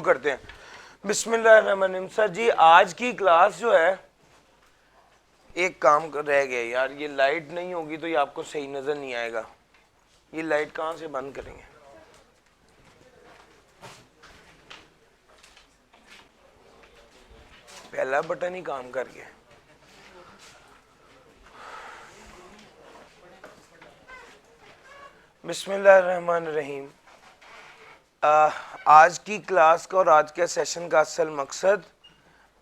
करते हैं। बिस्मिल्लाहिर्रहमानिर्रहीम। सर जी आज की क्लास जो है, एक काम रह गया यार, ये लाइट नहीं होगी तो ये आपको सही नजर नहीं आएगा। ये लाइट कहाँ से बंद करेंगे? पहला बटन ही काम कर गया। बिस्मिल्लाहिर्रहमानिर्रहीम। आज की क्लास का और आज के सेशन का असल मकसद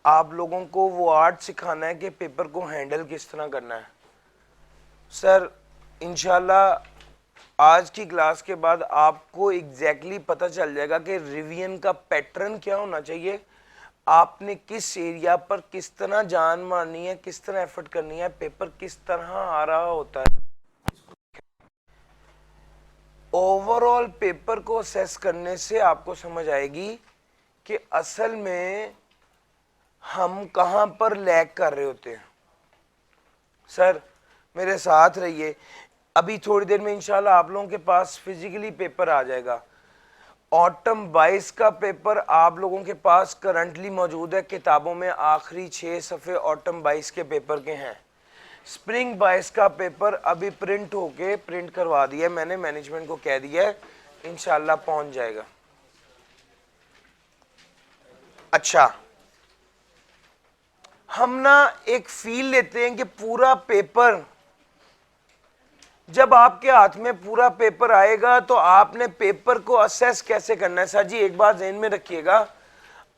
आप लोगों को वो आर्ट सिखाना है कि पेपर को हैंडल किस तरह करना है। सर इंशाल्लाह आज की क्लास के बाद आपको एग्जैक्टली पता चल जाएगा कि रिवीजन का पैटर्न क्या होना चाहिए, आपने किस एरिया पर किस तरह जान मारनी है, किस तरह एफर्ट करनी है, पेपर किस तरह आ रहा होता है। ओवरऑल पेपर को असेस करने से आपको समझ आएगी कि असल में हम कहां पर लैग कर रहे होते हैं। सर मेरे साथ रहिए, अभी थोड़ी देर में इंशाल्लाह आप लोगों के पास फिजिकली पेपर आ जाएगा। ऑटम 22 का पेपर आप लोगों के पास करंटली मौजूद है, किताबों में आखिरी 6 सफ़े ऑटम 22 के पेपर के हैं। स्प्रिंग 22 का पेपर अभी प्रिंट होके प्रिंट करवा दिया है, मैंने मैनेजमेंट को कह दिया है, इंशाल्लाह पहुंच जाएगा। अच्छा, हम ना एक फील लेते हैं कि पूरा पेपर, जब आपके हाथ में पूरा पेपर आएगा तो आपने पेपर को असेस कैसे करना है। सर जी एक बात ध्यान में रखिएगा,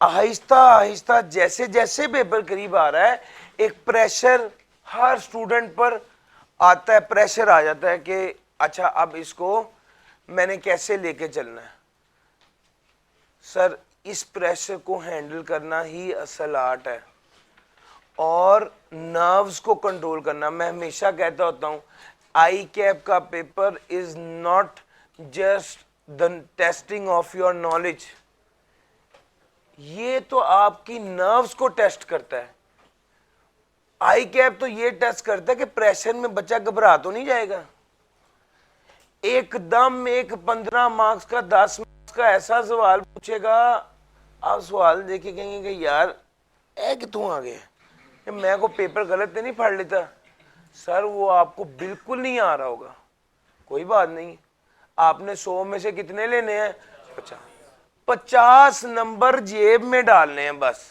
आहिस्ता आहिस्ता जैसे जैसे पेपर करीब आ रहा है एक प्रेशर हर स्टूडेंट पर आता है, प्रेशर आ जाता है कि अच्छा अब इसको मैंने कैसे लेके चलना है। सर इस प्रेशर को हैंडल करना ही असल आर्ट है और नर्व्स को कंट्रोल करना। मैं हमेशा कहता होता हूँ आई कैप का paper is not just the testing of your knowledge, ये तो आपकी नर्व्स को टेस्ट करता है। आई कैप तो ये टेस्ट करता है कि प्रेशर में बच्चा घबरा तो नहीं जाएगा। एकदम एक 15 मार्क्स का 10 मार्क्स का ऐसा सवाल पूछेगा, आप सवाल देखे कहेंगे कि यार ऐ कितों आ गए, मैं को पेपर गलत तो नहीं पढ़ लेता। सर वो आपको बिल्कुल नहीं आ रहा होगा, कोई बात नहीं, आपने 100 में से कितने लेने हैं? 50 नंबर जेब में डालने हैं बस।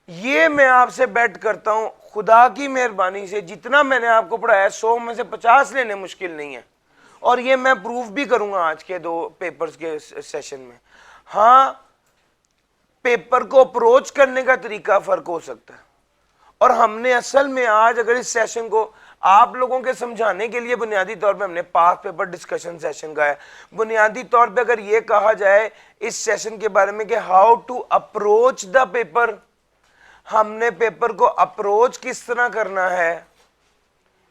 ये मैं आपसे बेट करता हूं खुदा की मेहरबानी से, जितना मैंने आपको पढ़ाया 100 में से 50 लेने मुश्किल नहीं है, और ये मैं प्रूफ भी करूंगा आज के 2 पेपर्स के सेशन में। हाँ, पेपर को अप्रोच करने का तरीका फर्क हो सकता है, और हमने असल में आज अगर इस सेशन को आप लोगों के समझाने के लिए बुनियादी तौर पे हमने पास पेपर डिस्कशन सेशन का है। बुनियादी तौर पे अगर ये कहा जाए इस सेशन के बारे में कि how to approach the paper, हमने पेपर को अप्रोच किस तरह करना है,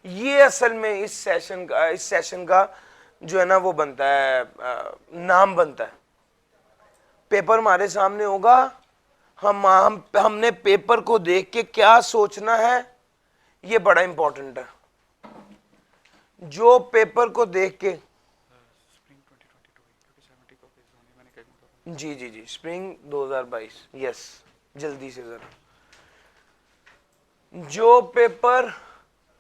ये असल में इस सेशन का जो है ना वो बनता है, नाम बनता है। पेपर हमारे सामने होगा, हमने पेपर को देख के क्या सोचना है, ये बड़ा इंपॉर्टेंट है। जो पेपर को देख के जी जी जी स्प्रिंग 2022, यस जल्दी से जरा, जो पेपर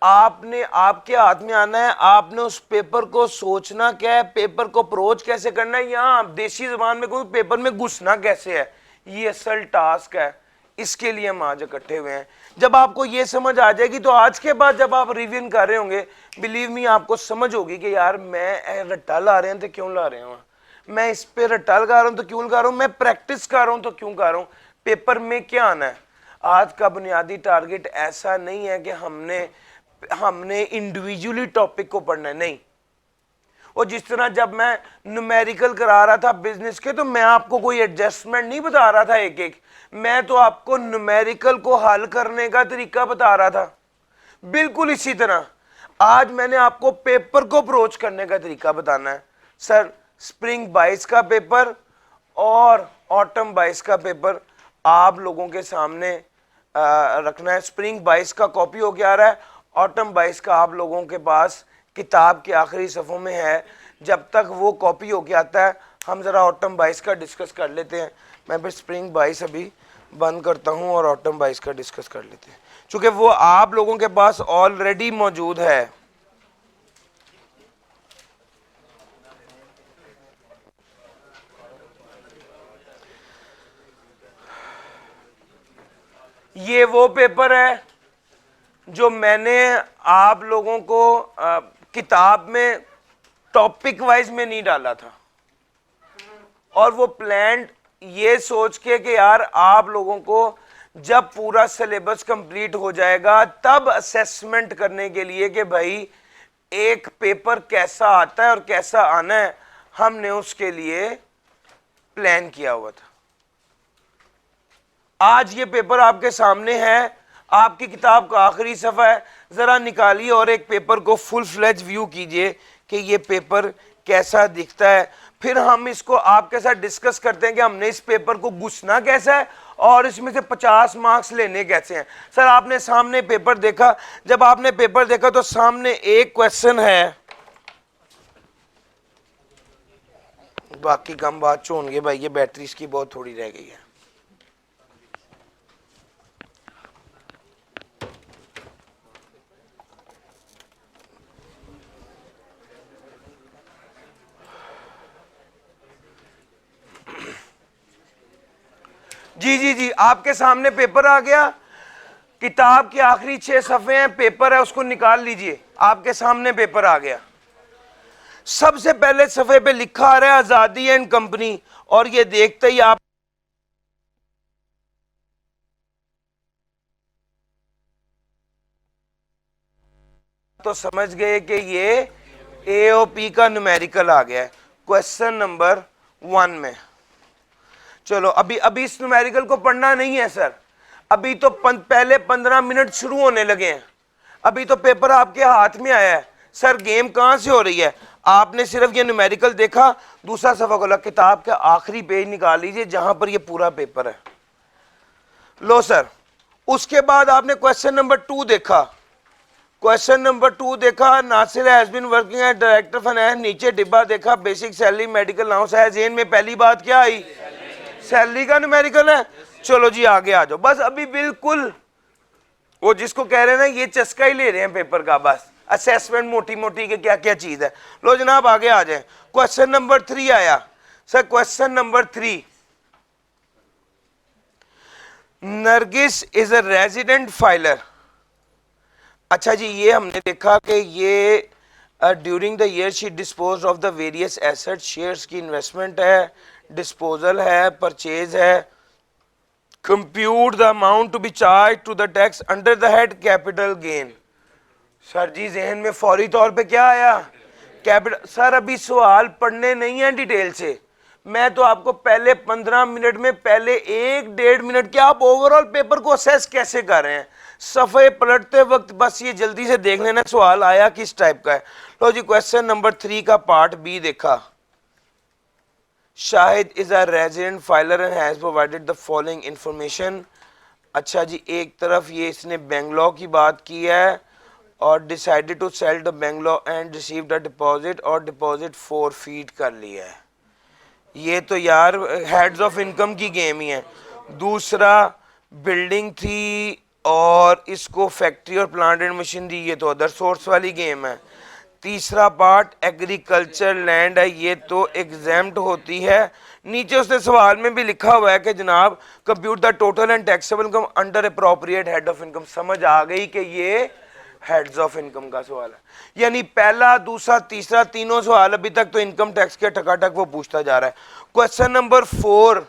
आपने आपके हाथ में आना है, आपने उस पेपर को सोचना क्या है, पेपर को अप्रोच कैसे करना है, यहाँ देसी जबान में कोई पेपर में घुसना कैसे है, ये असल टास्क है। इसके लिए हम आज इकट्ठे हुए हैं। जब आपको ये समझ आ जाएगी तो आज के बाद जब आप रिवीजन कर रहे होंगे, बिलीव मी आपको समझ होगी कि यार मैं रट्टा ला रहे हैं तो क्यों ला रहे हैं, मैं इस पे रट्टा लगा रहा हूं तो क्यों लगा रहा हूं, मैं प्रैक्टिस कर रहा हूं तो क्यों कर रहा हूं, पेपर में क्या आना है। आज का बुनियादी टारगेट ऐसा नहीं है कि हमने इंडिविजुअली टॉपिक को पढ़ना है, नहीं। और जिस तरह जब मैं न्यूमेरिकल करा रहा था बिजनेस के, तो मैं आपको कोई एडजस्टमेंट नहीं बता रहा था एक एक, मैं तो आपको न्यूमेरिकल को हल करने का तरीका बता रहा था। बिल्कुल इसी तरह आज मैंने आपको पेपर को अप्रोच करने का तरीका बताना है। सर स्प्रिंग 22 का पेपर और ऑटम 22 का पेपर आप लोगों के सामने रखना है। स्प्रिंग 22 का कॉपी हो के आ रहा है, ऑटम 22 का आप लोगों के पास किताब के आखिरी सफ़ों में है। जब तक वो कॉपी होके आता है हम ज़रा ऑटम 22 का डिस्कस कर लेते हैं। मैं फिर स्प्रिंग 22 अभी बंद करता हूँ और ऑटम 22 का डिस्कस कर लेते हैं, क्योंकि वो आप लोगों के पास ऑलरेडी मौजूद है। ये वो पेपर है जो मैंने आप लोगों को किताब में टॉपिक वाइज में नहीं डाला था, और वो प्लान ये सोच के कि यार आप लोगों को जब पूरा सिलेबस कंप्लीट हो जाएगा तब असेसमेंट करने के लिए कि भाई एक पेपर कैसा आता है और कैसा आना है, हमने उसके लिए प्लान किया हुआ था। आज ये पेपर आपके सामने है, आपकी किताब का आखिरी सफ़ा है, ज़रा निकालिए और एक पेपर को फुल फ्लेज व्यू कीजिए कि ये पेपर कैसा दिखता है। फिर हम इसको आपके साथ डिस्कस करते हैं कि हमने इस पेपर को घुसना कैसा है और इसमें से 50 मार्क्स लेने कैसे हैं। सर आपने सामने पेपर देखा, जब आपने पेपर देखा तो सामने एक क्वेश्चन है, बाकी कम बात होंगे भाई, ये बैटरी इसकी बहुत थोड़ी रह गई है। जी जी जी, आपके सामने पेपर आ गया, किताब के आखिरी 6 सफ़े हैं, पेपर है, उसको निकाल लीजिए। आपके सामने पेपर आ गया। सबसे पहले सफ़े पे लिखा आ रहा है आज़ादी एंड कंपनी, और ये देखते ही आप तो समझ गए कि ये एओपी का न्यूमेरिकल आ गया है क्वेश्चन नंबर 1 में। चलो अभी इस न्यूमेरिकल को पढ़ना नहीं है सर, अभी तो पहले 15 मिनट शुरू होने लगे हैं, अभी तो पेपर आपके हाथ में आया है। सर गेम कहाँ से हो रही है? आपने सिर्फ ये न्यूमेरिकल देखा, दूसरा सफ़ा खोला, किताब का आखिरी पेज निकाल लीजिए जहां पर ये पूरा पेपर है। लो सर, उसके बाद आपने क्वेश्चन नंबर 2 देखा, क्वेश्चन नंबर 2 देखा, Nasir has been working as director finance, नीचे डिब्बा देखा, बेसिक सैलरी मेडिकल अलाउंस है। जेन में पहली बात क्या आई? सैलरी का न्यूमेरिकल है। चलो जी आगे आ जाओ, बस अभी बिल्कुल वो जिसको कह रहे हैं ना ये चस्का ही ले रहे हैं पेपर का, बस असेसमेंट मोटी मोटी के क्या क्या चीज है। लो जनाब आगे आ जाए, क्वेश्चन नंबर 3 आया। Sir question number 3, Nargis is a resident filer. अच्छा जी, ये हमने देखा कि ये during the year she dispose of the various asset, shares की इन्वेस्टमेंट है, डिस्पोजल है, परचेज है, compute the amount to be charge to the tax under the head capital gain. Sir ji जहन में फौरी तौर पे क्या आया? कैपिटल। सर अभी सवाल पढ़ने नहीं है डिटेल से, मैं तो आपको पहले 15 मिनट में, पहले 1-1.5 मिनट के आप ओवरऑल पेपर को असेस कैसे कर रहे हैं, सफ़े पलटते वक्त बस ये जल्दी से देख लेना सवाल आया किस टाइप का है। लो जी क्वेश्चन नंबर 3 का पार्ट बी देखा, Shahid is a resident filer and has provided the following information. अच्छा जी, एक तरफ ये इसने बेंगलौर की बात की है और decided to sell the Bangalore and received a deposit, और डिपॉजिट फॉरफीट कर लिया है। ये तो यार हेड्स ऑफ इनकम की गेम ही है। दूसरा बिल्डिंग थी और इसको फैक्ट्री और प्लांट एंड मशीनरी, ये तो अदर सोर्स वाली गेम है। तीसरा पार्ट एग्रीकल्चर लैंड है, ये तो एग्जेम्प्ट होती है। नीचे उसने सवाल में भी लिखा हुआ है कि जनाब compute the total and taxable income under appropriate head of income. समझ आ गई कि ये हेड्स ऑफ इनकम का सवाल है, यानी पहला दूसरा तीसरा तीनों सवाल अभी तक तो इनकम टैक्स के टकाटक वो पूछता जा रहा है। Question number 4,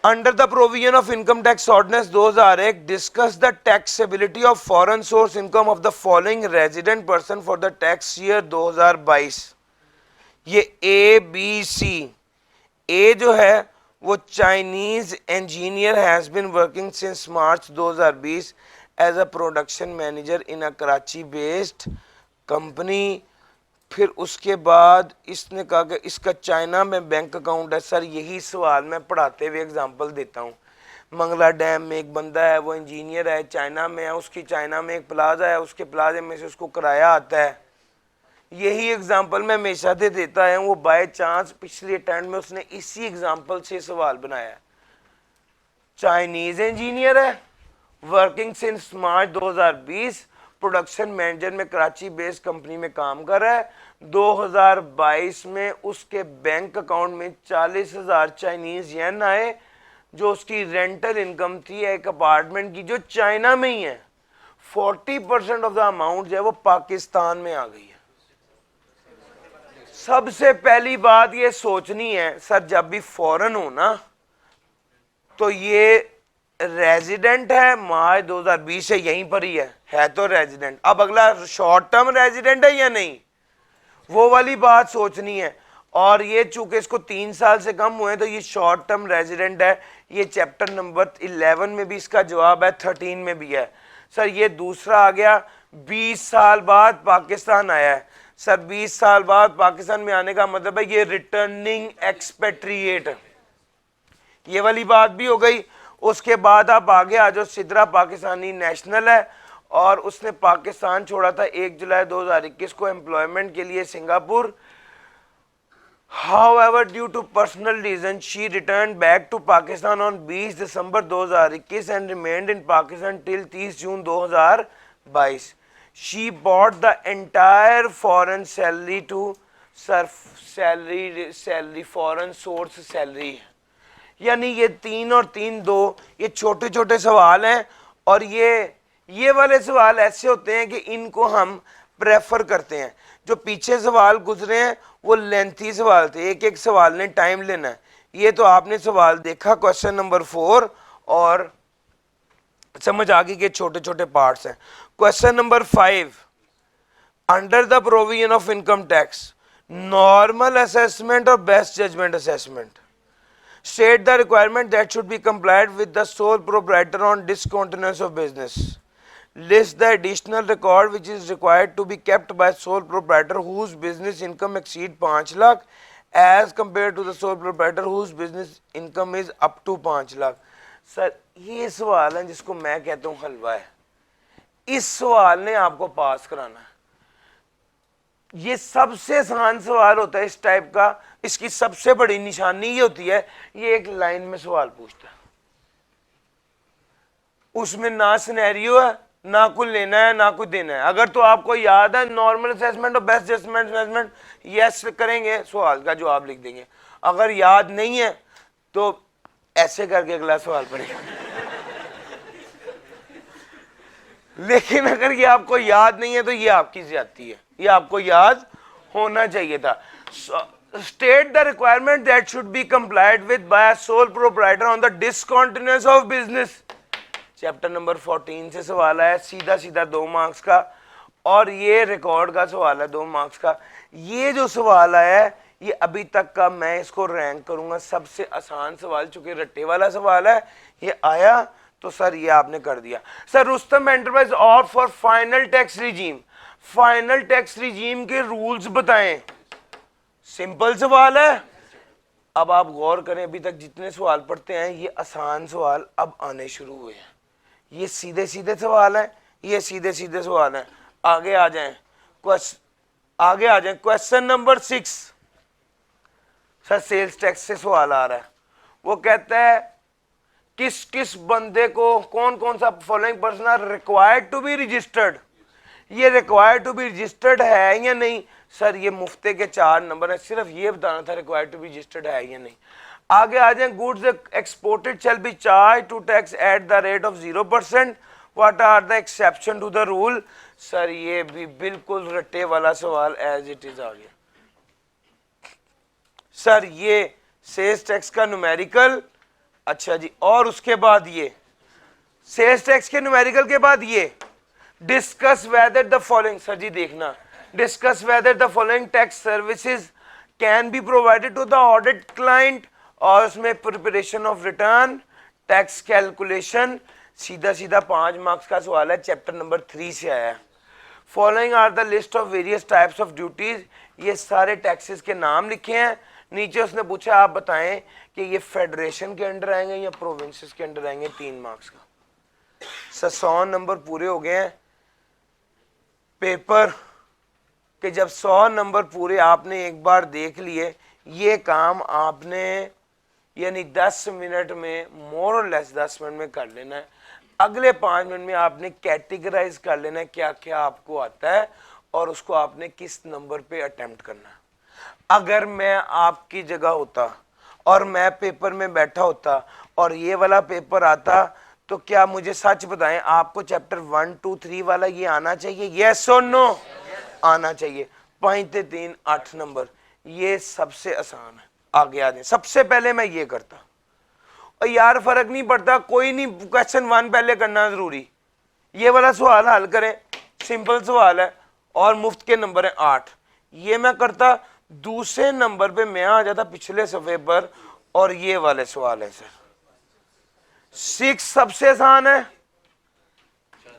under the provision of income tax ordinance 2001 discuss the taxability of foreign source income of the following resident person for the tax year 2022। ये ए बी सी, ए जो है वो Chinese engineer has been working since March 2020 as a production manager in a Karachi based company. फिर उसके बाद इसने कहा कि इसका चाइना में बैंक अकाउंट है। सर यही सवाल मैं पढ़ाते हुए एग्जांपल देता हूँ। मंगला डैम में एक बंदा है, वो इंजीनियर है, चाइना में है, उसकी चाइना में एक प्लाजा है, उसके प्लाजे में से उसको किराया आता है। यही एग्जाम्पल मैं हमेशा से देता है, वो बाय चांस पिछले अटेम्प्ट में उसने इसी एग्जाम्पल से सवाल बनाया है। चाइनीज इंजीनियर है, working since March 2020, production manager में कराची बेस्ड कंपनी में काम कर रहा है। 2022 में उसके बैंक अकाउंट में 40,000 चाइनीज येन आए, जो उसकी रेंटल इनकम थी एक अपार्टमेंट की जो चाइना में ही है। 40% ऑफ द अमाउंट जो है वो पाकिस्तान में आ गई है। सबसे पहली बात ये सोचनी है सर, जब भी फॉरेन हो ना तो ये रेजिडेंट है, मार्च 2020 से यहीं पर ही है तो रेजिडेंट। अब अगला शॉर्ट टर्म रेजिडेंट है या नहीं, वो वाली बात सोचनी है। और ये चूंकि इसको 3 साल से कम हुए तो ये शॉर्ट टर्म रेजिडेंट है। ये चैप्टर नंबर 11 में भी इसका जवाब है, 13 में भी है। सर ये दूसरा आ गया, 20 साल बाद पाकिस्तान आया है। सर 20 साल बाद पाकिस्तान में आने का मतलब है ये रिटर्निंग एक्सपेट्रिएट, ये वाली बात भी हो गई। उसके बाद आप आगे आ जाओ, सिद्रा पाकिस्तानी नेशनल है और उसने पाकिस्तान छोड़ा था 1 जुलाई 2021 को एम्प्लॉयमेंट के लिए Singapore. However, due to personal reasons, she returned back to Pakistan on 20 December 2021 and remained in Pakistan till 30 June 2022. She bought the entire foreign salary to salary foreign source salary. यानी ये 3 और 3 2 ये छोटे छोटे सवाल हैं, और ये वाले सवाल ऐसे होते हैं कि इनको हम प्रेफर करते हैं। जो पीछे सवाल गुजरे हैं वो लेंथी सवाल थे, एक एक सवाल ने टाइम लेना है। ये तो आपने सवाल देखा क्वेश्चन नंबर 4 और समझ आ गई कि छोटे छोटे पार्ट्स हैं। Question number 5, under the provision of income tax, normal assessment और best judgment assessment, state the requirement that should be complied with the sole proprietor on discontinuance of business. List the additional record which is required to be kept by sole proprietor whose business income exceed 5 lakh as compared to the sole proprietor whose business income is up to 5 lakh. Sir ये सवाल है जिसको मैं कहता हूँ हलवा है। इस सवाल ने आपको पास कराना है। ये सबसे आसान सवाल होता है इस टाइप का। इसकी सबसे बड़ी निशानी ये होती है, ये एक लाइन में सवाल पूछता है, उसमें ना सिनेरियो है, ना कुछ लेना है, ना कुछ देना है। अगर तो आपको याद है नॉर्मल असेसमेंट और बेस्ट जजमेंट असेसमेंट, यस करेंगे, सवाल का जवाब लिख देंगे। अगर याद नहीं है तो ऐसे करके अगला सवाल पढ़ेगा। लेकिन अगर ये आपको याद नहीं है तो ये आपकी ज्यादती है, ये आपको याद होना चाहिए था। State the requirement that should be complied with by a sole proprietor on the discontinuance of business. Chapter number 14 से सवाल है, सीधा सीधा 2 मार्क्स का, और ये रिकॉर्ड का सवाल है 2 मार्क्स का। ये जो सवाल आया है ये अभी तक का मैं इसको रैंक करूंगा सबसे आसान सवाल, चूंकि रट्टे वाला सवाल है। ये आया तो सर ये आपने कर दिया। सर रुस्तम एंटरप्राइज और for final tax regime, final tax regime के रूल्स बताएं। सिंपल सवाल है। अब आप गौर करें, अभी तक जितने सवाल पढ़ते हैं ये आसान सवाल अब आने शुरू हुए हैं। ये सीधे सीधे सवाल हैं, ये सीधे सीधे सवाल हैं। आगे आ जाएं, आगे आ जाएं। Question number 6, sir sales tax से सवाल आ रहा है। वो कहता है किस किस बंदे को, कौन कौन सा following person are required to be registered. ये रिक्वायर्ड टू बी रजिस्टर्ड है या नहीं। सर ये मुफ्ते के 4 नंबर है, सिर्फ ये बताना था रिक्वायर्ड टू बी रजिस्टर्ड है या नहीं। आगे आ जाए, goods exported shall be charge to tax at the rate of 0%, what are the exception to the rule. Sir ये भी बिल्कुल रट्टे वाला सवाल एज इट इज आ गया। सर ये सेल्स टैक्स का न्यूमेरिकल, अच्छा जी, और उसके बाद ये सेल्स टैक्स के न्यूमेरिकल के बाद ये discuss whether the following. Sir जी देखना, discuss whether the following tax services can be provided to the audit client, और उसमें preparation of return, tax calculation. सीधा सीधा 5 मार्क्स का सवाल है, चैप्टर नंबर 3 से आया है। Following are the list of various types of duties, ये सारे टैक्सेस के नाम लिखे हैं। नीचे उसने पूछा आप बताएं कि ये फेडरेशन के अंडर आएंगे या प्रोविंसेस के अंडर आएंगे। 3 मार्क्स का। 100 नंबर पूरे हो गए हैं। पेपर कि जब 100 नंबर पूरे आपने एक बार देख लिए, ये काम आपने यानी 10 मिनट में, मोर और लेस 10 मिनट में कर लेना है। अगले 5 मिनट में आपने कैटेगराइज कर लेना है क्या क्या आपको आता है और उसको आपने किस नंबर पे अटेम्प्ट करना है। अगर मैं आपकी जगह होता और मैं पेपर में बैठा होता और ये वाला पेपर आता, तो क्या मुझे सच बताएं, आपको चैप्टर 1 2 3 वाला ये आना चाहिए? यस और नो? आना चाहिए। 5 से 3 8 नंबर, ये सबसे आसान है। आगे आ जाए, सबसे पहले मैं ये करता। और यार फर्क नहीं पड़ता, कोई नहीं, क्वेश्चन 1 पहले करना जरूरी। ये वाला सवाल हल करें, सिंपल सवाल है और मुफ्त के नंबर है 8, ये मैं करता। दूसरे नंबर पे मैं आ जाता पिछले सफे पर और ये वाले सवाल है सर 6 सबसे आसान है,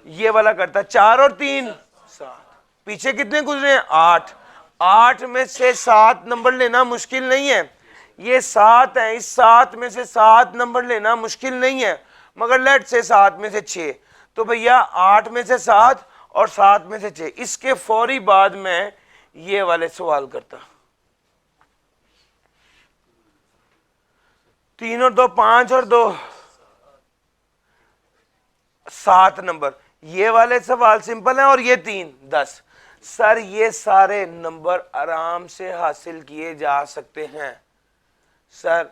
ये वाला करता। 4 और 3 7, पीछे कितने गुजरे हैं? 8। 8 में से 7 नंबर लेना मुश्किल नहीं है, ये 7 है, इस 7 में से 7 नंबर लेना मुश्किल नहीं है, मगर लेट से 7 में से 6, तो भैया 8 में से 7 और 7 में से 6। इसके फौरी बाद मैं ये वाले सवाल करता। 3 और 2 5 और 2 7 नंबर, ये वाले सवाल सिंपल है और ये 3 10। सर ये सारे नंबर आराम से हासिल किए जा सकते हैं सर।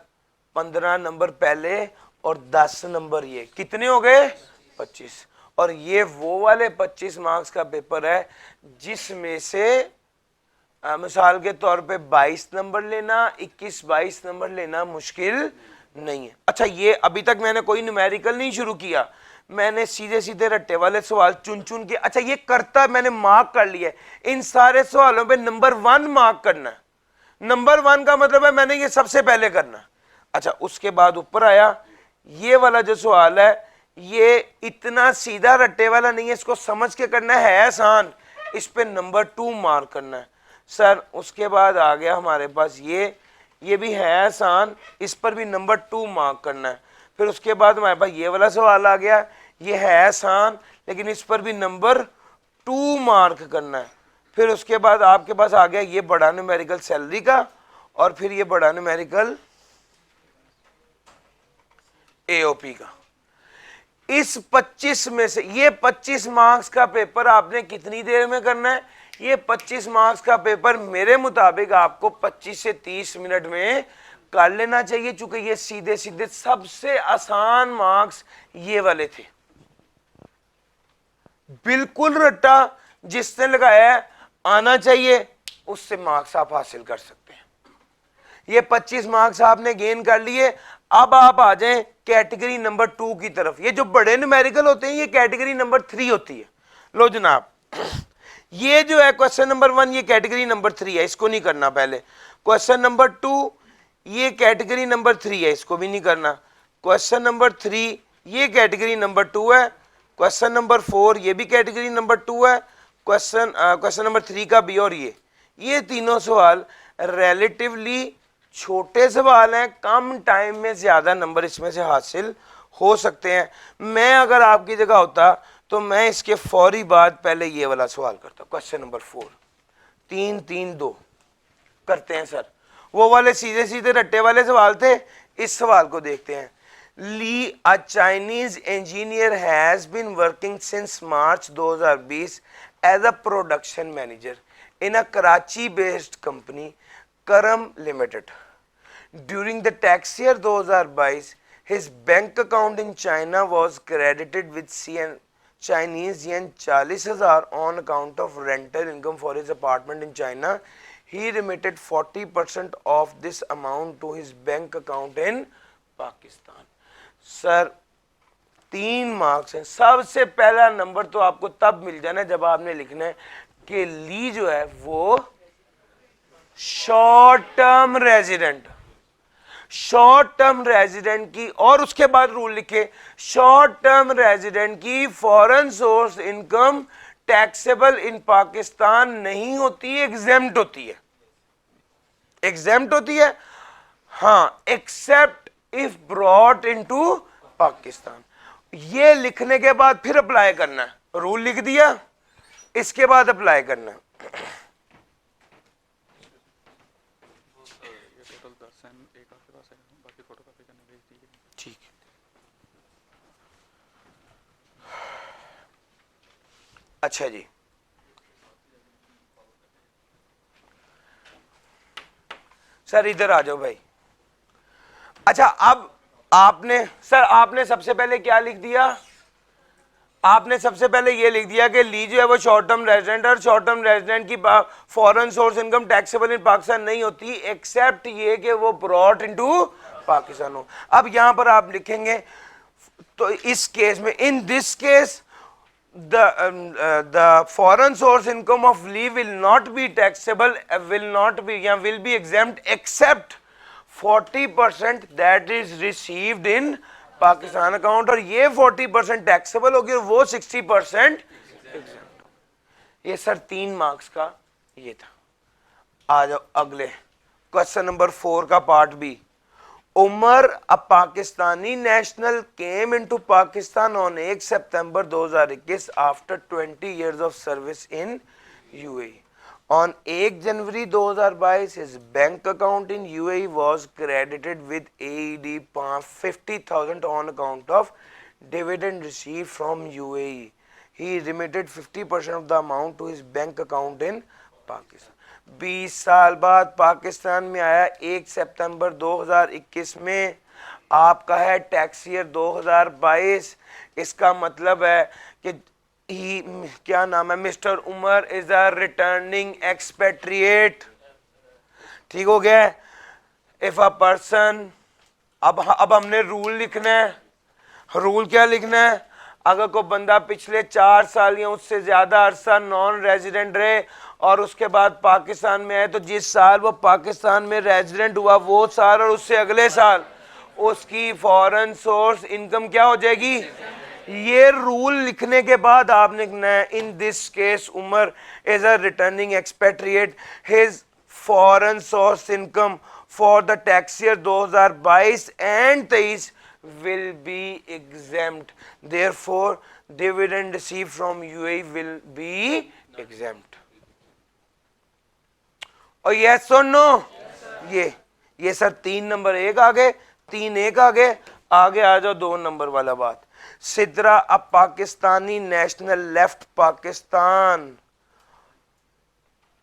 15 नंबर पहले और 10 नंबर, ये कितने हो गए? 25। और ये वो वाले 25 मार्क्स का पेपर है जिसमें से मिसाल के तौर पे 22 नंबर लेना, 21-22 नंबर लेना मुश्किल नहीं है। अच्छा, ये अभी तक मैंने कोई न्यूमेरिकल नहीं शुरू किया, मैंने सीधे सीधे रट्टे वाले सवाल चुन चुन के, अच्छा ये करता मैंने मार्क कर लिया है। इन सारे सवालों पे नंबर 1 मार्क करना है। नंबर 1 का मतलब है मैंने ये सबसे पहले करना। अच्छा, उसके बाद ऊपर आया ये वाला जो सवाल है, ये इतना सीधा रट्टे वाला नहीं है, इसको समझ के करना है आसान, इस पे नंबर 2 मार्क करना है सर। उसके बाद आ गया हमारे पास ये भी है आसान, इस पर भी नंबर 2 मार्क करना है। फिर उसके बाद हमारे पास ये वाला सवाल आ गया, ये है आसान लेकिन इस पर भी नंबर 2 मार्क करना है। फिर उसके बाद आपके पास आ गया ये बड़ा न्यूमेरिकल सैलरी का, और फिर ये बड़ा न्यूमेरिकल एओपी का। इस 25 में से, ये 25 मार्क्स का पेपर आपने कितनी देर में करना है? ये 25 मार्क्स का पेपर मेरे मुताबिक आपको 25 से 30 मिनट में कर लेना चाहिए, चूंकि ये सीधे सीधे सबसे आसान मार्क्स ये वाले थे। बिल्कुल रट्टा जिसने लगाया है आना चाहिए, उससे मार्क्स आप हासिल कर सकते हैं। ये 25 मार्क्स आपने गेन कर लिए। अब आप आ जाएं कैटेगरी नंबर 2 की तरफ। ये जो बड़े न्यूमेरिकल होते हैं ये कैटेगरी नंबर 3 होती है। लो जनाब, ये जो है क्वेश्चन नंबर 1 ये कैटेगरी नंबर 3 है, इसको नहीं करना पहले। क्वेश्चन नंबर 2 ये कैटेगरी नंबर 3 है, इसको भी नहीं करना। क्वेश्चन नंबर 3 ये कैटेगरी नंबर 2 है। क्वेश्चन नंबर 4 ये भी कैटेगरी नंबर 2 है। क्वेश्चन नंबर 3 का भी, और ये तीनों सवाल रिलेटिवली छोटे सवाल हैं, कम टाइम में ज्यादा नंबर इसमें से हासिल हो सकते हैं। मैं अगर आपकी जगह होता तो मैं इसके फौरी बाद पहले ये वाला सवाल करता। क्वेश्चन नंबर 4 3 3 2 करते हैं सर। वो वाले सीधे सीधे रट्टे वाले सवाल थे, इस सवाल को देखते हैं। Lee, a Chinese engineer has been working since March 2020 as a production manager in a Karachi based company Karam limited. During the tax year 2022, his bank account in China was credited with Chinese yen 40,000 on account of rental income for his apartment in China. He remitted 40% of this amount to his bank account in Pakistan. Sir 3 marks हैं। सबसे पहला number तो आपको तब मिल जाना है जब आपने लिखना है कि ली जो है वो short term resident, short term resident की, और उसके बाद रूल लिखे, शॉर्ट टर्म रेजिडेंट की foreign source income taxable in Pakistan नहीं होती, एग्जेम्प्ट होती है। एग्जेम्प्ट होती है, हाँ, except if brought into Pakistan. ये लिखने के बाद फिर अप्लाई करना है, रूल लिख दिया, इसके बाद अप्लाई करना है। अच्छा जी, सर इधर आ जाओ भाई। अच्छा अब आपने सर, आपने सबसे पहले क्या लिख दिया? आपने सबसे पहले ये लिख दिया कि ली जो है वो शॉर्ट टर्म रेजिडेंट, और शॉर्ट टर्म रेजिडेंट की foreign source income taxable in Pakistan नहीं होती एक्सेप्ट ये कि वो ब्रॉट इनटू पाकिस्तान हो। अब यहां पर आप लिखेंगे, तो इस केस में, इन this case the foreign source income of leave will not be taxable, will not be, या will be exempt except 40% that is received in Pakistan account, और ये 40% टैक्सेबल होगी और वो 60% एग्जेम्प्ट। ये सर 3 मार्क्स का ये था। आ जाओ अगले क्वेश्चन नंबर 4 का part B. Umar a Pakistani national came into Pakistan on 1 September 2021 after 20 years of service in UAE. On 1 January 2022, his bank account in UAE was credited with AED 50,000 on account of dividend received from UAE. He remitted 50% of the amount to his bank account in Pakistan. 20 साल बाद पाकिस्तान में आया 1 September 2021 में, आपका है tax year 2022। इसका मतलब है कि ही, क्या नाम है, mister Umar is a returning expatriate. ठीक हो गया? इफ अ पर्सन, अब हमने रूल लिखना है। रूल क्या लिखना है? अगर कोई बंदा पिछले 4 साल या उससे ज्यादा अरसा नॉन रेजिडेंट रहे और उसके बाद पाकिस्तान में आए, तो जिस साल वो पाकिस्तान में रेजिडेंट हुआ वो साल और उससे अगले साल उसकी फॉरेन सोर्स इनकम क्या हो जाएगी? ये रूल लिखने के बाद आपने लिखना है, in this case Umar is a returning expatriate, his foreign source income for the tax year 2022 and 23 will be exempt, therefore dividend received from UAE will be exempt. और yes or no? ये sir 3 number 1 आगे, 3-1 आगे आ जाओ 2 number वाला बात। सिद्रा अब Pakistani national left Pakistan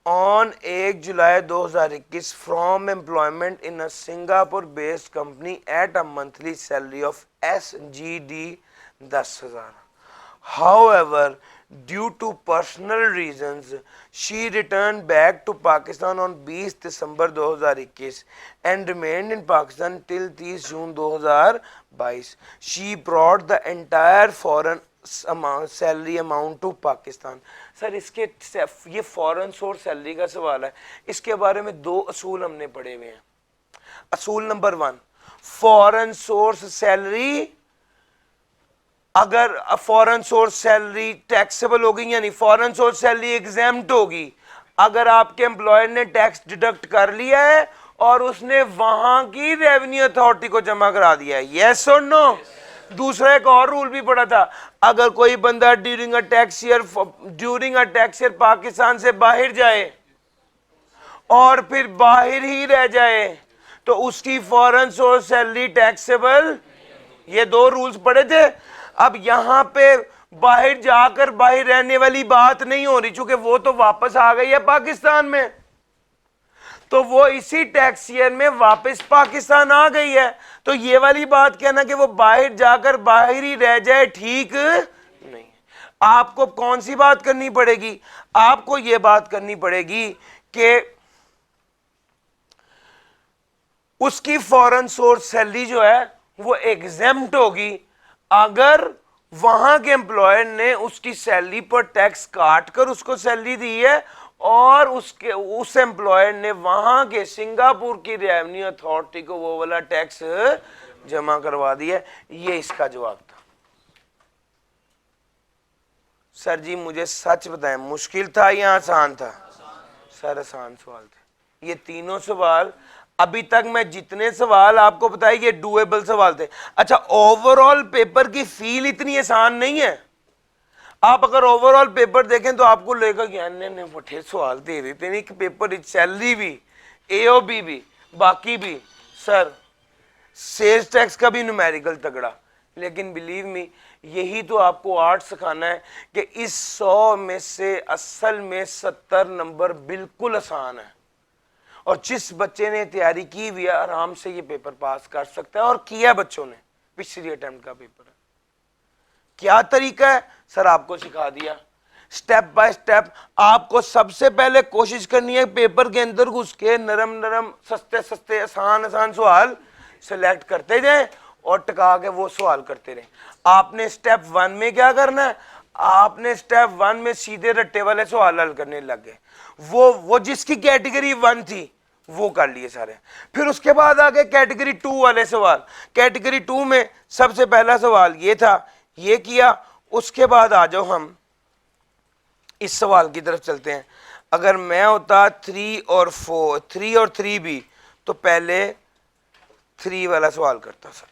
on 1 July 2021 from employment in a Singapore based company at a monthly salary of SGD 10,000. However, due to personal reasons, she returned back to Pakistan on 20 December 2021 and remained in Pakistan till 30 June 2022. She brought the entire foreign salary amount to Pakistan. Sir इसके, ये foreign source salary का सवाल है, इसके बारे में 2 असूल हमने पढ़े हुए हैं। असूल नंबर 1, फॉरेन सोर्स सैलरी, अगर फॉरेन सोर्स सैलरी टैक्सेबल होगी यानी फॉरेन सोर्स सैलरी एग्जेम्प्ट होगी अगर आपके एम्प्लॉयर ने टैक्स डिडक्ट कर लिया है और उसने वहां की रेवेन्यू अथॉरिटी को जमा करा दिया है। यस और नो? दूसरा एक और रूल भी पड़ा था, अगर कोई बंदा during a tax year Pakistan से बाहर जाए और फिर बाहर ही रह जाए तो उसकी फॉरेन सोर्स सैलरी टैक्सेबल। ये 2 रूल्स पड़े थे। अब यहां पे बाहर जाकर बाहर रहने वाली बात नहीं हो रही, चूंकि वो तो वापस आ गई है पाकिस्तान में, तो वो इसी टैक्स ईयर में वापस पाकिस्तान आ गई है। तो ये वाली बात कहना कि वो बाहर जाकर बाहर ही रह जाए, ठीक नहीं। आपको कौन सी बात करनी पड़ेगी? आपको ये बात करनी पड़ेगी कि उसकी फॉरेन सोर्स सैलरी जो है वो एग्जेम्प्ट होगी अगर वहां के एम्प्लॉयर ने उसकी सैलरी पर टैक्स काट कर उसको सैलरी दी है और उस एम्प्लॉयर ने वहां के सिंगापुर की रेवेन्यू अथॉरिटी को वो वाला टैक्स जमा करवा दिया। ये इसका जवाब था। सर जी मुझे सच बताएं, मुश्किल था या आसान था? सर आसान सवाल थे ये तीनों सवाल। अभी तक मैं जितने सवाल आपको बताए ये डुएबल सवाल थे। अच्छा, ओवरऑल पेपर की फील इतनी आसान नहीं है। आप अगर ओवरऑल पेपर देखें तो आपको लगेगा कि अन्य बड़े सवाल दे देते नहीं कि पेपर सैलरी भी, एओबी भी, बाकी भी। सर सेल्स टैक्स का भी न्यूमेरिकल तगड़ा, लेकिन बिलीव मी, यही तो आपको आर्ट सिखाना है कि इस 100 में से असल में 70 नंबर बिल्कुल आसान है, और जिस बच्चे ने तैयारी की हुई है आराम से ये पेपर पास कर सकता है, और किया बच्चों ने। पिछली अटेम्प्ट का पेपर है। क्या तरीका है सर, आपको सिखा दिया स्टेप बाय स्टेप। आपको सबसे पहले कोशिश करनी है पेपर के अंदर घुस के नरम नरम सस्ते सस्ते आसान आसान सवाल सिलेक्ट करते जाएं और टिका के वो सवाल करते रहें। आपने स्टेप 1 में क्या करना है, आपने स्टेप 1 में सीधे रट्टे वाले सवाल हल करने लग गए। वो जिसकी कैटेगरी 1 थी वो कर लिए सारे। फिर उसके बाद आ गए कैटेगरी 2 वाले सवाल। कैटेगरी 2 में सबसे पहला सवाल ये था, ये किया। उसके बाद आ जाओ हम इस सवाल की तरफ चलते हैं। अगर मैं होता 3 और 3 भी, तो पहले 3 वाला सवाल करता sir.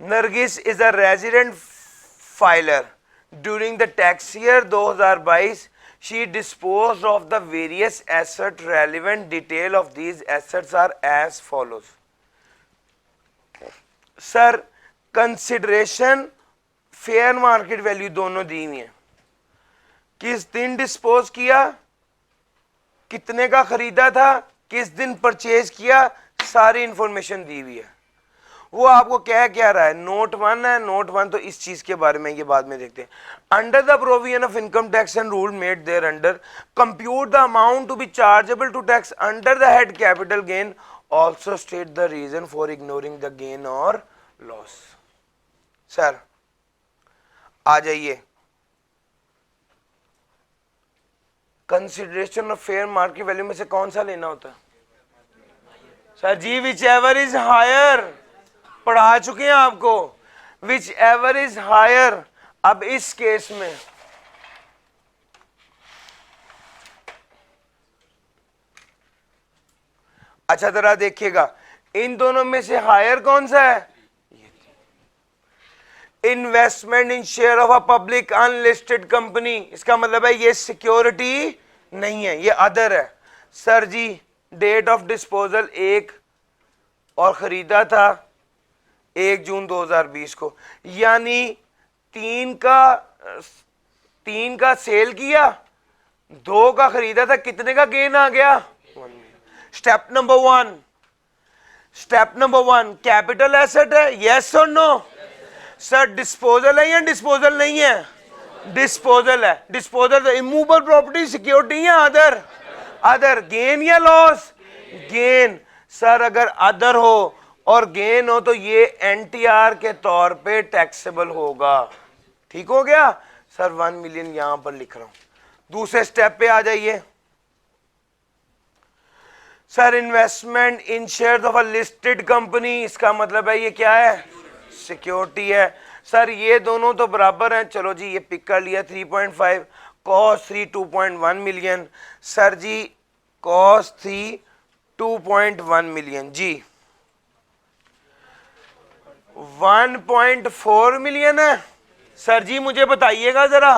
Nargis is a resident filer during the tax year 2022. She disposed of the various assets. Relevant detail of these assets are as follows. Sir consideration fair market value दोनों दी हुई है। किस दिन डिस्पोज किया, कितने का खरीदा था, किस दिन परचेज किया, सारी इंफॉर्मेशन दी हुई है। वो आपको क्या रहा है, नोट 1 है। नोट 1 तो इस चीज के बारे में ये बाद में देखते हैं। Under the provision of income tax and rule made there under, compute the amount to be chargeable to tax under the head capital gain, also state the reason for ignoring the gain और loss. Sir आ जाइए, consideration of fair market value में से कौन सा लेना होता है sir ji? Whichever is higher, पढ़ा चुके हैं आपको, विच एवर इज हायर। अब इस केस में अच्छा तरह देखिएगा, इन दोनों में से हायर कौन सा है? Investment in share of a public unlisted company. इसका मतलब है ये सिक्योरिटी नहीं है, ये अदर है। Sir ji date of disposal 1 और खरीदा था 1 जून 2020 को, यानी 3 का सेल किया, 2 का खरीदा था, कितने का गेन आ गया? 1 million. Step number 1 capital asset है, यस और नो? सर डिस्पोजल है या डिस्पोजल नहीं है? डिस्पोजल है। डिस्पोजल इमूवेबल प्रॉपर्टी सिक्योरिटी या अदर गेन या लॉस? गेन। सर अगर अदर हो और गेन हो तो ये एनटीआर के तौर पे टैक्सेबल होगा। ठीक हो गया सर? 1 मिलियन यहां पर लिख रहा हूं। दूसरे स्टेप पे आ जाइए sir, investment in shares of a listed company. इसका मतलब है ये क्या है? सिक्योरिटी है। सर ये दोनों तो बराबर हैं, चलो जी ये पिक कर लिया। 3.5 कॉस्ट 3 2.1 मिलियन। सर जी कॉस्ट 3 2.1 मिलियन जी 1.4 मिलियन है। सर जी मुझे बताइएगा जरा,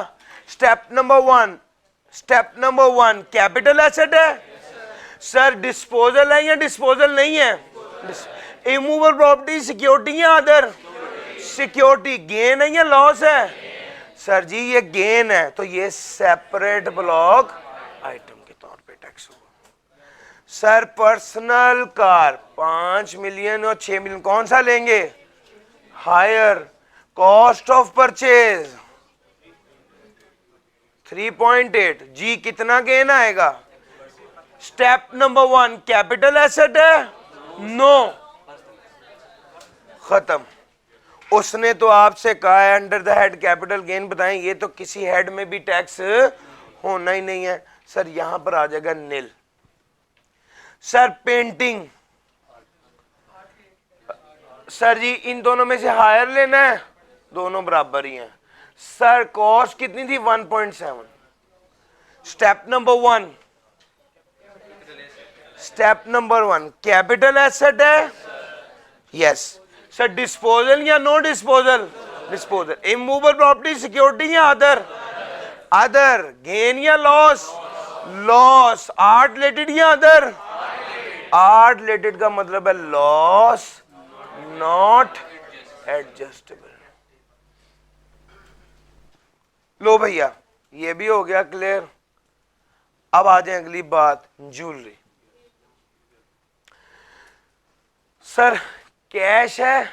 स्टेप नंबर 1 कैपिटल एसेट है। सर डिस्पोजल है या डिस्पोजल नहीं है? इमूवेबल प्रॉपर्टी सिक्योरिटी या अदर? सिक्योरिटी। गेन है या लॉस है? सर जी ये गेन है, तो ये सेपरेट ब्लॉक आइटम के तौर पे टैक्स होगा। सर पर्सनल कार 5 मिलियन और 6 मिलियन, कौन सा लेंगे? हायर। कॉस्ट ऑफ परचेज 3.8 जी, कितना गेन आएगा? स्टेप नंबर 1 कैपिटल एसेट है, नो, खत्म। उसने तो आपसे कहा है under the head capital gain बताएं, ये तो किसी हेड में भी टैक्स होना ही नहीं है। सर यहां पर आ जाएगा नील। सर पेंटिंग, सर जी इन दोनों में से हायर लेना है, दोनों बराबर ही हैं। सर कॉस्ट कितनी थी? 1.7। स्टेप नंबर 1 कैपिटल एसेट है, यस। सर डिस्पोजल या no disposal? Disposal. Immovable property security या अदर? गेन या लॉस? लॉस। आर्ट रिलेटेड या आर रिलेटेड का मतलब है लॉस नॉट एडजस्टेबल। लो भैया ये भी हो गया क्लियर। अब आ जाए अगली बात, ज्वेलरी। सर कैश है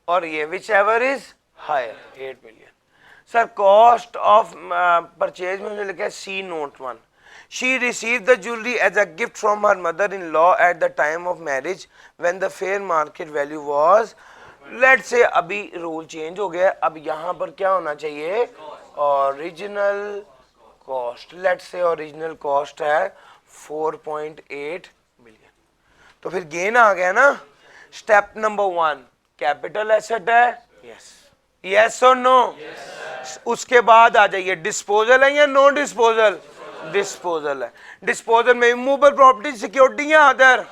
और ये whichever is higher 8 million. Sir cost of purchase में लिखा है see note 1। She receive the jewellery as a gift from her mother in law at the time of marriage when the fair market value was, let say अभी rule change हो गया, अब यहां पर क्या होना चाहिए, ओरिजिनल कॉस्ट। लेट से ओरिजिनल कॉस्ट है 4.8 मिलियन। तो फिर गेन आ गया ना। स्टेप नंबर 1 कैपिटल एसेट है, यस यस और नो। उसके बाद आ जाइए डिस्पोजल है या नो डिस्पोजल, डिस्पोजल है। डिस्पोजल में इमूवेबल प्रॉपर्टी सिक्योरिटी या अदर,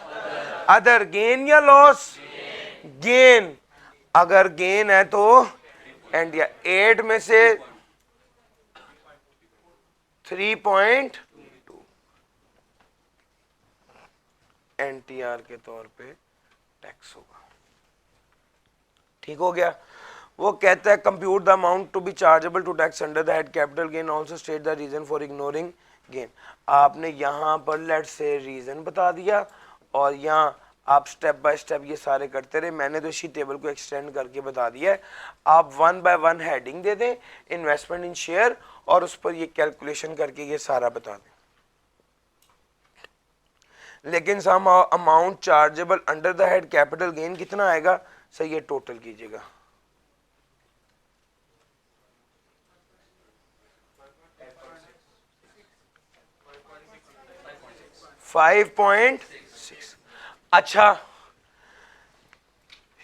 अदर गेन या लॉस, गेन। अगर गेन है तो एंड या 8 में से 3.2 एनटीआर के तौर पे टैक्स होगा। ठीक हो गया। वो कहता है compute the amount to be chargeable to tax under the head capital gain, also state the reason for ignoring gain. आपने यहां पर लेट से रीजन बता दिया और यहां आप स्टेप बाय स्टेप ये सारे करते रहे। मैंने तो इसी टेबल को एक्सटेंड करके बता दिया है। आप 1 बाय 1 हेडिंग दे दें, इन्वेस्टमेंट इन शेयर, और उस पर ये कैलकुलेशन करके ये सारा बता दें। लेकिन sum amount chargeable under the head capital gain कितना आएगा, सही ये टोटल कीजिएगा। 5.6। अच्छा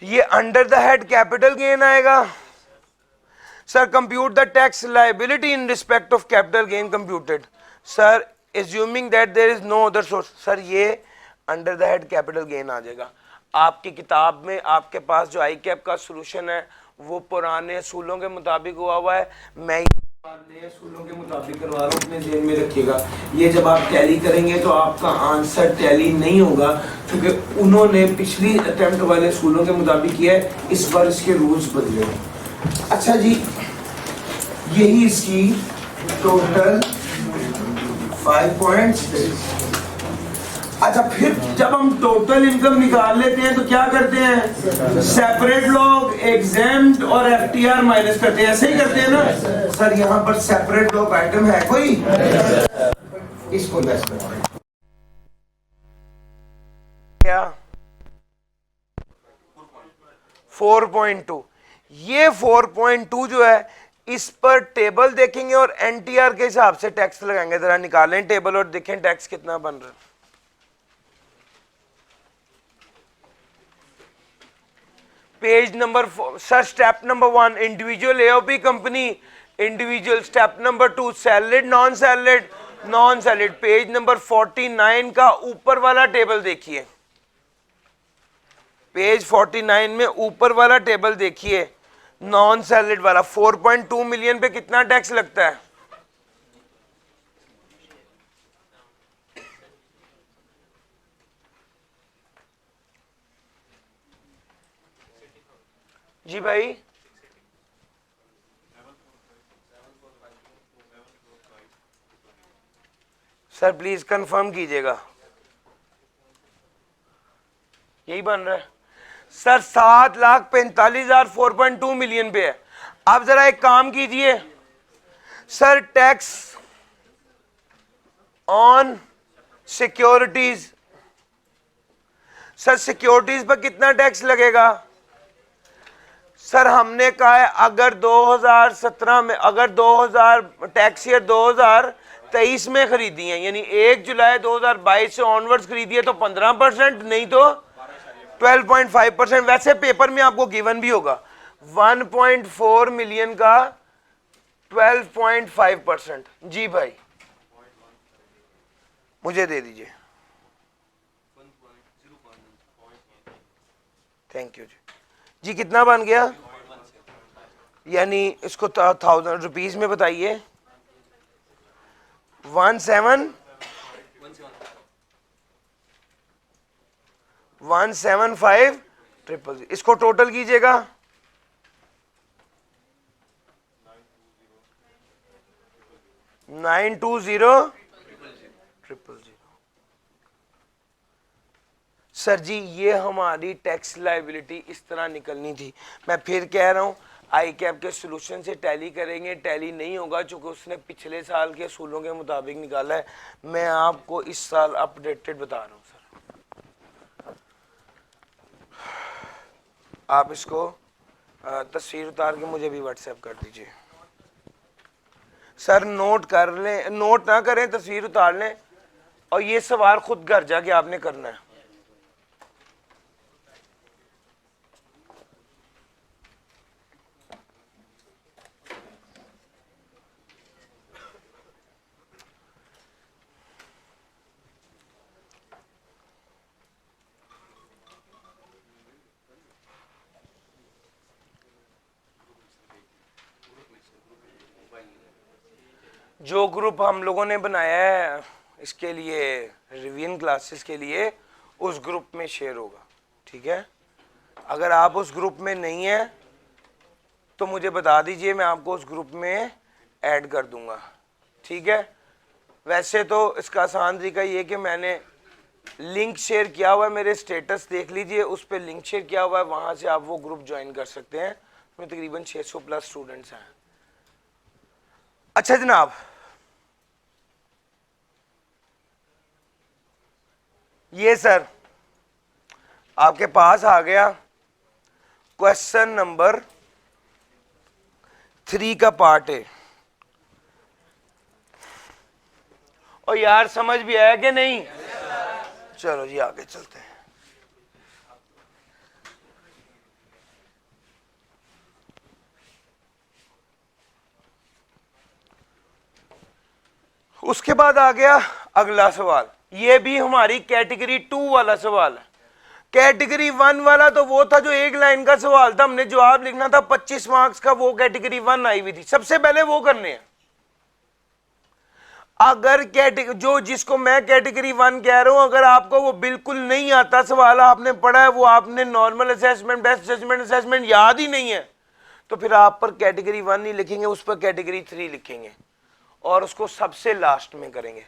ये under the head capital gain आएगा। Sir compute the tax liability in respect of capital gain computed. Sir assuming that there is no other source. Sir ये under the head capital gain आ जाएगा। आपकी किताब में आपके पास जो आई कैप का सोल्यूशन है वो पुराने असूलों के मुताबिक हुआ है। मैं नए असूलों के मुताबिक करवा रहा हूँ, अपने ज़हन में रखिएगा। ये जब आप टैली करेंगे तो आपका आंसर टैली नहीं होगा, क्योंकि उन्होंने पिछली अटेम्प्ट वाले असूलों के मुताबिक किया है, इस बार इसके रूल्स बदले। अच्छा जी यही इसकी टोटल 5.6। अच्छा फिर जब हम टोटल इनकम निकाल लेते हैं तो क्या करते हैं, सेपरेट लॉग, एग्जेम्प्ट और एफटीआर माइनस करते हैं, ऐसे ही करते हैं ना। सर यहाँ पर सेपरेट लॉग आइटम है कोई, इसको लेस करें क्या 4.2। ये 4.2 जो है इस पर टेबल देखेंगे और एनटीआर के हिसाब से टैक्स लगाएंगे। जरा निकालें टेबल और देखें टैक्स कितना बन रहा है। Page number sir step number 1 individual AOP company, individual. Step number 2 salaried non salaried, non salaried. Page number 49 का ऊपर वाला टेबल देखिए, पेज 49 में ऊपर वाला टेबल देखिए, नॉन सैलरीड वाला। 4.2 मिलियन पे कितना टैक्स लगता है, जी भाई? सर प्लीज कंफर्म कीजिएगा, यही बन रहा है सर। 7,45,000 4.2 मिलियन पे है। आप जरा एक काम कीजिए sir, tax on securities. Sir securities पर कितना टैक्स लगेगा? सर हमने कहा है अगर 2017 में, अगर 2000 टैक्स ईयर 2023 में खरीदी है, यानी 1 जुलाई 2022 से ऑनवर्ड्स खरीदी है तो 15%, नहीं तो 12.5%। वैसे पेपर में आपको गिवन भी होगा 1.4 मिलियन का 12.5%। जी भाई मुझे दे दीजिए, थैंक यू जी। जी कितना बन गया, यानी इसको 1000 रुपीज में बताइए। 17 175,000। इसको टोटल कीजिएगा, 920,000। सर जी ये हमारी टैक्स लायबिलिटी इस तरह निकलनी थी। मैं फिर कह रहा हूं आई कैप के सोल्यूशन से टैली करेंगे, टैली नहीं होगा चूंकि उसने पिछले साल के असूलों के मुताबिक निकाला है। मैं आपको इस साल अपडेटेड बता रहा हूं सर। आप इसको तस्वीर उतार के मुझे भी व्हाट्सएप कर दीजिए सर। नोट कर लें, नोट ना करें, तस्वीर उतार लें और ये सवाल खुद घर जाके आपने करना है। जो ग्रुप हम लोगों ने बनाया है इसके लिए रिवीजन क्लासेस के लिए, उस ग्रुप में शेयर होगा, ठीक है। अगर आप उस ग्रुप में नहीं है तो मुझे बता दीजिए, मैं आपको उस ग्रुप में ऐड कर दूंगा, ठीक है। वैसे तो इसका आसान तरीका ये कि मैंने लिंक शेयर किया हुआ है, मेरे स्टेटस देख लीजिए, उस पर लिंक शेयर किया हुआ है, वहां से आप वो ग्रुप ज्वाइन कर सकते हैं। उसमें तकरीबन 600 प्लस स्टूडेंट्स हैं। अच्छा जनाब, ये सर आपके पास आ गया क्वेश्चन नंबर 3 का पार्ट है। और यार समझ भी आया कि नहीं? चलो जी आगे चलते हैं। उसके बाद आ गया अगला सवाल, ये भी हमारी कैटेगरी 2 वाला सवाल है। कैटेगरी 1 वाला तो वो था जो एक लाइन का सवाल था, हमने जवाब लिखना था 25 मार्क्स का, वो कैटेगरी 1 आई हुई थी। सबसे पहले वो करने हैं। अगर कैटेगरी जो जिसको मैं कैटेगरी 1 कह रहा हूं, अगर आपको वो बिल्कुल नहीं आता सवाल, आपने पढ़ा है वो, आपने normal assessment, best judgment assessment याद ही नहीं है, तो फिर आप पर कैटेगरी 1 नहीं लिखेंगे, उस पर कैटेगरी 3 लिखेंगे और उसको सबसे लास्ट में करेंगे।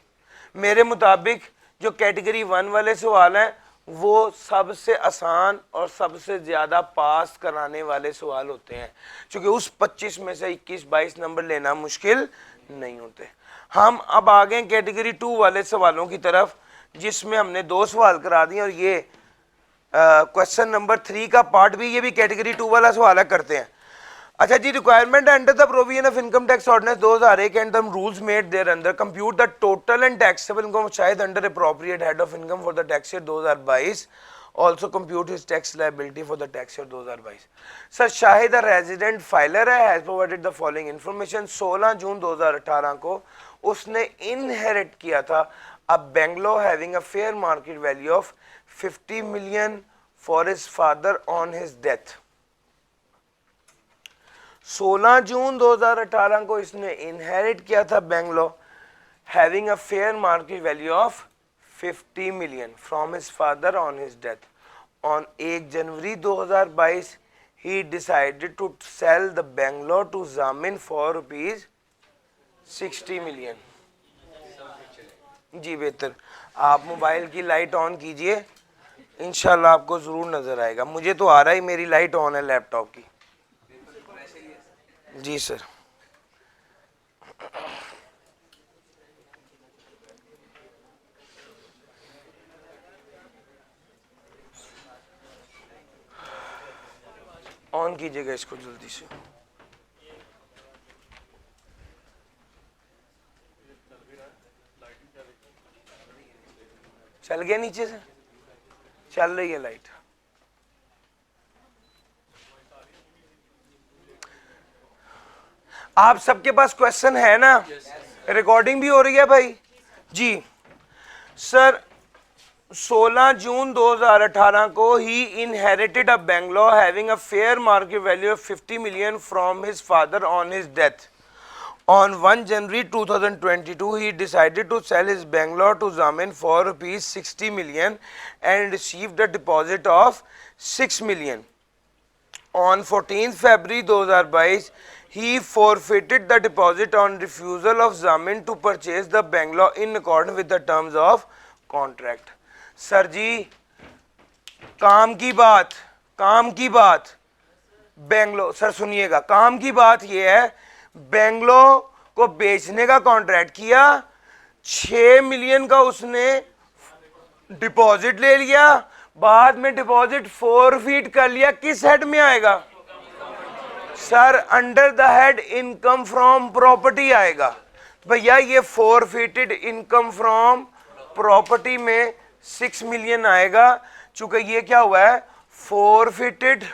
मेरे मुताबिक जो कैटेगरी 1 वाले सवाल हैं वो सबसे आसान और सबसे ज्यादा पास कराने वाले सवाल होते हैं, क्योंकि उस 25 में से 21-22 नंबर लेना मुश्किल नहीं होते। हम अब आ गए कैटेगरी 2 वाले सवालों की तरफ, जिसमें हमने 2 सवाल करा दिए और ये क्वेश्चन नंबर 3 का पार्ट भी, ये भी कैटेगरी 2 वाला सवाल है, करते हैं। अच्छा जी, requirement under the provision of income tax ordinance 2001 and the rules made there under compute the total and taxable income शायद under appropriate head of income for the tax year 2022, also compute his tax liability for the tax year 2022। Sir Shahid resident filer है, has provided the following information. 16 June 2018 को उसने inherit किया था a bungalow having a fair market value of 50 million for his father on his death. 16 June 2018 को इसने inherit किया था bungalow having a fair market value of 50 million from his father on his death. On 1 January 2022, he decided to sell the Bangalore to Zamin for rupees 60 million. जी बेहतर, आप mobile की light on कीजिए, इंशाल्लाह आपको जरूर नजर आएगा। मुझे तो आ रहा है, मेरी लाइट ऑन है लैपटॉप की। जी सर। ऑन कीजिएगा इसको जल्दी से। चल गया, नीचे से चल रही है लाइट। आप सबके पास क्वेश्चन है ना? रिकॉर्डिंग भी हो रही है भाई जी। सर 16 जून 2018 को he inherited a bungalow having a fair market value of 50 million from his father on his death. On 1 January 2022, he decided to sell his Bangalore to Zamin for rupees 60 million and received a deposit of 6 million. On 14th February 2022, he forfeited the deposit on refusal of Zamin to purchase the Bangalore in accordance with the terms of contract. Sir जी, काम की बात Bangalore, sir सुनिएगा, काम की बात यह है, बेंगलोर को बेचने का कॉन्ट्रैक्ट किया, 6 मिलियन का उसने डिपॉजिट ले लिया, बाद में डिपॉजिट फोरफीट कर लिया, किस हेड में आएगा sir? Under the head income from property आएगा। भैया ये फोरफिटेड इनकम फ्रॉम प्रॉपर्टी में 6 मिलियन आएगा, चूंकि ये क्या हुआ है, फोरफिटेड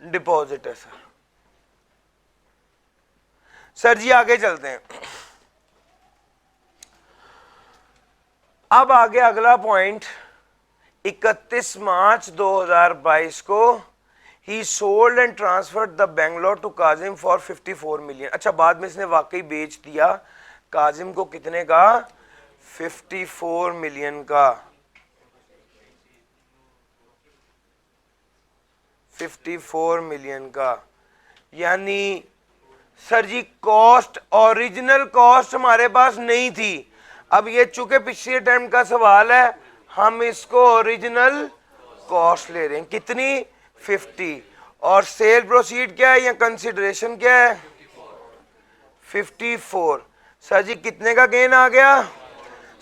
डिपॉजिट है सर। सर जी आगे चलते हैं। अब आगे अगला पॉइंट, 31 मार्च 2022 को ही sold and transferred the Bangalore to Kazim for 54 million. अच्छा, बाद में इसने वाकई बेच दिया काजिम को, कितने का? 54 मिलियन का। 54 मिलियन का, यानी सर जी कॉस्ट, ओरिजिनल कॉस्ट हमारे पास नहीं थी। अब ये चूंकि पिछले टाइम का सवाल है, हम इसको ओरिजिनल कॉस्ट ले रहे हैं, कितनी? 50। और सेल प्रोसीड क्या है या कंसिडरेशन क्या है? 54। सर जी कितने का गेन आ गया?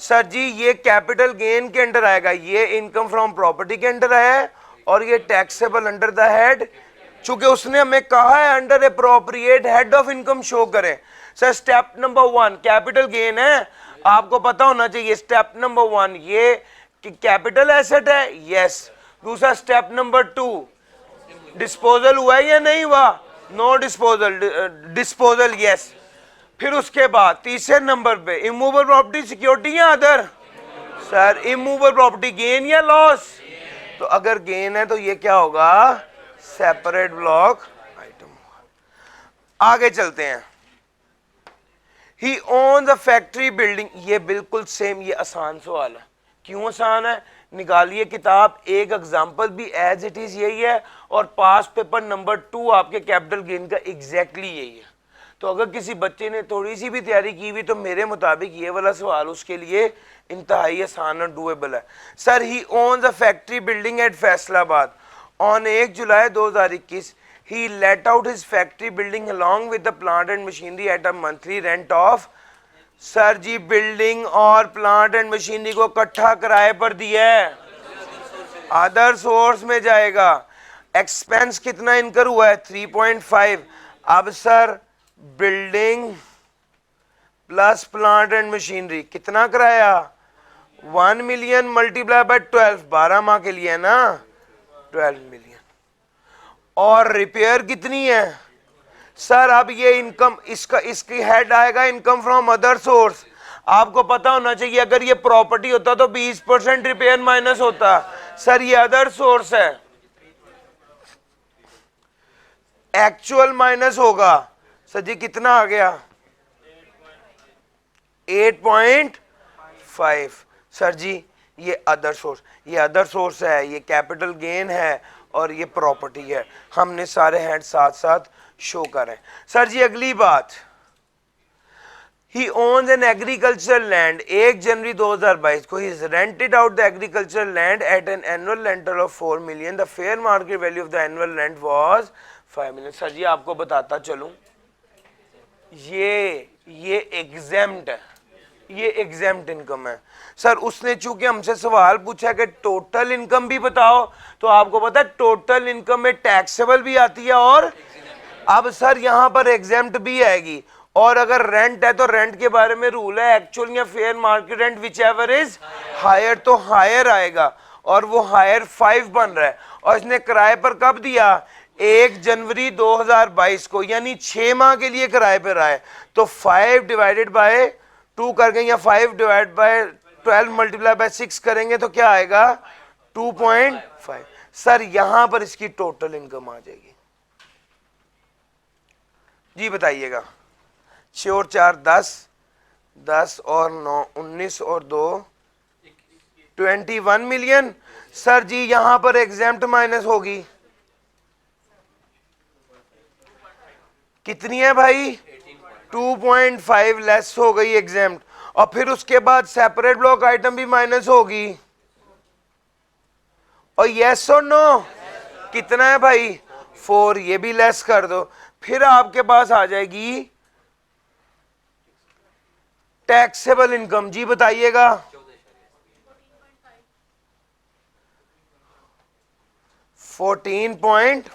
सर जी ये कैपिटल गेन के अंडर आएगा, ये इनकम फ्रॉम प्रॉपर्टी के अंडर है और ये टैक्सेबल अंडर द हेड, चूंकि उसने हमें कहा है under appropriate head of income show करें। Sir step number 1 capital gain है, आपको पता होना चाहिए। स्टेप नंबर 1 ये कैपिटल एसेट है, यस। दूसरा स्टेप नंबर 2 डिस्पोजल हुआ है या नहीं हुआ? No disposal, disposal yes. फिर उसके बाद तीसरे नंबर पे इमूवेबल प्रॉपर्टी सिक्योरिटी या other? Sir immovable property gain या लॉस? तो अगर गेन है तो ये क्या होगा? सेपरेट ब्लॉक आइटम होगा। आगे चलते हैं। ही ओन्स अ फैक्ट्री बिल्डिंग, ये बिल्कुल सेम, ये आसान सवाल है। क्यों आसान है? निकालिए किताब, एक एग्जांपल भी एज इट इज यही है और पास पेपर नंबर 2 आपके कैपिटल गेन का एग्जैक्टली यही है। तो अगर किसी बच्चे ने थोड़ी सी भी तैयारी की हुई तो मेरे मुताबिक ये वाला सवाल उसके लिए इंतहाई आसान और डूएबल है। Sir he owns a factory building at Faisalabad. On 1 July 2021 he let out his factory building along with the plant and machinery at a monthly rent of, sir ji building और प्लांट एंड मशीनरी को इकट्ठा किराए पर दिया है, other source में जाएगा। Expense कितना इनकर हुआ है? 3.5। अब sir building plus plant and machinery कितना किराया? 1 मिलियन मल्टीप्लाई बाय 12, 12 माह के लिए है ना, 12 मिलियन। और रिपेयर कितनी है? सर अब ये इनकम, इसका इसकी हेड आएगा इनकम फ्रॉम अदर सोर्स। आपको पता होना चाहिए अगर ये प्रॉपर्टी होता तो 20% रिपेयर माइनस होता। सर ये अदर सोर्स है, एक्चुअल माइनस होगा। सर जी कितना आ गया? 8.5। सर जी ये अदर सोर्स, ये अदर सोर्स है, ये कैपिटल गेन है और ये प्रॉपर्टी है। हमने सारे हेड साथ साथ शो करें। सर जी अगली बात, he owns an agriculture land. 1 जनवरी 2022 को he rented out the agriculture land at an annual rental of 4 million. The fair market value of the annual rent was 5 million. Sir जी आपको बताता चलूं, ये एग्जेम्प्ट है, ये एग्जेम्प्ट इनकम है। सर उसने चूंकि हमसे सवाल पूछा कि टोटल इनकम भी बताओ, तो आपको पता है टोटल इनकम में टैक्सेबल भी आती है और अब सर यहां पर एग्जेम्प्ट भी आएगी। और अगर रेंट है तो रेंट के बारे में रूल है, एक्चुअल या fair market rent whichever is higher, तो हायर आएगा और वो हायर 5 बन रहा है। और इसने किराए पर कब दिया? 1 जनवरी 2022 को, यानी 6 माह के लिए किराए पर आए। तो 5 डिवाइडेड बाय 2 करके या 5 डिवाइड बाय 12 मल्टीप्लाई बाय 6 करेंगे तो क्या आएगा? 2.5। सर यहां पर इसकी टोटल इनकम आ जाएगी। जी बताइएगा। 6 और 4 10, 10 और 9 19 और 2 21 मिलियन। सर जी यहां पर एग्जाम्प्ट माइनस होगी, कितनी है भाई? 2.5 लेस हो गई एग्जाम्प्ट, और फिर उसके बाद सेपरेट ब्लॉक आइटम भी माइनस होगी। और यस और नो, कितना है भाई? 4, ये भी लेस कर दो। फिर आपके पास आ जाएगी टैक्सेबल इनकम। जी बताइएगा। 14.5,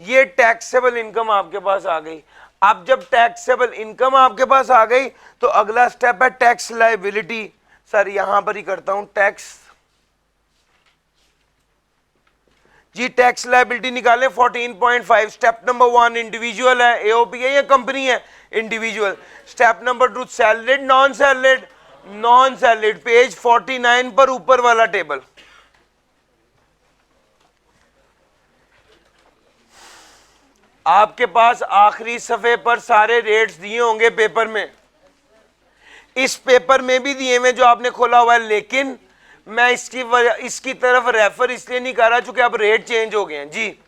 ये टैक्सेबल इनकम आपके पास आ गई। अब जब टैक्सेबल इनकम आपके पास आ गई तो अगला स्टेप है टैक्स लायबिलिटी। सर यहां पर ही करता हूं टैक्स। जी टैक्स लायबिलिटी निकाले 14.5। स्टेप नंबर 1 इंडिविजुअल है, एओपी है या कंपनी है? Individual. Step number 2 salaried non salaried? Non salaried. Page 49 पर ऊपर वाला टेबल। आपके पास आखिरी सफे पर सारे रेट्स दिए होंगे पेपर में, इस पेपर में भी दिए हुए जो आपने खोला हुआ है, लेकिन मैं इसकी तरफ रेफर इसलिए नहीं कर रहा चूंकि अब रेट चेंज हो गए हैं। जी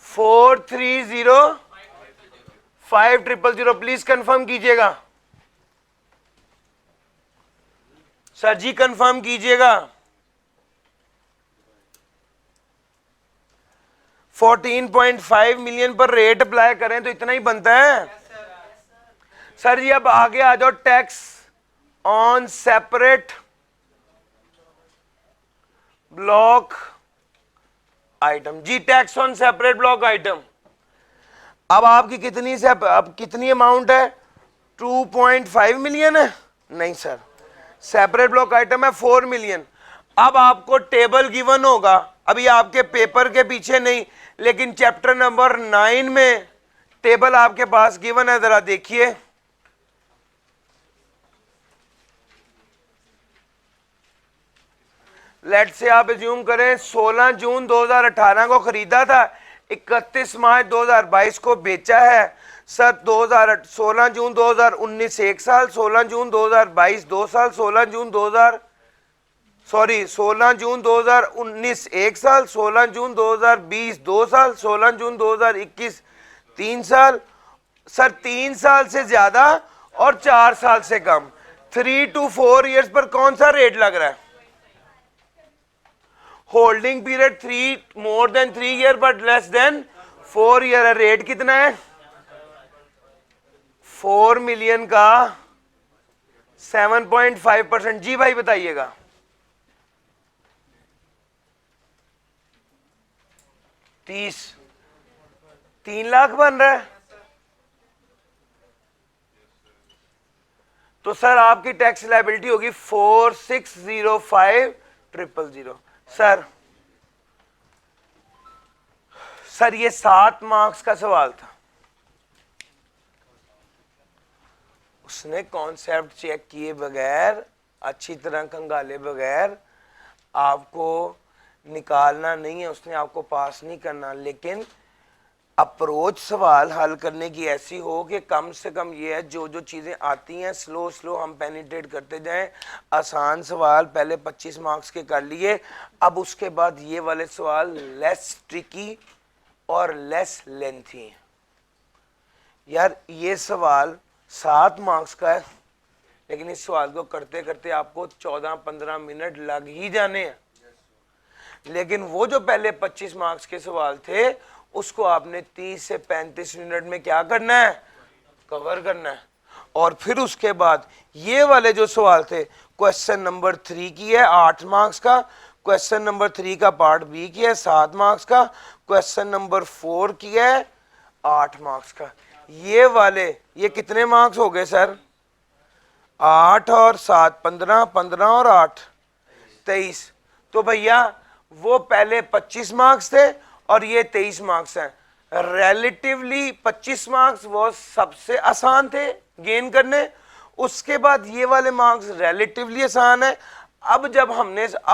430500, प्लीज कंफर्म कीजिएगा। सर जी कंफर्म कीजिएगा। 14.5 मिलियन पर रेट अप्लाई करें तो इतना ही बनता है। सर जी अब आगे आ जाओ, tax on separate block item. जी tax on separate block item. अब आपकी कितनी अमाउंट है? 2.5 मिलियन है? नहीं सर, सेपरेट ब्लॉक आइटम है 4 मिलियन। अब आपको टेबल गिवन होगा, अभी आपके पेपर के पीछे नहीं, लेकिन चैप्टर नंबर 9 में टेबल आपके पास गिवन है, जरा देखिए। लेट से आप एज्यूम करें 16 जून 2018 को खरीदा था, 31 मार्च 2022 को बेचा है। सर 16 जून 2019 1 साल, 16 जून 2022 2 साल, 16 जून 2019 1 साल, 16 जून 2020 2 साल, 16 जून 2021 3 साल। सर 3 साल से ज्यादा और 4 साल से कम, 3 to 4 ईयर्स पर कौन सा रेट लग रहा है? Holding period 3 more than 3 year but less than 4 year है। रेट कितना है? 4 मिलियन का 7.5%। जी भाई बताइएगा। 3 लाख बन रहा है। तो सर आपकी टैक्स लायबिलिटी होगी 4605,000। सर ये 7 मार्क्स का सवाल था, उसने कॉन्सेप्ट चेक किए बगैर, अच्छी तरह कंगाले बगैर आपको निकालना नहीं है, उसने आपको पास नहीं करना। लेकिन अप्रोच सवाल हल करने की ऐसी हो कि कम से कम ये है, जो जो चीज़ें आती हैं स्लो स्लो हम पेनिट्रेट करते जाएं। आसान सवाल पहले 25 मार्क्स के कर लिए, अब उसके बाद ये वाले सवाल लेस ट्रिकी और लेस लेंथी। यार ये सवाल 7 मार्क्स का है, लेकिन इस सवाल को करते करते आपको 14-15 मिनट लग ही जाने हैं। लेकिन वो जो पहले 25 मार्क्स के सवाल थे उसको आपने 30 से 35 मिनट में क्या करना है? कवर करना है। और फिर उसके बाद ये वाले जो सवाल थे, क्वेश्चन नंबर 3 की है 8 मार्क्स का, क्वेश्चन नंबर 3 का पार्ट बी की है 7 मार्क्स का, क्वेश्चन नंबर 4 की है 8 मार्क्स का। ये वाले ये कितने मार्क्स हो गए सर? 8 और 7 15, 15 और 8 23। तो भैया वो पहले 25 मार्क्स थे और ये 23 मार्क्स हैं। रिलेटिवली 25 मार्क्स वो सबसे आसान थे गेन करने, उसके बाद ये वाले मार्क्स रिलेटिवली आसान है। अब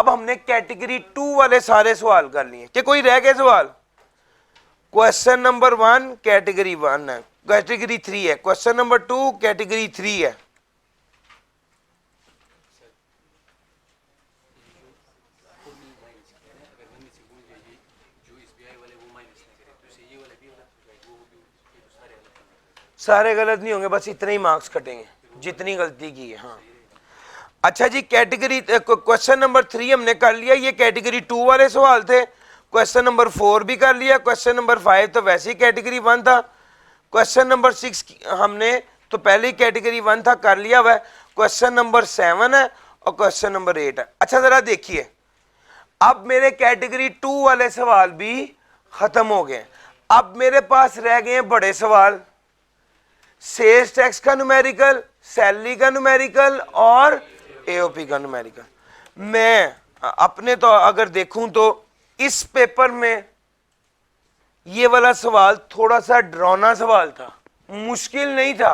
हमने कैटेगरी 2 वाले सारे सवाल कर लिए कि कोई रह गए सवाल? क्वेश्चन नंबर 1 कैटेगरी 1 है, कैटेगरी 3 है, क्वेश्चन नंबर 2 कैटेगरी 3 है। सारे गलत नहीं होंगे, बस इतने ही मार्क्स कटेंगे जितनी गलती की है। हाँ अच्छा जी, कैटेगरी क्वेश्चन नंबर 3 हमने कर लिया, ये कैटेगरी 2 वाले सवाल थे। क्वेश्चन नंबर 4 भी कर लिया, क्वेश्चन नंबर 5 तो वैसे ही कैटेगरी 1 था। क्वेश्चन नंबर 6 हमने तो पहले ही कैटेगरी 1 था, कर लिया हुआ है। क्वेश्चन नंबर 7 है और क्वेश्चन नंबर 8 है। अच्छा जरा देखिए, अब मेरे कैटेगरी 2 वाले सवाल भी खत्म हो गए। अब मेरे पास रह गए हैं बड़े सवाल, सेल्स टैक्स का न्यूमेरिकल, सैलरी का न्यूमेरिकल और एओपी का न्यूमेरिकल। मैं अपने तो अगर देखूं तो इस पेपर में ये वाला सवाल थोड़ा सा डरावना सवाल था, मुश्किल नहीं था,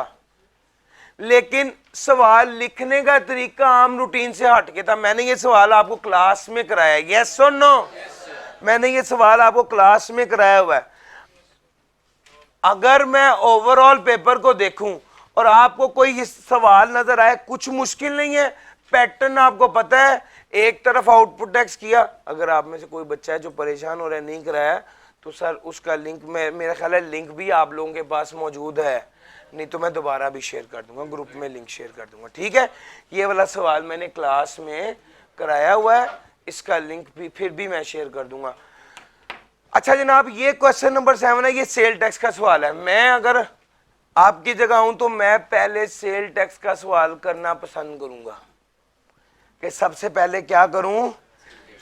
लेकिन सवाल लिखने का तरीका आम रूटीन से हटके था। मैंने ये सवाल आपको क्लास में कराया, यस और नो? मैंने ये सवाल आपको क्लास में कराया हुआ है। अगर मैं ओवरऑल पेपर को देखूं और आपको कोई सवाल नजर आए, कुछ मुश्किल नहीं है, पैटर्न आपको पता है, एक तरफ आउटपुट टैक्स किया। अगर आप में से कोई बच्चा है जो परेशान हो रहा है नहीं कराया, तो सर उसका लिंक मेरा ख्याल है लिंक भी आप लोगों के पास मौजूद है, नहीं तो मैं दोबारा भी शेयर कर दूंगा, ग्रुप में लिंक शेयर कर दूंगा, ठीक है। ये वाला सवाल मैंने क्लास में कराया हुआ है, इसका लिंक भी फिर भी मैं शेयर कर दूंगा। अच्छा जनाब, ये क्वेश्चन नंबर 7 है, ये सेल टैक्स का सवाल है। मैं अगर आपकी जगह हूं तो मैं पहले सेल टैक्स का सवाल करना पसंद करूंगा, कि सबसे पहले क्या करूं,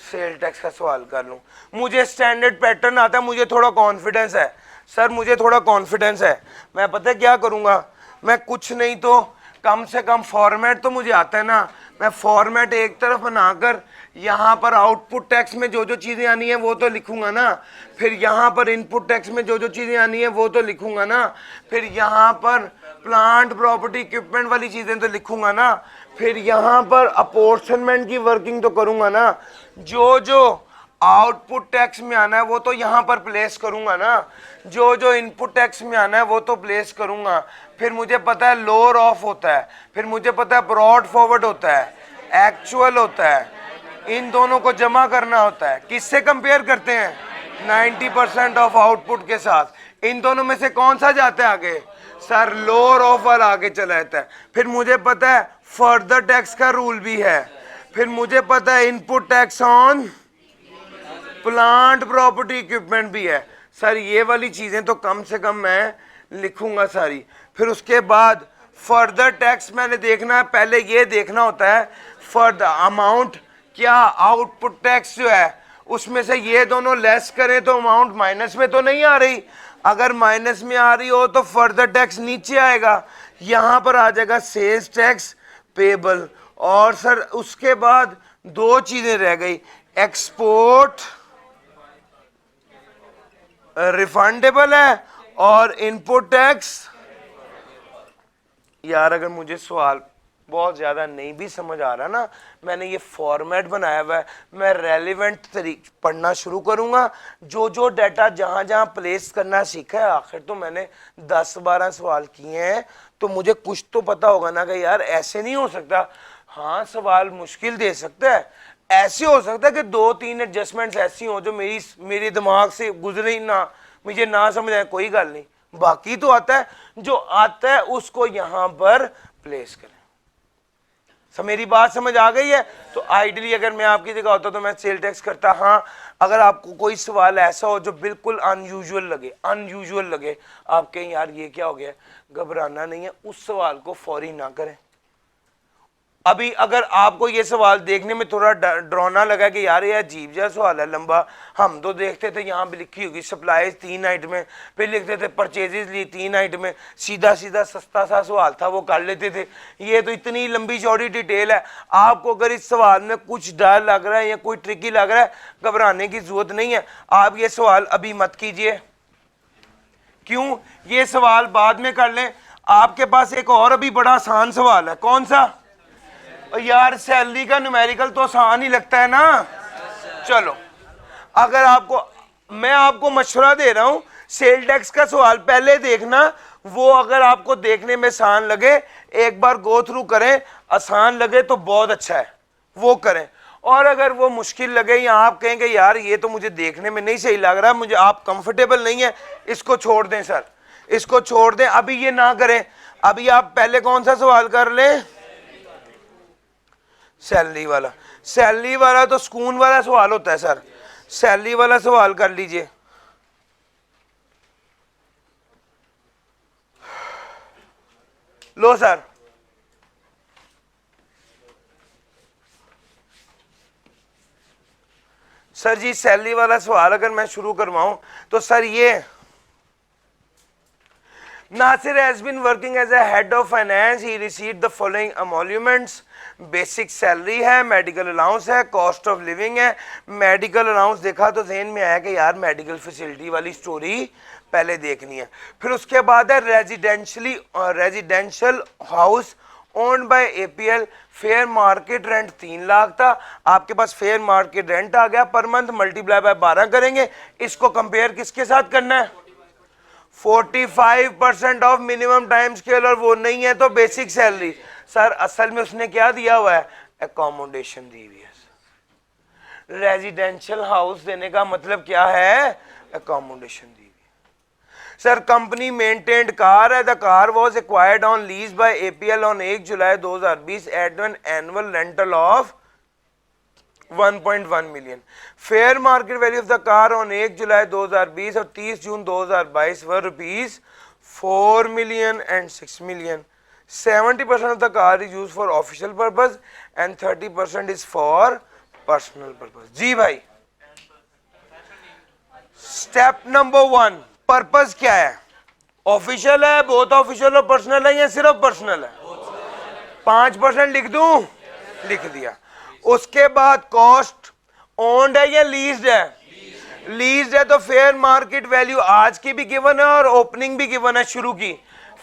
सेल टैक्स का सवाल कर लूं। मुझे स्टैंडर्ड पैटर्न आता है, मुझे थोड़ा कॉन्फिडेंस है सर, मुझे थोड़ा कॉन्फिडेंस है। मैं पता है क्या करूंगा, मैं कुछ नहीं तो कम से कम फॉर्मेट तो मुझे आता है ना, मैं फॉर्मेट एक तरफ बनाकर यहाँ पर आउटपुट टैक्स में जो जो चीज़ें आनी है वो तो लिखूंगा ना, फिर यहाँ पर इनपुट टैक्स में जो जो चीज़ें आनी है वो तो लिखूंगा ना, फिर यहाँ पर प्लांट प्रॉपर्टी इक्विपमेंट वाली चीज़ें तो लिखूंगा ना, फिर यहाँ पर अपॉर्शनमेंट की वर्किंग तो करूंगा ना, जो जो आउटपुट टैक्स में आना है वो तो यहाँ पर प्लेस करूंगा ना, जो जो इनपुट टैक्स में आना है वो तो प्लेस करूंगा। फिर मुझे पता है लोअर ऑफ होता है, फिर मुझे पता है ब्रॉड फॉरवर्ड होता है, एक्चुअल होता है, इन दोनों को जमा करना होता है। किससे कंपेयर करते हैं, 90% ऑफ आउटपुट के साथ। इन दोनों में से कौन सा जाता है आगे, सर लोअर ऑफ वाला आगे चला जाता है। फिर मुझे पता है फर्दर टैक्स का रूल भी है, फिर मुझे पता है input tax on plant property equipment भी है। सर ये वाली चीजें तो कम से कम मैं लिखूंगा सारी। फिर उसके बाद फर्दर टैक्स मैंने देखना है, पहले ये देखना होता है फर्दर अमाउंट, क्या आउटपुट टैक्स जो है उसमें से ये दोनों लेस करें तो अमाउंट माइनस में तो नहीं आ रही, अगर माइनस में आ रही हो तो फर्दर टैक्स नीचे आएगा, यहां पर आ जाएगा सेल्स टैक्स पेबल। और सर उसके बाद दो चीजें रह गई, एक्सपोर्ट रिफंडेबल है और इनपुट टैक्स। यार अगर मुझे सवाल बहुत ज़्यादा नहीं भी समझ आ रहा ना, मैंने ये फॉर्मेट बनाया हुआ है, मैं रेलिवेंट तरीके पढ़ना शुरू करूँगा, जो जो डाटा जहाँ जहाँ प्लेस करना सीखा है। आखिर तो मैंने 10-12 सवाल किए हैं, तो मुझे कुछ तो पता होगा ना कि यार ऐसे नहीं हो सकता। हाँ सवाल मुश्किल दे सकता है, ऐसे हो सकता है कि 2-3 एडजस्टमेंट्स ऐसी हो जो मेरे दिमाग से गुजरे ना, मुझे ना समझ आए, कोई गल नहीं, बाकी तो आता है, जो आता है उसको यहाँ पर प्लेस करें। मेरी बात समझ आ गई है? तो आइडियली अगर मैं आपकी जगह होता तो मैं सेल टैक्स करता। हाँ अगर आपको कोई सवाल ऐसा हो जो बिल्कुल अनयूजुअल लगे, आप कहें यार ये क्या हो गया, घबराना नहीं है, उस सवाल को फौरी ना करें। अभी अगर आपको ये सवाल देखने में थोड़ा डरावना लगा कि यार ये अजीब जैसा सवाल है, लंबा, हम तो देखते थे यहाँ भी लिखी होगी सप्लाईज 3 आइटम में, फिर लिखते थे परचेजेज ली 3 आइटम में, सीधा सीधा सस्ता सा सवाल था वो कर लेते थे। ये तो इतनी लंबी चौड़ी डिटेल है, आपको अगर इस सवाल में कुछ डर लग रहा है या कोई ट्रिकी लग रहा है, घबराने की जरूरत नहीं है। आप ये सवाल अभी मत कीजिए, क्यों, ये सवाल बाद में कर लें। आपके पास एक और अभी बड़ा आसान सवाल है, कौन सा, यार सैलरी का न्यूमेरिकल तो आसान ही लगता है ना। चलो अगर आपको, मैं आपको मशवरा दे रहा हूं, सेल टैक्स का सवाल पहले देखना, वो अगर आपको देखने में आसान लगे एक बार गो थ्रू करें, आसान लगे तो बहुत अच्छा है वो करें, और अगर वो मुश्किल लगे या आप कहें कि यार ये तो मुझे देखने में नहीं सही लग रहा, मुझे आप कंफर्टेबल नहीं है, इसको छोड़ दें सर, इसको छोड़ दें, अभी ये ना करें। अभी आप पहले कौन सा सवाल कर लें? सैलरी वाला। सैलरी वाला तो सुकून वाला सवाल होता है सर, सैलरी वाला सवाल कर लीजिए। लो सर, सर जी सैलरी वाला सवाल अगर मैं शुरू करवाऊं तो सर ये, Nasir has been working as a head of finance. He received the following emoluments. Basic salary है, मेडिकल अलाउंस है, कॉस्ट ऑफ लिविंग है। मेडिकल अलाउंस देखा तो जहन में आया कि यार मेडिकल फैसिलिटी वाली स्टोरी पहले देखनी है। फिर उसके बाद है residential house owned by APL, fair market rent 3 lakh था, आपके पास फेयर मार्केट रेंट आ गया, पर मंथ मल्टीप्लाई बाय 12 करेंगे, इसको कंपेयर किसके साथ करना है? 45% ऑफ मिनिमम टाइम स्केल, और वो नहीं है तो बेसिक सैलरी। सर असल में उसने क्या दिया हुआ है? एकोमोडेशन दी हुई है। रेजिडेंशियल हाउस देने का मतलब क्या है? एकोमोडेशन दी हुई है। सर कंपनी मेंटेन्ड कार है, the car was acquired on lease by APL on 1 जुलाई 2020 at an annual rental of 1.1 million. Fair market value of the car on 1 जुलाई 2020 और 30 June 2022 were rupees 4 million and 6 million. 70% of the car is used for official purpose and 30% is for personal purpose। जी भाई, step number 1, purpose क्या है? Official है, बहुत official और personal है या सिर्फ पर्सनल है? 5% लिख दूं? लिख दिया। उसके बाद कॉस्ट ओन्ड है या लीज्ड है? लीज्ड है तो फेयर मार्केट वैल्यू आज की भी गिवन है और ओपनिंग भी गिवन है शुरू की।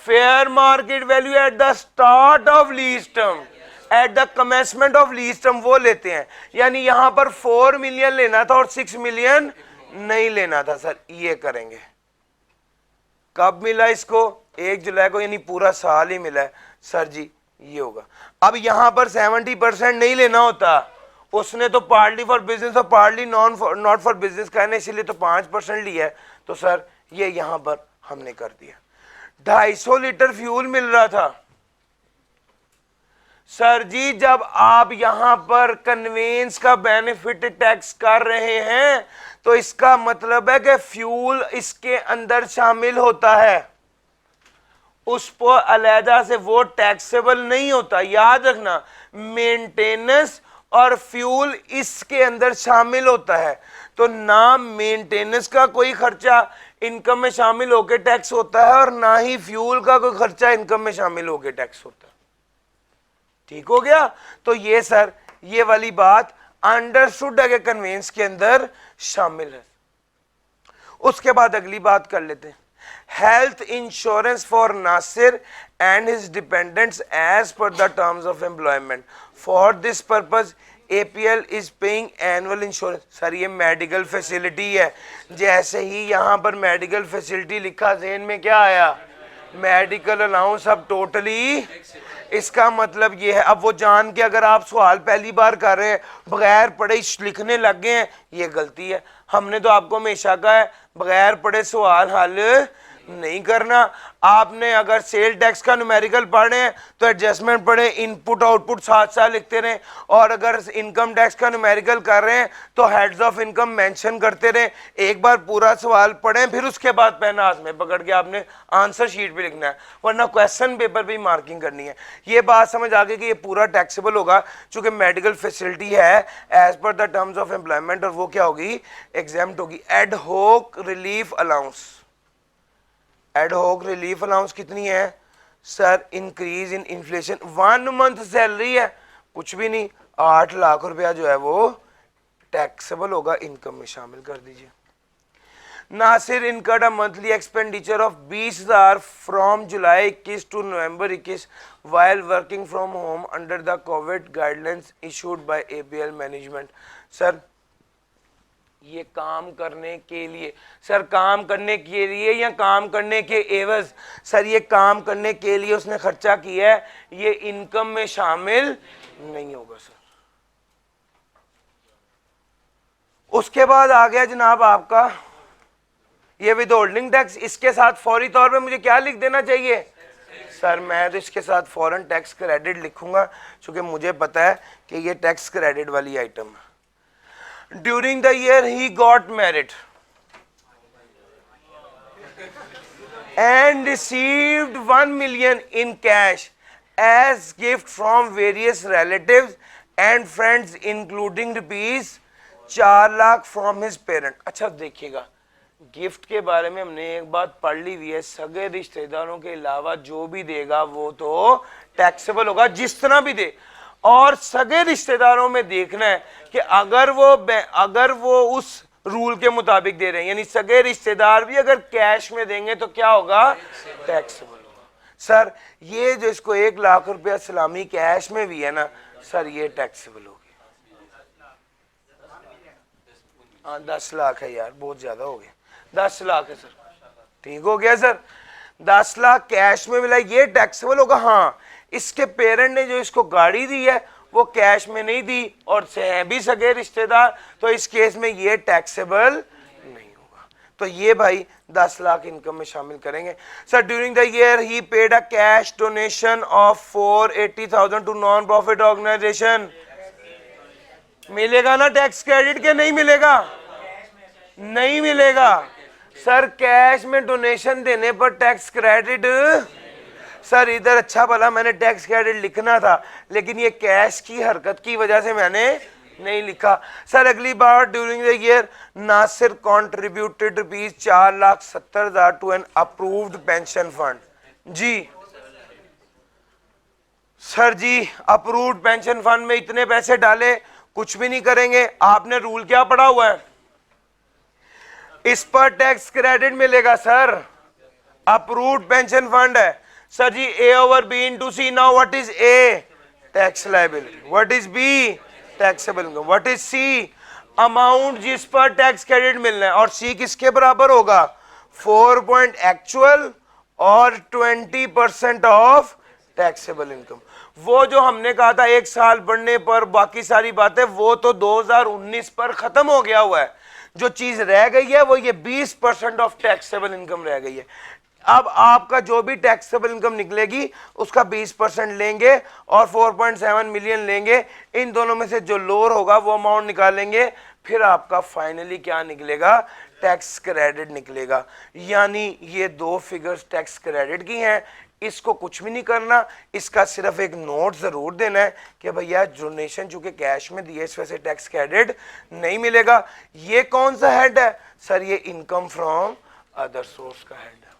Fair market value at the start of lease term, at the commencement of lease term वो लेते हैं, यानी यहां पर 4 मिलियन लेना था और 6 मिलियन नहीं लेना था सर, ये करेंगे। कब मिला इसको? 1 जुलाई को, यानी पूरा साल ही मिला है सर जी, ये होगा। अब यहां पर 70% नहीं लेना होता, उसने तो पार्टली फॉर बिजनेस और पार्टली नॉट फॉर बिजनेस कहने, इसलिए तो 5% लिया है, तो सर ये यहां पर हमने कर दिया। 250 लीटर फ्यूल मिल रहा था सर जी, जब आप यहां पर कन्वेंस का बेनिफिट टैक्स कर रहे हैं तो इसका मतलब है कि फ्यूल इसके अंदर शामिल होता है, उस पर अलहदा से वो टैक्सेबल नहीं होता। याद रखना, मेंटेनेंस और फ्यूल इसके अंदर शामिल होता है, तो ना मेंटेनेंस का कोई खर्चा इनकम में शामिल होकर टैक्स होता है और ना ही फ्यूल का कोई खर्चा इनकम में शामिल होकर टैक्स होता है। ठीक हो गया? तो ये सर ये वाली बात अंडरस्टूड है कि कन्वेंस के अंदर शामिल है। उसके बाद अगली बात कर लेते हैं, health insurance for Nasir and his dependents as per the terms of employment. For this purpose APL is paying annual insurance. Sir ये मेडिकल फैसिलिटी है, जैसे ही यहां पर मेडिकल फैसिलिटी लिखा ज़हन में क्या आया? Medical allowance. अब टोटली इसका मतलब ये है, अब वो जान के अगर आप सवाल पहली बार कर रहे हैं बगैर पढ़े लिखने लग गए हैं, ये गलती है। हमने तो आपको हमेशा कहा है बगैर पढ़े सवाल हल नहीं करना। आपने अगर सेल टैक्स का न्यूमेरिकल पढ़े हैं तो एडजस्टमेंट पढ़े, इनपुट आउटपुट साथ साथ लिखते रहें, और अगर इनकम टैक्स का न्यूमेरिकल कर रहे हैं तो हेड्स ऑफ इनकम मेंशन करते रहें। एक बार पूरा सवाल पढ़ें, फिर उसके बाद पेन हाथ में पकड़ के आपने आंसर शीट पे लिखना है, वरना क्वेश्चन पेपर पे मार्किंग करनी है। ये बात समझ आ गई कि ये पूरा टैक्सेबल होगा चूंकि मेडिकल फैसिलिटी है as per the terms of employment, और वो क्या होगी? एग्जाम्प्ट होगी। Ad hoc relief allowance. Ad hoc relief allowance कितनी है sir? Increase in inflation. 1 month salary है, कुछ भी नहीं, 8 लाख रुपया जो है वो टैक्सेबल होगा, इनकम में शामिल कर दीजिए। Nasir incurred a monthly expenditure of 20,000 from July 21 to November 21 while working from home under the COVID guidelines issued by APL management। Sir ये काम करने के लिए। सर काम करने के लिए या काम करने के एवज? सर ये काम करने के लिए उसने खर्चा किया है, ये इनकम में शामिल नहीं होगा सर। उसके बाद आ गया जनाब आपका ये विद होल्डिंग टैक्स। इसके साथ फौरी तौर पे मुझे क्या लिख देना चाहिए? सर मैं तो इसके साथ फॉरेन टैक्स क्रेडिट लिखूंगा, क्योंकि मुझे पता है कि ये टैक्स क्रेडिट वाली आइटम है। During the year he got married and received 1 million in cash as gift from various relatives and friends including rupees 4 lakh from his parent। अच्छा देखिएगा, गिफ्ट के बारे में हमने एक बात पढ़ ली हुई है, सगे रिश्तेदारों के अलावा जो भी देगा वो तो टैक्सेबल होगा जिस तरह भी दे। और सगे रिश्तेदारों में देखना है कि अगर वो उस रूल के मुताबिक दे रहे हैं, यानी सगे रिश्तेदार भी अगर कैश में देंगे तो क्या होगा? टैक्सेबल होगा। सर ये जो इसको 1 लाख रुपया सलामी कैश में भी है ना सर, ये टैक्सेबल होगी। हाँ 10 लाख है यार, बहुत ज्यादा हो गया, 10 लाख है सर, ठीक हो गया सर। 10 लाख कैश में मिला, ये टैक्सेबल होगा। हाँ इसके पेरेंट ने जो इसको गाड़ी दी है वो कैश में नहीं दी और से हैं भी सगे रिश्तेदार, तो इस केस में ये टैक्सेबल नहीं होगा। तो ये भाई 10 लाख इनकम में शामिल करेंगे। Sir during the year he paid a cash donation of 480,000 to non profit organization. मिलेगा ना टैक्स क्रेडिट के नहीं मिलेगा? नहीं मिलेगा सर। कैश में डोनेशन देने पर टैक्स क्रेडिट, सर इधर अच्छा भला मैंने टैक्स क्रेडिट लिखना था, लेकिन ये कैश की हरकत की वजह से मैंने नहीं लिखा। सर अगली बार during the year Nasir contributed rupees 4,70,000 to an approved pension fund. जी सर जी, अप्रूव्ड पेंशन फंड में इतने पैसे डाले, कुछ भी नहीं करेंगे। आपने रूल क्या पढ़ा हुआ है? इस पर टैक्स क्रेडिट मिलेगा सर, अप्रूव्ड पेंशन फंड है। Sir ji, A over B into C. Now what is A? Tax liability. What is B? Taxable income. What is C? Amount जिस पर टैक्स क्रेडिट मिलना है। और C किसके बराबर होगा? 4 पॉइंट एक्चुअल और 20% ऑफ टैक्सेबल इनकम। वो जो हमने कहा था 1 साल बढ़ने पर बाकी सारी बातें, वो तो 2019 पर खत्म हो गया हुआ है। जो चीज रह गई है वो ये 20% ऑफ टैक्सेबल इनकम रह गई है। अब आपका जो भी टैक्सेबल इनकम निकलेगी उसका 20% लेंगे और 4.7 मिलियन लेंगे। इन दोनों में से जो लोअर होगा वो अमाउंट निकालेंगे, फिर आपका फाइनली क्या निकलेगा? टैक्स क्रेडिट निकलेगा। यानी ये 2 फिगर्स टैक्स क्रेडिट की हैं। इसको कुछ भी नहीं करना, इसका सिर्फ एक नोट जरूर देना है कि भैया डोनेशन चूंकि कैश में दिए इस वजह से टैक्स क्रेडिट नहीं मिलेगा। ये कौन सा हेड है? सर ये इनकम फ्रॉम अदर सोर्स का हेड है।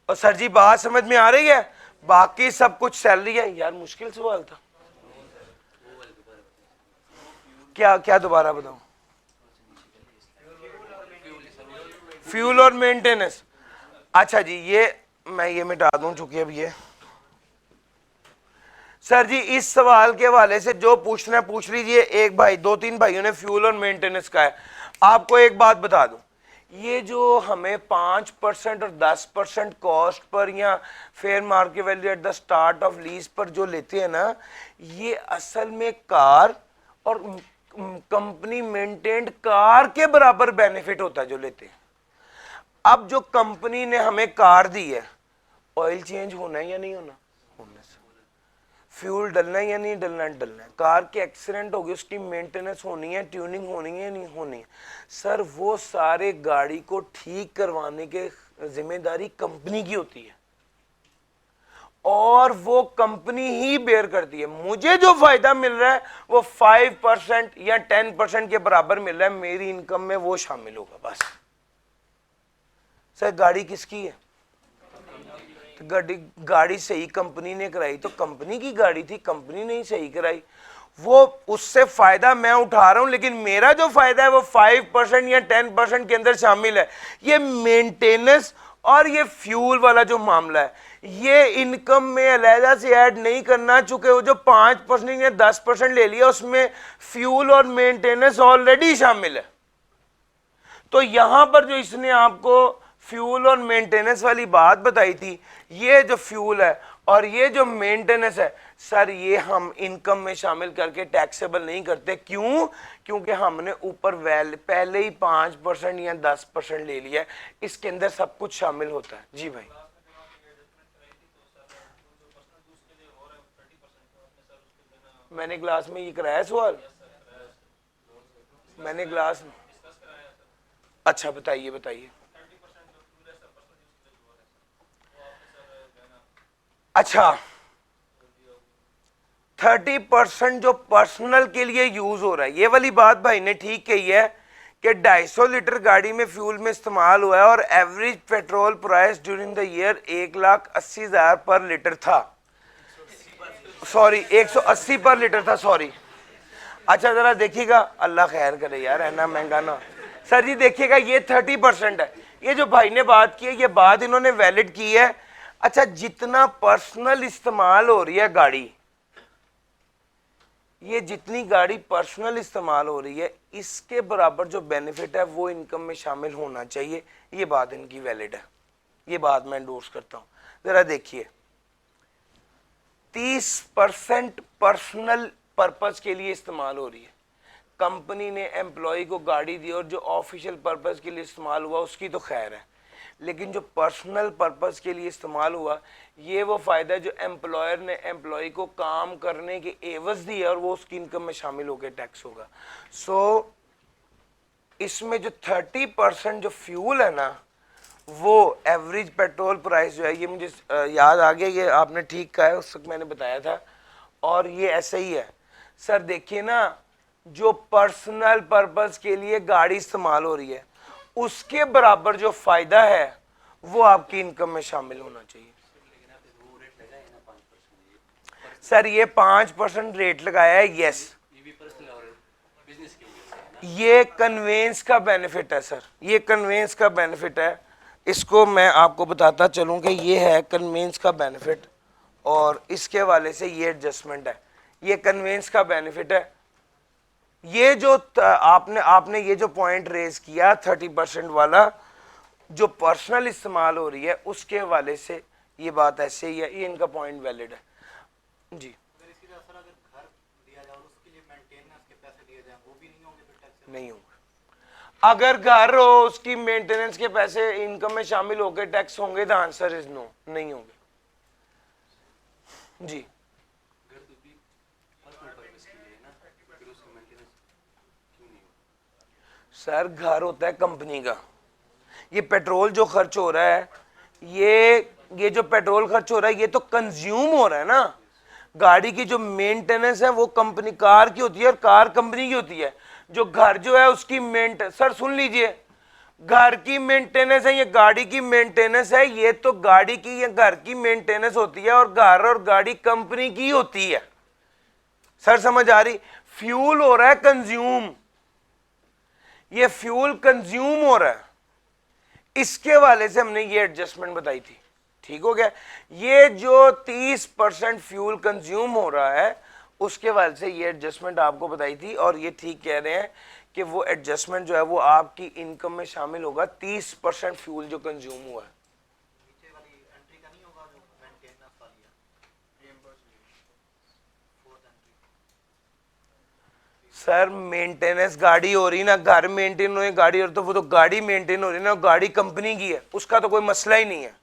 और सर जी बात समझ में आ रही है? बाकी सब कुछ सैलरी है। यार मुश्किल सवाल था, क्या क्या दोबारा बताऊं? फ्यूल और मेंटेनेंस। अच्छा जी ये मैं ये मिटा दूं चूंकि अब ये सर जी इस सवाल के हवाले से जो पूछना है पूछ लीजिए। एक भाई 2-3 भाइयों ने फ्यूल और मेंटेनेंस का है। आपको एक बात बता दूं, ये जो हमें 5% और 10% कॉस्ट पर या fair market value at the start of lease पर जो लेते हैं ना, ये असल में कार और कंपनी मेंटेन्ड कार के बराबर बेनिफिट होता है जो लेते हैं। अब जो कंपनी ने हमें कार दी है, ऑयल चेंज होना है या नहीं होना? होना है। फ्यूल डलना है या नहीं डलना? डलना है। कार के एक्सीडेंट होगी, उसकी मेंटेनेंस होनी है, ट्यूनिंग होनी है या नहीं होनी है? सर वो सारे गाड़ी को ठीक करवाने के जिम्मेदारी कंपनी की होती है और वो कंपनी ही बेयर करती है। मुझे जो फायदा मिल रहा है वो 5% या 10% के बराबर मिल रहा है, मेरी इनकम में वो शामिल होगा बस। सर गाड़ी किसकी है? तो गाड़ी सही कंपनी ने कराई तो कंपनी की गाड़ी थी, कंपनी ने ही सही कराई, वो उससे फायदा मैं उठा रहा हूं, लेकिन मेरा जो फायदा है वो 5% या 10% के अंदर शामिल है। ये मेंटेनेंस और ये फ्यूल वाला जो मामला है ये इनकम में अलहदा से ऐड नहीं करना, चूंकि वो जो 5% या 10% ले लिया उसमें फ्यूल और मेंटेनेंस ऑलरेडी शामिल है। तो यहां पर जो इसने आपको फ्यूल और मेंटेनेंस वाली बात बताई थी, ये जो फ्यूल है और ये जो मेंटेनेंस है सर, ये हम इनकम में शामिल करके टैक्सेबल नहीं करते। क्यों? क्योंकि हमने ऊपर पहले ही 5% या 10% ले लिया है, इसके अंदर सब कुछ शामिल होता है। जी भाई, मैंने क्लास में ये कराया सवाल, मैंने क्लास, अच्छा बताइए बताइए। अच्छा, 30% जो पर्सनल के लिए यूज हो रहा है, ये वाली बात भाई ने ठीक कही है कि 250 लीटर गाड़ी में फ्यूल में इस्तेमाल हुआ है और average petrol price during the year 1,80,000 पर लीटर था। सॉरी, 180 पर लीटर था, सॉरी। अच्छा जरा देखिएगा, अल्लाह खैर करे यार, है ना, महंगा ना। सर जी देखिएगा, ये 30% है। ये जो भाई ने बात की है, ये बात इन्होंने वैलिड की है। अच्छा, जितना पर्सनल इस्तेमाल हो रही है गाड़ी, ये जितनी गाड़ी पर्सनल इस्तेमाल हो रही है, इसके बराबर जो बेनिफिट है वो इनकम में शामिल होना चाहिए। ये बात इनकी वैलिड है, ये बात मैं एंडोर्स करता हूं। जरा देखिए, 30% पर्सनल पर्पस के लिए इस्तेमाल हो रही है। कंपनी ने एम्प्लॉय को गाड़ी दी और जो ऑफिशियल पर्पस के लिए इस्तेमाल हुआ उसकी तो खैर है, लेकिन जो पर्सनल पर्पस के लिए इस्तेमाल हुआ, ये वो फ़ायदा जो एम्प्लॉयर ने एम्प्लॉय को काम करने के एवज दी है और वो उसकी इनकम में शामिल होकर टैक्स होगा। सो इसमें जो 30% जो फ्यूल है ना, वो एवरेज पेट्रोल प्राइस जो है, ये मुझे याद आ गया, ये आपने ठीक कहा है, उस वक्त मैंने बताया था, और ये ऐसे ही है। सर देखिए ना, जो पर्सनल पर्पस के लिए गाड़ी इस्तेमाल हो रही है, उसके बराबर जो फायदा है वो आपकी इनकम में शामिल होना चाहिए। सर ये 5% रेट लगाया है, यस, ये कन्वेंस का बेनिफिट है सर, ये कन्वेंस का बेनिफिट है। इसको मैं आपको बताता चलूं कि ये है कन्वेंस का बेनिफिट, और इसके वाले से ये एडजस्टमेंट है, ये कन्वेंस का बेनिफिट है। ये जो आपने ये जो पॉइंट रेज किया 30% वाला, जो पर्सनल इस्तेमाल हो रही है उसके हवाले से ये बात ऐसे ही है, ये इनका पॉइंट वैलिड है। जी नहीं होंगे, अगर घर हो उसकी मेंटेनेंस के पैसे इनकम में शामिल होकर टैक्स होंगे, द आंसर इज नो, नहीं होंगे। जी सर, घर होता है कंपनी का, ये पेट्रोल जो खर्च हो रहा है, ये जो पेट्रोल खर्च हो रहा है, ये तो कंज्यूम हो रहा है ना। गाड़ी की जो मेंटेनेंस है वो कंपनी कार की होती है और कार कंपनी की होती है। जो घर जो है उसकी सर सुन लीजिए, घर की मेंटेनेंस है, ये गाड़ी की मेंटेनेंस है, ये तो गाड़ी की या घर की मेंटेनेंस होती है, और घर और गाड़ी कंपनी की होती है। सर समझ आ रही? फ्यूल हो रहा है कंज्यूम, ये फ्यूल कंज्यूम हो रहा है, इसके वाले से हमने ये एडजस्टमेंट बताई थी। ठीक हो गया? ये जो 30% फ्यूल कंज्यूम हो रहा है उसके वाले से ये एडजस्टमेंट आपको बताई थी, और ये ठीक कह रहे हैं कि वो एडजस्टमेंट जो है वो आपकी इनकम में शामिल होगा। 30% फ्यूल जो कंज्यूम हुआ है, सर मेंटेनेंस गाड़ी हो रही ना, घर मेंटेन हो रही गाड़ी, और तो वो तो गाड़ी मेंटेन हो रही ना, गाड़ी कंपनी की है, उसका तो कोई मसला ही नहीं है।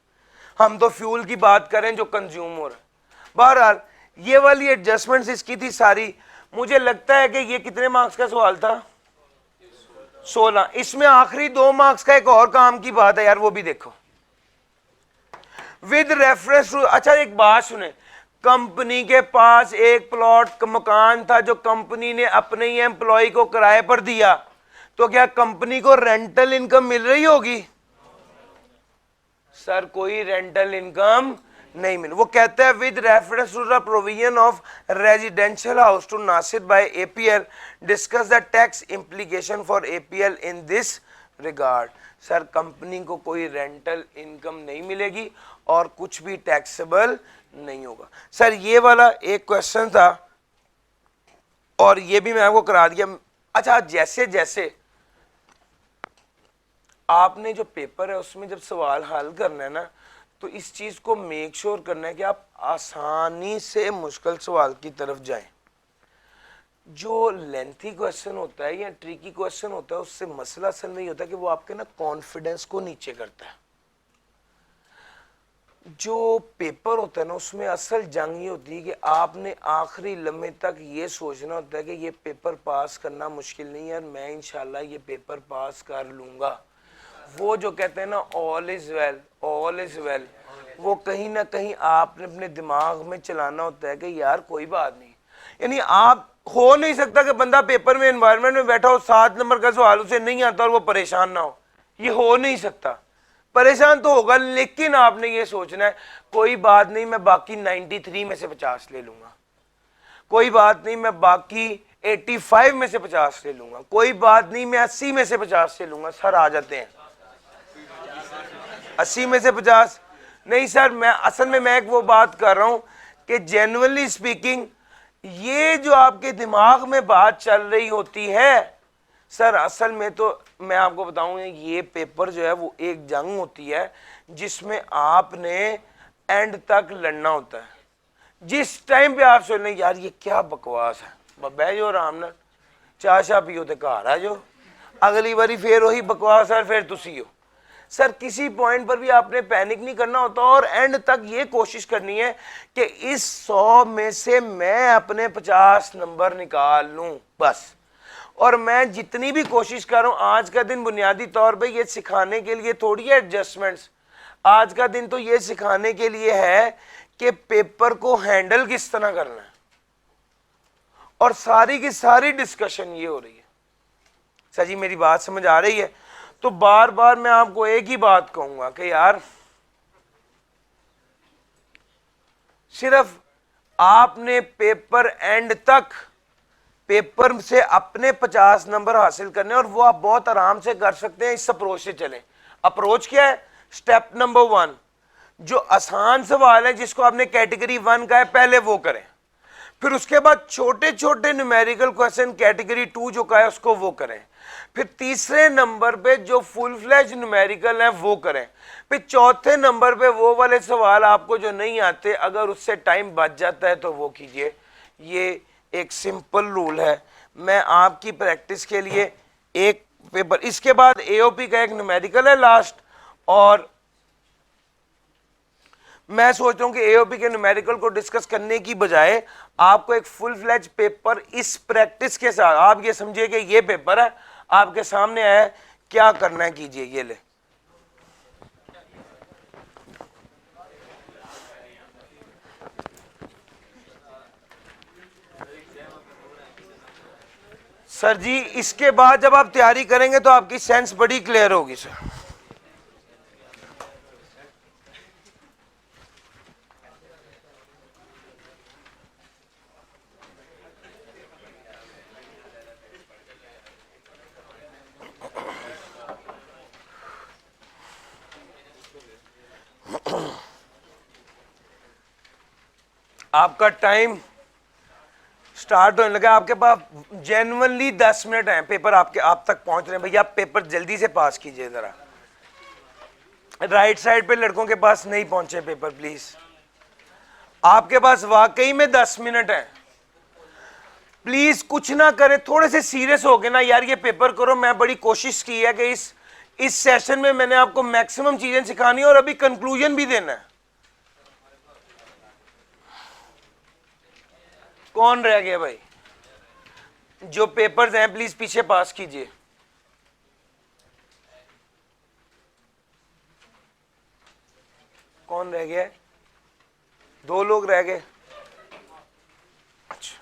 हम तो फ्यूल की बात करें जो कंज्यूम हो रहा है। बहरहाल ये वाली एडजस्टमेंट्स इसकी थी सारी। मुझे लगता है कि ये कितने मार्क्स का सवाल था? 16। इसमें आखिरी 2 मार्क्स का एक और काम की बात है यार, वो भी देखो। विद रेफरेंस टू, अच्छा एक बात सुने, कंपनी के पास एक प्लॉट मकान था जो कंपनी ने अपने ही एम्प्लॉय को किराए पर दिया, तो क्या कंपनी को रेंटल इनकम मिल रही होगी? सर कोई रेंटल इनकम नहीं मिल। वो कहता है with reference to the provision of residential house to Nasir by APL, discuss the tax implication for APL in this regard. Sir company को कोई रेंटल इनकम नहीं मिलेगी और कुछ भी टैक्सेबल नहीं होगा। सर ये वाला एक क्वेश्चन था और ये भी मैं आपको करा दिया। अच्छा, जैसे जैसे आपने जो पेपर है उसमें जब सवाल हल करना है ना, तो इस चीज को मेक श्योर करना है कि आप आसानी से मुश्किल सवाल की तरफ जाएं। जो लेंथी क्वेश्चन होता है या ट्रिकी क्वेश्चन होता है उससे मसला असल में ये होता है कि वो आपके ना कॉन्फिडेंस को नीचे करता है। जो पेपर होता है ना उसमें असल जंग ये होती है कि आपने आखिरी लम्हे तक ये सोचना होता है कि ये पेपर पास करना मुश्किल नहीं है, मैं इंशाल्लाह ये पेपर पास कर लूंगा। वो जो कहते हैं ना all is well, all is well, वो कहीं ना कहीं आपने अपने दिमाग में चलाना होता है कि यार कोई बात नहीं। यानी आप हो नहीं सकता कि बंदा पेपर में एनवायरनमेंट में बैठा हो, 7 नंबर का सवाल उसे नहीं आता और वो परेशान ना हो, ये हो नहीं सकता। परेशान तो होगा, लेकिन आपने ये सोचना है कोई बात नहीं मैं बाकी 93 में से 50 ले लूंगा, कोई बात नहीं मैं बाकी 85 में से 50 ले लूंगा, कोई बात नहीं मैं 80 में से 50 ले लूंगा। सर आ जाते हैं 80 में से 50 नहीं सर, मैं असल में मैं एक वो बात कर रहा हूं कि जेन्युइनली स्पीकिंग ये जो आपके दिमाग में बात चल रही होती है सर, असल में तो मैं आपको बताऊं ये पेपर जो है वो एक जंग होती है जिसमें आपने एंड तक लड़ना होता है। जिस टाइम पे आप सोच रहे यार ये क्या बकवास है, बह जो आराम नाल चाह शाह पियो ते घर आ जाओ, अगली बारी फिर वही बकवास है फिर तुसी हो। सर किसी पॉइंट पर भी आपने पैनिक नहीं करना होता और एंड तक ये कोशिश करनी है कि इस 100 में से मैं अपने 50 नंबर निकाल लूं बस। और मैं जितनी भी कोशिश कर रहा हूं, आज का दिन बुनियादी तौर पे ये सिखाने के लिए थोड़ी है एडजस्टमेंट्स, आज का दिन तो ये सिखाने के लिए है कि पेपर को हैंडल किस तरह करना है, और सारी की सारी डिस्कशन ये हो रही है। सर जी मेरी बात समझ आ रही है? तो बार बार मैं आपको एक ही बात कहूंगा कि यार सिर्फ आपने पेपर एंड तक पेपर से अपने 50 नंबर हासिल करने, और वो आप बहुत आराम से कर सकते हैं। इस अप्रोच से चलें। अप्रोच क्या है? स्टेप नंबर 1, जो आसान सवाल है जिसको आपने कैटेगरी 1 का है पहले वो करें, फिर उसके बाद छोटे छोटे न्यूमेरिकल क्वेश्चन कैटेगरी 2 जो का है उसको वो करें, फिर तीसरे नंबर पे जो फुल फ्लैश न्यूमेरिकल है वो करें, फिर चौथे नंबर पे वो वाले सवाल आपको जो नहीं आते अगर उससे टाइम बच जाता है तो वो कीजिए। ये एक सिंपल रूल है। मैं आपकी प्रैक्टिस के लिए एक पेपर, इसके बाद एओपी का एक न्यूमेरिकल है लास्ट, और मैं सोच रहा हूं कि एओपी के न्यूमेरिकल को डिस्कस करने की बजाय आपको एक फुल फ्लैज पेपर इस प्रैक्टिस के साथ, आप ये समझिए कि ये पेपर है आपके सामने है, क्या करना है कीजिए। ये ले सर जी, इसके बाद जब आप तैयारी करेंगे तो आपकी सेंस बड़ी क्लियर होगी सर। आपका टाइम स्टार्ट होने लगा, आपके पास जेन्युइनली 10 मिनट हैं, पेपर आपके आप तक पहुंच रहे हैं। भैया आप पेपर जल्दी से पास कीजिए जरा। राइट साइड पे लड़कों के पास नहीं पहुंचे पेपर प्लीज, आपके पास वाकई में 10 मिनट है। प्लीज कुछ ना करें, थोड़े से सीरियस हो गए ना यार, ये पेपर करो। मैं बड़ी कोशिश की है कि इस सेशन में मैंने आपको मैक्सिमम चीजें सिखानी है और अभी कंक्लूजन भी देना है। कौन रह गया भाई? जो पेपर्स हैं प्लीज पीछे पास कीजिए। कौन रह गया है? 2 लोग रह गए। अच्छा,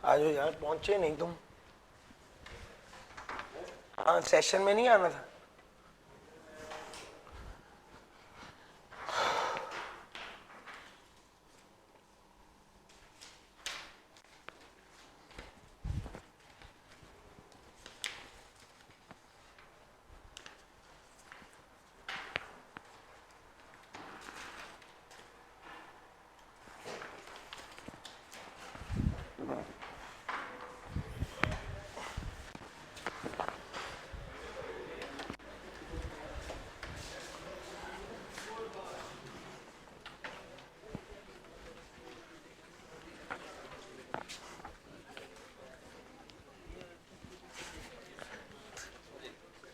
आज यार पहुंचे नहीं तुम? हाँ, सेशन में नहीं आना था?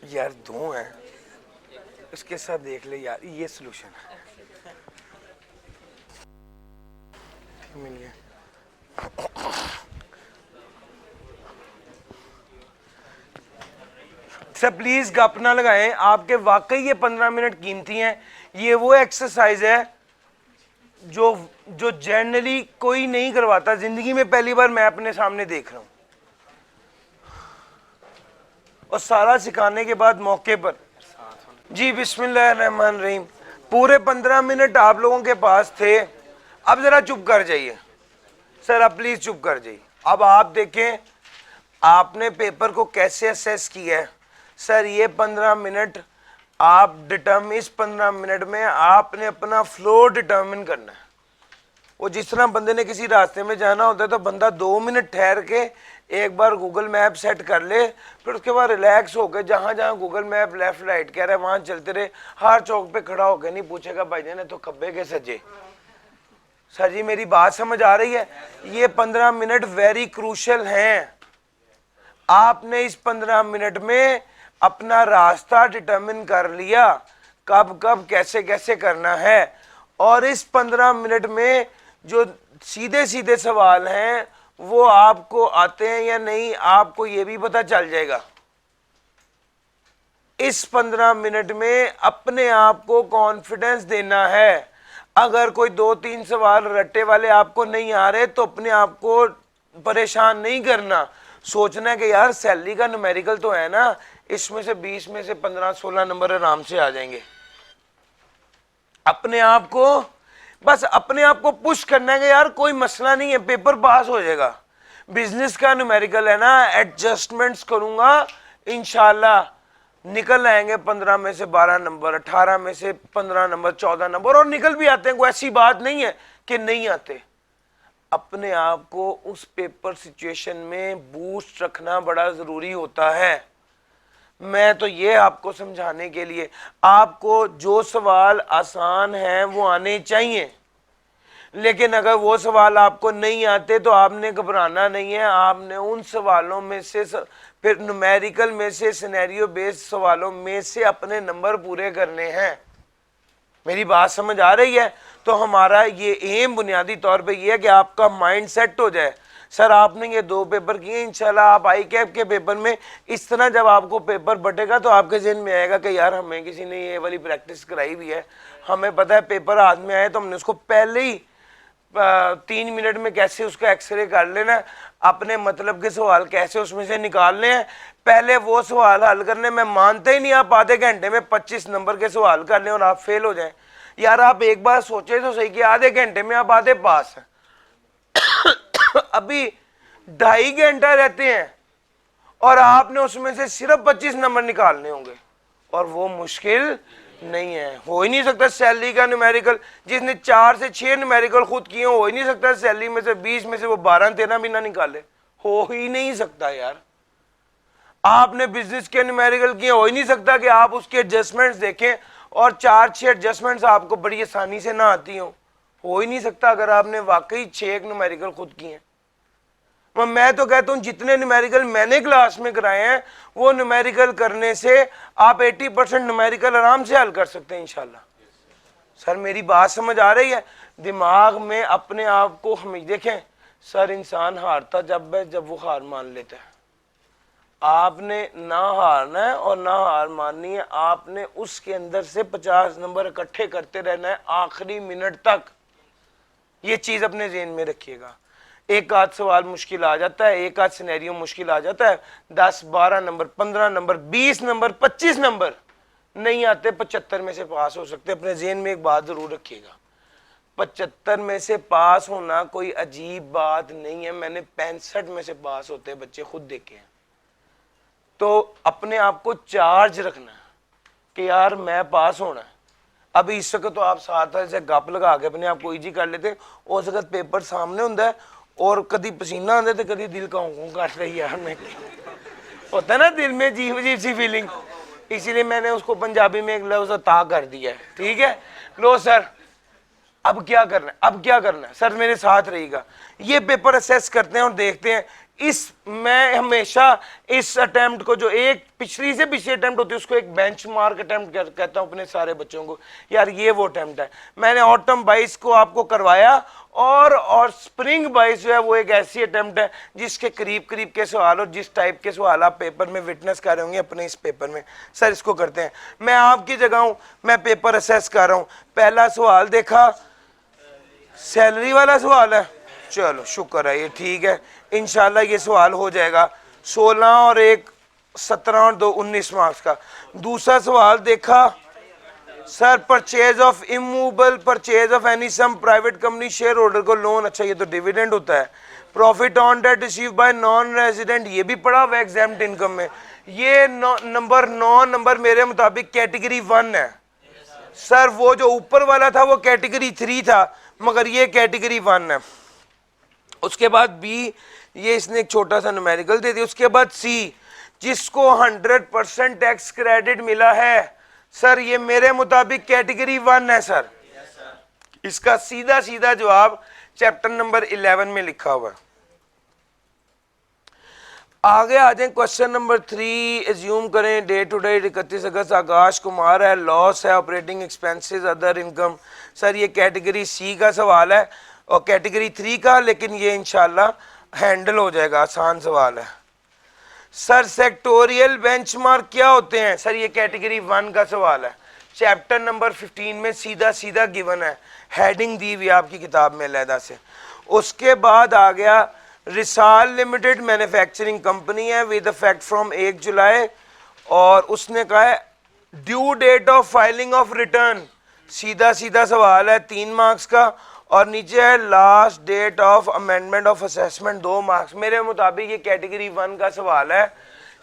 यार दो हैं, इसके साथ देख ले यार, ये सोल्यूशन है। मिल गया। सर प्लीज गप ना लगाएं, आपके वाकई ये 15 मिनट कीमती हैं। ये वो एक्सरसाइज है जो जो जनरली कोई नहीं करवाता, जिंदगी में पहली बार मैं अपने सामने देख रहा हूं। और सारा सिखाने के बाद मौके पर जी बिस्मिल्लाहिर्रहमानिर्रहीम। पूरे 15 मिनट आप लोगों के पास थे। अब जरा चुप कर जाइए सर, आप प्लीज चुप कर जाइए। अब आप देखें आपने पेपर को कैसे असेस किया है। सर ये 15 मिनट आप इस 15 मिनट में आपने अपना फ्लो डिटर्मिन करना है। वो जिस तरह बंदे ने किसी रास्ते में जाना होता है तो बंदा 2 मिनट ठहर के एक बार गूगल मैप सेट कर ले, फिर उसके बाद रिलैक्स होकर जहां जहां गूगल मैप लेफ्ट राइट कह रहा है वहां चलते रहे। हर चौक पे खड़ा होकर नहीं पूछेगा भाई ने तो खब्बे के सज्जे। सर जी मेरी बात समझ आ रही है? ये 15 मिनट वेरी क्रूशल हैं। आपने इस 15 मिनट में अपना रास्ता डिटरमिन कर लिया, कब कब कैसे कैसे करना है। और इस 15 मिनट में जो सीधे सीधे सवाल हैं वो आपको आते हैं या नहीं, आपको ये भी पता चल जाएगा। इस 15 मिनट में अपने आप को कॉन्फिडेंस देना है। अगर कोई 2-3 सवाल रट्टे वाले आपको नहीं आ रहे तो अपने आप को परेशान नहीं करना। सोचना है कि यार सैलरी का न्यूमेरिकल तो है ना, इसमें से 20 में से 15-16 नंबर आराम से आ जाएंगे। अपने आप को बस अपने आप को पुश करना है कि यार कोई मसला नहीं है, पेपर पास हो जाएगा। बिजनेस का न्यूमेरिकल है ना, एडजस्टमेंट्स करूंगा इंशाल्लाह निकल आएंगे 15 में से 12 नंबर, 18 में से 15 नंबर, 14 नंबर, और निकल भी आते हैं। कोई ऐसी बात नहीं है कि नहीं आते। अपने आप को उस पेपर सिचुएशन में बूस्ट रखना बड़ा जरूरी होता है। मैं तो ये आपको समझाने के लिए, आपको जो सवाल आसान हैं वो आने चाहिए, लेकिन अगर वो सवाल आपको नहीं आते तो आपने घबराना नहीं है। आपने उन सवालों में से फिर न्यूमेरिकल में से सिनेरियो बेस्ड सवालों में से अपने नंबर पूरे करने हैं। मेरी बात समझ आ रही है? तो हमारा ये एम बुनियादी तौर पे ये है कि आपका माइंड सेट हो जाए। सर आपने ये 2 पेपर किए, इंशाल्लाह आप आई कैप के पेपर में इस तरह जब आपको पेपर बटेगा तो आपके जहन में आएगा कि यार हमें किसी ने ये वाली प्रैक्टिस कराई भी है, हमें पता है पेपर हाथ में आए तो हमने उसको पहले ही 3 मिनट में कैसे उसका एक्सरे कर लेना, अपने मतलब के सवाल कैसे उसमें से निकालने हैं। पहले वो सवाल हल करने में मानते ही नहीं आप आधे घंटे में 25 नंबर के सवाल कर लें और आप फेल हो जाएं। यार आप एक बार सोचे तो सही कि आधे घंटे में आप आधे पास हैं। अभी 2.5 घंटा रहते हैं और आपने उसमें से सिर्फ 25 नंबर निकालने होंगे, और वो मुश्किल नहीं है। हो ही नहीं सकता सैलरी का न्यूमेरिकल, जिसने 4 से 6 न्यूमेरिकल खुद किए हो ही नहीं सकता सैलरी में से 20 में से वो 12-13 भी ना निकाले। हो ही नहीं सकता यार। आपने बिजनेस के न्यूमेरिकल किए, हो ही नहीं सकता कि आप उसके एडजस्टमेंट्स देखें और 4-6 एडजस्टमेंट्स आपको बड़ी आसानी से ना आती हो ही नहीं सकता अगर आपने वाकई 6 न्यूमेरिकल खुद किए। मैं तो कहता हूं जितने न्यूमेरिकल मैंने क्लास में कराए हैं वो न्यूमेरिकल करने से आप 80% न्यूमेरिकल आराम से हल कर सकते हैं इंशाल्लाह। सर मेरी बात समझ आ रही है? दिमाग में अपने आप को हमें देखें सर, इंसान हारता जब है जब वो हार मान लेता है। आपने ना हारना है और ना हार माननी है। आपने उसके अंदर से 50 नंबर इकट्ठे करते रहना है आखिरी मिनट तक। ये चीज अपने ज़हन में रखिएगा। एक आध सवाल मुश्किल आ जाता है, एक आध सिनेरियो मुश्किल आ जाता है, 10 12 नंबर, 15 नंबर, 20 नंबर, 25 नंबर नहीं आते, 75 में से पास हो सकते। अपने जेहन में एक बात जरूर रखिएगा, 75 में से पास होना कोई अजीब बात नहीं है। मैंने 65 में से पास होते बच्चे खुद देखे हैं। तो अपने आप को चार्ज रखना कि यार मैं पास होना है। अभी इस वक्त तो आप साथ से गप लगा के अपने आप को ईजी कर लेते, उस वक्त पेपर सामने होंगे और कभी पसीना आते तो कभी दिल कहूँ कर रही यार मैं होता है ना दिल में अजीब अजीब सी फीलिंग, इसीलिए मैंने उसको पंजाबी में एक लफ्ज ता कर दिया है। ठीक है, लो सर अब क्या करना है, अब क्या करना है, सर मेरे साथ रहिएगा। ये पेपर असेस करते हैं और देखते हैं। मैं हमेशा इस अटेम्प्ट को, जो एक पिछली से पिछली अटेम्प्ट होती है, उसको एक बेंचमार्क अटेम्प्ट कहता हूं अपने सारे बच्चों को। यार ये वो अटेम्प्ट है। मैंने ऑटम 22 को आपको करवाया और स्प्रिंग 22 जो है वो एक ऐसी अटेम्प्ट है जिसके करीब करीब के सवाल और जिस टाइप के सवाल आप पेपर में विटनेस कर रहे होंगे अपने इस पेपर में। सर इसको करते हैं, मैं आपकी जगह हूं, मैं पेपर असेस कर रहा हूं। पहला सवाल देखा, सैलरी वाला सवाल है, चलो शुक्र है ये ठीक है, इंशाल्लाह ये सवाल हो जाएगा। 16 और 1 17 और 2 19 मार्क्स का। दूसरा सवाल देखा, sir purchase of immovable, purchase of any sum private company shareholder को लोन, अच्छा ये तो डिविडेंड होता है। Profit on debt receive by non resident, ये भी पड़ा हुआ एग्जाम्ड इनकम में। ये नंबर 9 नंबर मेरे मुताबिक कैटेगरी 1 है। सर वो जो ऊपर वाला था वो कैटेगरी 3 था, मगर ये कैटेगरी 1 है। उसके बाद बी, ये इसने एक छोटा सा न्यूमेरिकल दे दिया। उसके बाद सी, जिसको 100% टैक्स क्रेडिट मिला है, सर ये मेरे मुताबिक कैटेगरी 1 है। सर इसका सीधा सीधा जवाब चैप्टर नंबर 11 में लिखा हुआ है। आगे आ जाए क्वेश्चन नंबर 3। एज्यूम करें डे टू डे 31 अगस्त आकाश कुमार है, लॉस है, operating expenses, other income. Sir ये कैटेगरी सी का सवाल है और कैटेगरी 3 का, लेकिन ये इंशाल्लाह हैंडल हो जाएगा, आसान सवाल है। सर सेक्टोरियल बेंचमार्क क्या होते हैं? सर ये कैटेगरी 1 का सवाल है, चैप्टर नंबर 15 में सीधा सीधा गिवन है, हेडिंग दी हुई आपकी किताब में अलहदा से। उसके बाद आ गया रिसाल लिमिटेड मैन्युफैक्चरिंग कंपनी है विद इफेक्ट फ्रॉम 1 जुलाई, और उसने कहा है due date of filing of return, सीधा सीधा सवाल है 3 मार्क्स का। और नीचे है last date of amendment of assessment, 2 marks. मेरे मुताबिक ये कैटेगरी 1 का सवाल है,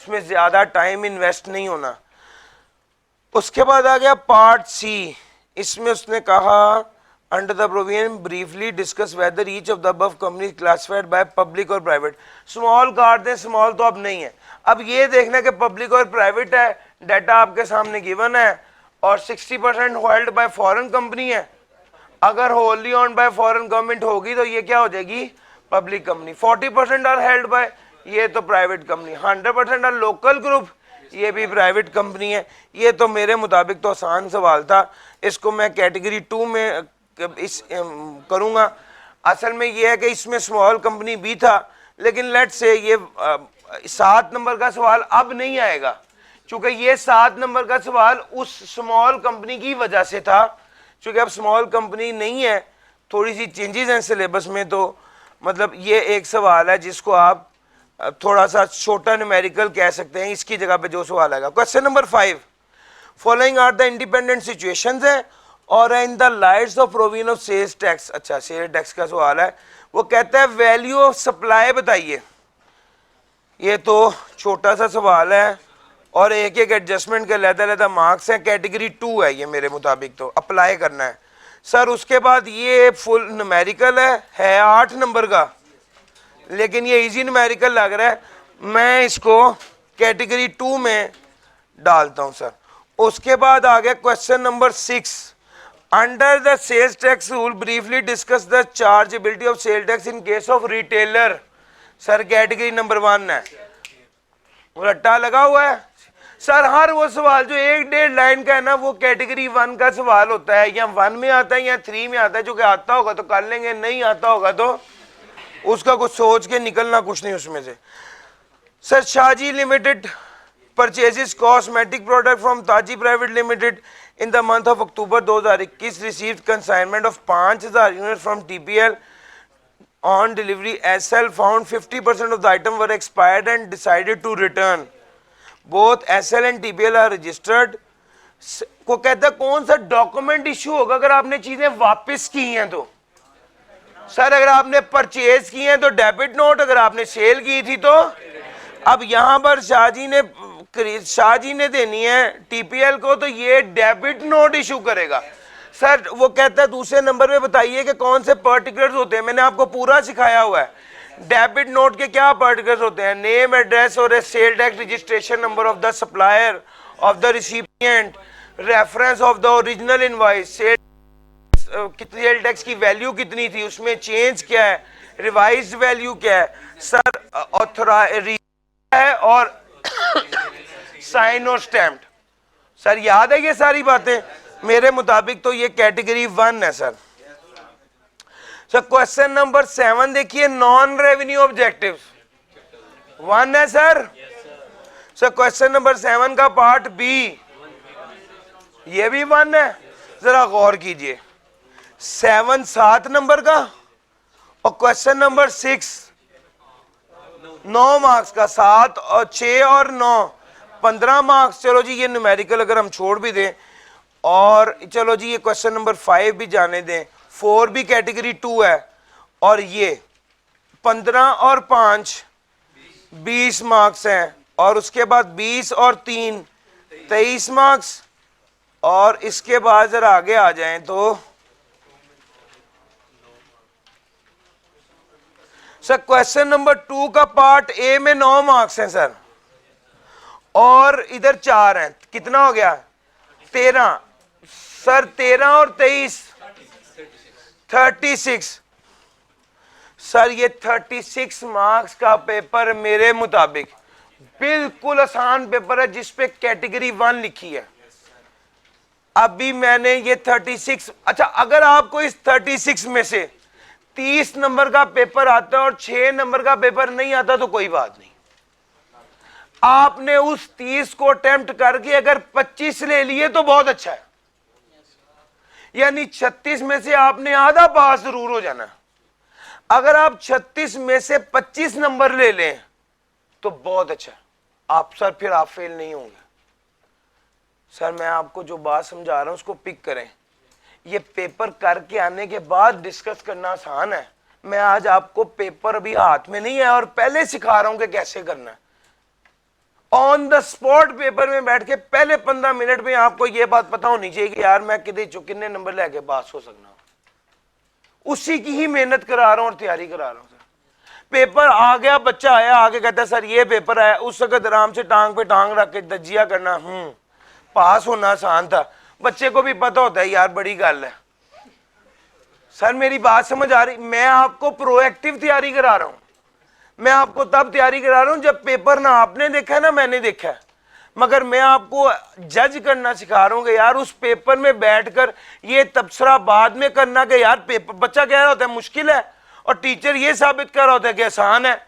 इसमें ज्यादा टाइम इन्वेस्ट नहीं होना। उसके बाद आ गया पार्ट सी, इसमें उसने कहा under the provision briefly discuss whether each of the above company classified by public और प्राइवेट। स्मॉल काट दें, स्मॉल तो अब नहीं है। अब ये देखना कि पब्लिक और प्राइवेट है, डाटा आपके सामने गिवन है, और 60% होल्ड बाय फॉरेन कंपनी है। अगर wholly owned by foreign government होगी तो ये क्या हो जाएगी? Public company. 40% are held by, ये तो private company. 100% are local group, ये भी प्राइवेट कंपनी है। ये तो मेरे मुताबिक तो आसान सवाल था, इसको मैं कैटेगरी 2 में करूंगा। असल में ये है कि इसमें स्मॉल कंपनी भी था, लेकिन लेट्स से ये 7 नंबर का सवाल अब नहीं आएगा, क्योंकि ये 7 नंबर का सवाल उस स्मॉल कंपनी की वजह से था। क्योंकि अब स्मॉल कंपनी नहीं है, थोड़ी सी चेंजेस हैं सिलेबस में, तो मतलब ये एक सवाल है जिसको आप थोड़ा सा छोटा न्यूमेरिकल कह सकते हैं, इसकी जगह पे जो सवाल आएगा। Question number 5, following are the independent situations है और in the lights of provision of sales tax. अच्छा सेल्स टैक्स का सवाल है, वो कहता है वैल्यू ऑफ सप्लाई बताइए। ये तो छोटा सा सवाल है और एक एक एडजस्टमेंट के अलग-अलग मार्क्स हैं। कैटेगरी 2 है ये मेरे मुताबिक, तो अप्लाई करना है। सर उसके बाद ये फुल न्यूमेरिकल है 8 नंबर का, लेकिन ये इजी न्यूमेरिकल लग रहा है, मैं इसको कैटेगरी 2 में डालता हूं सर। उसके बाद आ गया question number 6, under the sales tax rule briefly discuss the chargeability of sale tax in case of retailer. Sir category number 1 है, रट्टा लगा हुआ है। सर हर वो सवाल जो 1-1.5 लाइन का है ना, वो कैटेगरी 1 का सवाल होता है, या 1 में आता है या 3 में आता है। जो कि आता होगा तो कर लेंगे, नहीं आता होगा तो उसका कुछ सोच के निकलना कुछ नहीं उसमें से। Sir Shaji limited purchases cosmetic product from Taji private limited in the month of October 2021 received consignment of 5000 unit from TPL On delivery, SL found 50% of the item were expired and decided to return. Both SL and TBL are registered. को कहता है कौन सा document issue होगा अगर आपने चीजें वापस की हैं तो? सर अगर आपने परचेज की हैं तो डेबिट नोट, अगर आपने सेल की थी तो? अब यहां पर शाहजी ने देनी है टीपीएल को, तो ये डेबिट नोट इशू करेगा। सर वो कहता है दूसरे नंबर पे बताइए कि कौन से पर्टिकुलर्स होते हैं। मैंने आपको पूरा सिखाया हुआ है। डेबिट नोट के क्या पर्टिकुलर्स होते हैं? नेम, एड्रेस और sale tax registration number of the supplier of the recipient, reference of the original invoice, sale tax की वैल्यू कितनी थी, उसमें चेंज क्या है, रिवाइज्ड वैल्यू क्या है, सर ऑथराइज है और साइन और स्टैम्प्ड। सर याद है ये सारी बातें? मेरे मुताबिक तो ये कैटेगरी 1 है सर। सर क्वेश्चन नंबर 7 देखिए, नॉन रेवेन्यू ऑब्जेक्टिव्स 1 है सर। सर क्वेश्चन नंबर 7 का पार्ट बी ये भी 1 है। जरा गौर कीजिए, 7 नंबर का और क्वेश्चन नंबर 6 9 मार्क्स का, 7 और 6 और 9 15 मार्क्स। चलो जी ये न्यूमेरिकल अगर हम छोड़ भी दें, और चलो जी ये क्वेश्चन नंबर 5 भी जाने दें, 4 भी कैटेगरी 2 है, और ये 15 और 5 20 मार्क्स हैं, और उसके बाद 20 और 3 23 मार्क्स, और इसके बाद जरा आगे आ जाएं तो सर क्वेश्चन नंबर 2 का पार्ट ए में 9 मार्क्स हैं सर, और इधर 4 हैं, कितना हो गया 13। सर 13 और 23 36। सर ये 36 मार्क्स का पेपर मेरे मुताबिक बिल्कुल आसान पेपर है, जिसपे कैटेगरी 1 लिखी है। अभी मैंने ये 36, अच्छा अगर आपको इस 36 में से 30 नंबर का पेपर आता है और 6 नंबर का पेपर नहीं आता तो कोई बात नहीं, आपने उस 30 को अटेम्प्ट करके अगर 25 ले लिए तो बहुत अच्छा है, यानी 36 में से आपने आधा पास जरूर हो जाना। अगर आप 36 में से 25 नंबर ले लें तो बहुत अच्छा है, आप सर फिर आप फेल नहीं होंगे। सर मैं आपको जो बात समझा रहा हूं उसको पिक करें। ये पेपर करके आने के बाद डिस्कस करना आसान है। मैं आज आपको पेपर अभी हाथ में नहीं है और पहले सिखा रहा हूं कि कैसे करना है। ऑन द स्पॉट पेपर में बैठ के पहले 15 मिनट में आपको यह बात पता होनी चाहिए कि यार मैं कितने नंबर लेके पास हो सकना हूं। उसी की ही मेहनत करा रहा हूं और तैयारी करा रहा हूं। सर पेपर आ गया, बच्चा आया आगे कहता है सर ये पेपर है, उस वक्त आराम से टांग पे टांग रख के दजिया करना, पास होना आसान था। बच्चे को भी पता होता है यार बड़ी गल है। सर मेरी बात समझ आ रही? मैं आपको प्रोएक्टिव तैयारी करा रहा हूं। मैं आपको तब तैयारी करा रहा हूं जब पेपर ना आपने देखा है ना मैंने देखा है, मगर मैं आपको जज करना सिखा रहा हूं कि यार उस पेपर में बैठकर ये तबसरा बाद में करना कि यार पेपर, बच्चा कह रहा होता है मुश्किल है और टीचर ये साबित कर रहा होता है कि आसान है,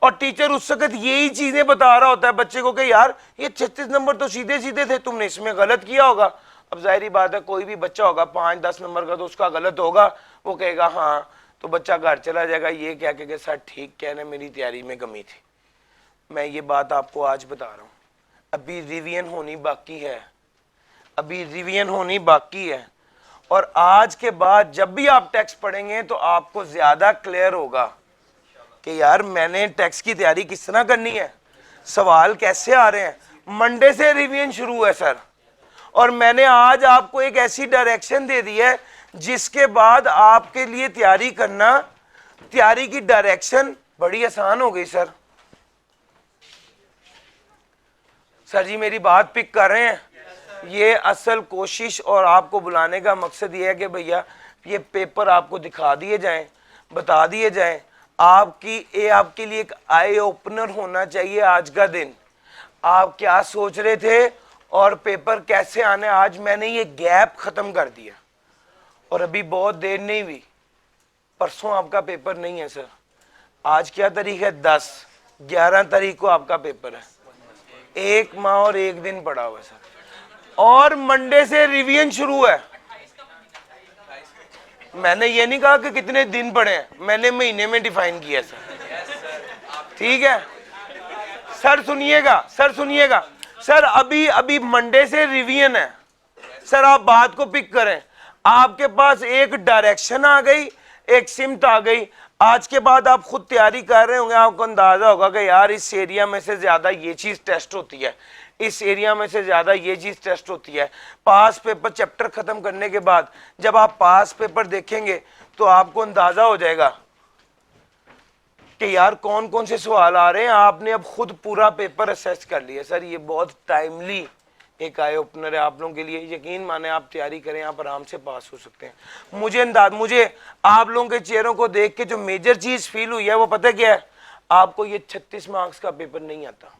और टीचर उस वक्त यही चीजें बता रहा होता है बच्चे को कि यार ये 36 नंबर तो सीधे सीधे थे, तुमने इसमें गलत किया होगा। अब जाहिर बात है कोई भी बच्चा होगा 5-10 नंबर का तो उसका गलत होगा, वो कहेगा हाँ, तो बच्चा घर चला जाएगा ये क्या कहेगा सर ठीक कहना मेरी तैयारी में कमी थी। मैं ये बात आपको आज बता रहा हूँ, अभी रिवीजन होनी बाकी है, अभी रिवीजन होनी बाकी है, और आज के बाद जब भी आप टेक्स्ट पढ़ेंगे तो आपको ज्यादा क्लियर होगा कि यार मैंने टेक्स्ट की तैयारी किस तरह करनी है, सवाल कैसे आ रहे हैं। मंडे से रिवीजन शुरू है सर, और मैंने आज आपको एक ऐसी डायरेक्शन दे दी है जिसके बाद आपके लिए तैयारी करना, तैयारी की डायरेक्शन बड़ी आसान हो गई सर। सर जी मेरी बात पिक कर रहे हैं? ये असल कोशिश और आपको बुलाने का मकसद ये है कि भैया ये पेपर आपको दिखा दिए जाएं, बता दिए जाएं। आपके लिए एक आई ओपनर होना चाहिए आज का दिन। आप क्या सोच रहे थे और पेपर कैसे आने, आज मैंने ये गैप खत्म कर दिया, और अभी बहुत देर नहीं हुई, परसों आपका पेपर नहीं है सर। आज क्या तारीख है? 10, 11 तारीख को आपका पेपर है। 1 माह और 1 दिन पड़ा हुआ है सर, और मंडे से रिवीजन शुरू है। मैंने ये नहीं कहा कि कितने दिन पड़े हैं, मैंने महीने में डिफाइन किया सर। ठीक है सर, सुनिएगा सर, सुनिएगा सर, अभी अभी मंडे से रिवीजन है सर, आप बात को पिक करें। आपके पास एक डायरेक्शन आ गई, एक सिमत आ गई। आज के बाद आप खुद तैयारी कर रहे होंगे, आपको अंदाजा होगा कि यार इस एरिया में से ज्यादा ये चीज टेस्ट होती है, इस एरिया में से ज्यादा ये चीज टेस्ट होती है। पास पेपर चैप्टर खत्म करने के बाद जब आप पास पेपर देखेंगे तो आपको अंदाजा हो जाएगा कि यार कौन कौन से सवाल आ रहे हैं। आपने अब खुद पूरा पेपर असेस कर लिया सर, ये बहुत टाइमली एक आई ओपनर है आप लोगों के लिए। यकीन माने आप तैयारी करें, आप आराम से पास हो सकते हैं। मुझे आप लोगों के चेहरों को देख के जो मेजर चीज फील हुई है वो पता क्या है, आपको ये 36 मार्क्स का पेपर नहीं आता।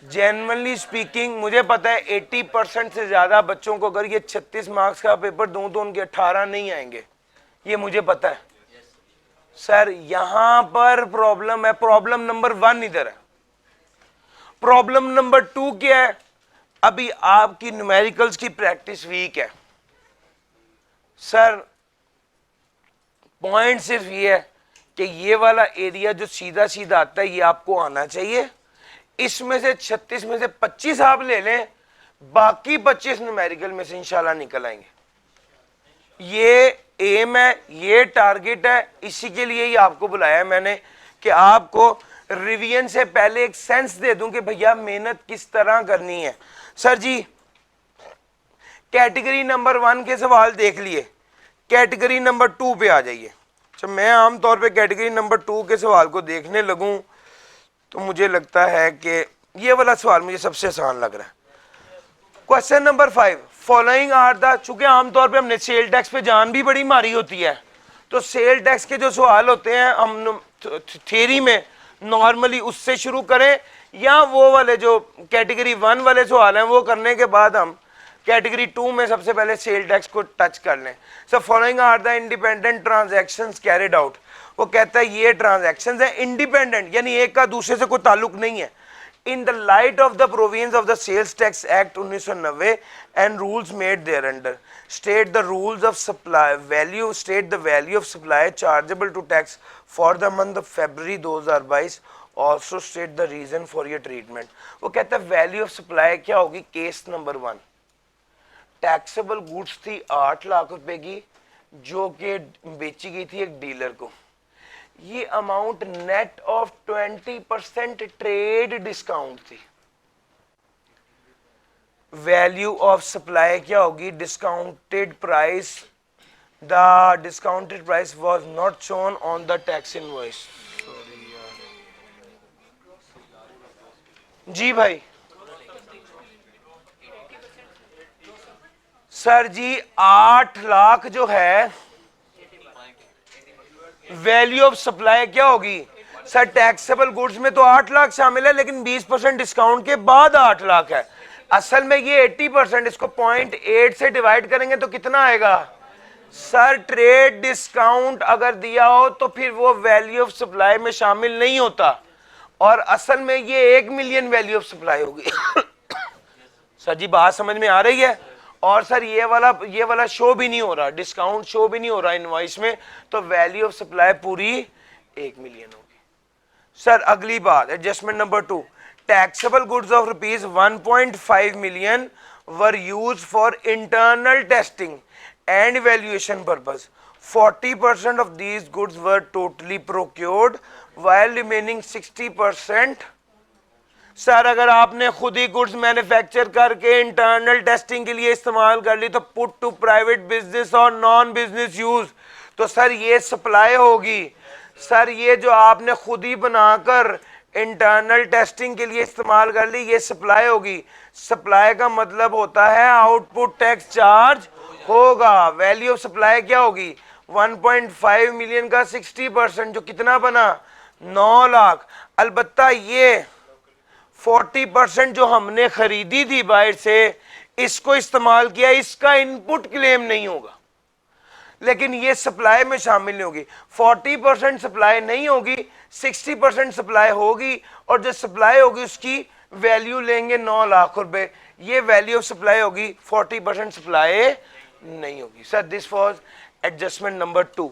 जेन्युइनली स्पीकिंग मुझे पता है 80% से ज्यादा बच्चों को अगर ये 36 मार्क्स का पेपर दूं तो उनके 18 नहीं आएंगे, ये मुझे पता है सर। यहां पर प्रॉब्लम है, प्रॉब्लम नंबर 1 इधर है। प्रॉब्लम नंबर 2 क्या है, अभी आपकी न्यूमेरिकल्स की प्रैक्टिस वीक है सर। पॉइंट सिर्फ ये है कि ये वाला एरिया जो सीधा सीधा आता है ये आपको आना चाहिए। इसमें से 36 में से 25 आप ले लें, बाकी 25 न्यूमेरिकल में से इंशाल्लाह निकल आएंगे। ये एम है, ये टारगेट है, इसी के लिए ही आपको बुलाया है मैंने कि आपको रिवीजन से पहले एक सेंस दे दूं कि भैया मेहनत किस तरह करनी है। सर जी कैटेगरी नंबर 1 के सवाल देख लिए, कैटेगरी नंबर 2 पे आ जाइए। अच्छा, मैं आमतौर पे कैटेगरी नंबर 2 के सवाल को देखने लगूं तो मुझे लगता है कि ये वाला सवाल मुझे सबसे आसान लग रहा है। Question number 5, following are the, चूंकि आमतौर पे हमने सेल टैक्स पे जान भी बड़ी मारी होती है, तो सेल टैक्स के जो सवाल होते हैं हम थ्योरी में नॉर्मली उससे शुरू करें, या वो वाले जो कैटेगरी 1 वाले सवाल हैं वो करने के बाद हम कैटेगरी 2 में सबसे पहले सेल टैक्स को टच कर लें। So following are the independent transactions carried out, वो कहता है ये ट्रांजैक्शंस है इंडिपेंडेंट, यानी एक का दूसरे से कोई ताल्लुक नहीं है। In the light of the provisions of the sales tax act 1990 and rules made there under, state the rules of supply value, state the value of supply chargeable to tax for the month of February 2022, also state the reason for your treatment. वो कहता है value of supply क्या होगी। Case number 1, taxable goods थी 8 लाख रुपए की जो कि बेची गई थी एक डीलर को। ये amount net of 20% trade discount थी। वैल्यू ऑफ सप्लाई क्या होगी, discounted price, the discounted price was not shown on the tax invoice. जी भाई सर जी 8 लाख जो है वैल्यू ऑफ सप्लाई क्या होगी सर। टैक्सेबल गुड्स में तो 8 लाख शामिल है, लेकिन 20% डिस्काउंट के बाद 8 लाख है। असल में ये 80%, इसको 0.8 से डिवाइड करेंगे तो कितना आएगा सर। ट्रेड डिस्काउंट अगर दिया हो तो फिर वो वैल्यू ऑफ सप्लाई में शामिल नहीं होता, और असल में ये 1 मिलियन वैल्यू ऑफ सप्लाई होगी। सर जी बात समझ में आ रही है। और सर ये वाला शो भी नहीं हो रहा, डिस्काउंट शो भी नहीं हो रहा इनवॉइस में, तो वैल्यू ऑफ सप्लाई पूरी 1 मिलियन होगी। सर अगली बात, adjustment number 2, taxable goods of rupees 1.5 million were used for internal testing and evaluation purpose. 40% of these goods were totally procured while remaining 60%। Sir अगर आपने खुद ही गुड्स मैन्युफैक्चर करके internal testing के लिए इस्तेमाल कर ली तो पुट टू प्राइवेट बिजनेस और नॉन बिजनेस यूज, तो सर ये सप्लाई होगी। सर ये जो आपने खुद ही बनाकर इंटरनल टेस्टिंग के लिए इस्तेमाल कर ली ये सप्लाई होगी। सप्लाई का मतलब होता है आउटपुट टैक्स चार्ज होगा। वैल्यू ऑफ सप्लाई क्या होगी 1.5 मिलियन का 60%, जो कितना बना 9 लाख। अलबत्ता ये 40% जो हमने खरीदी थी बाहर से, इसको इस्तेमाल किया, इसका इनपुट क्लेम नहीं होगा, लेकिन ये सप्लाई में शामिल नहीं होगी। 40% सप्लाई नहीं होगी, 60% सप्लाई होगी, और जो सप्लाई होगी उसकी वैल्यू लेंगे 9 लाख रुपए, ये वैल्यू ऑफ सप्लाई होगी, 40% सप्लाई नहीं होगी sir. This was adjustment number 2।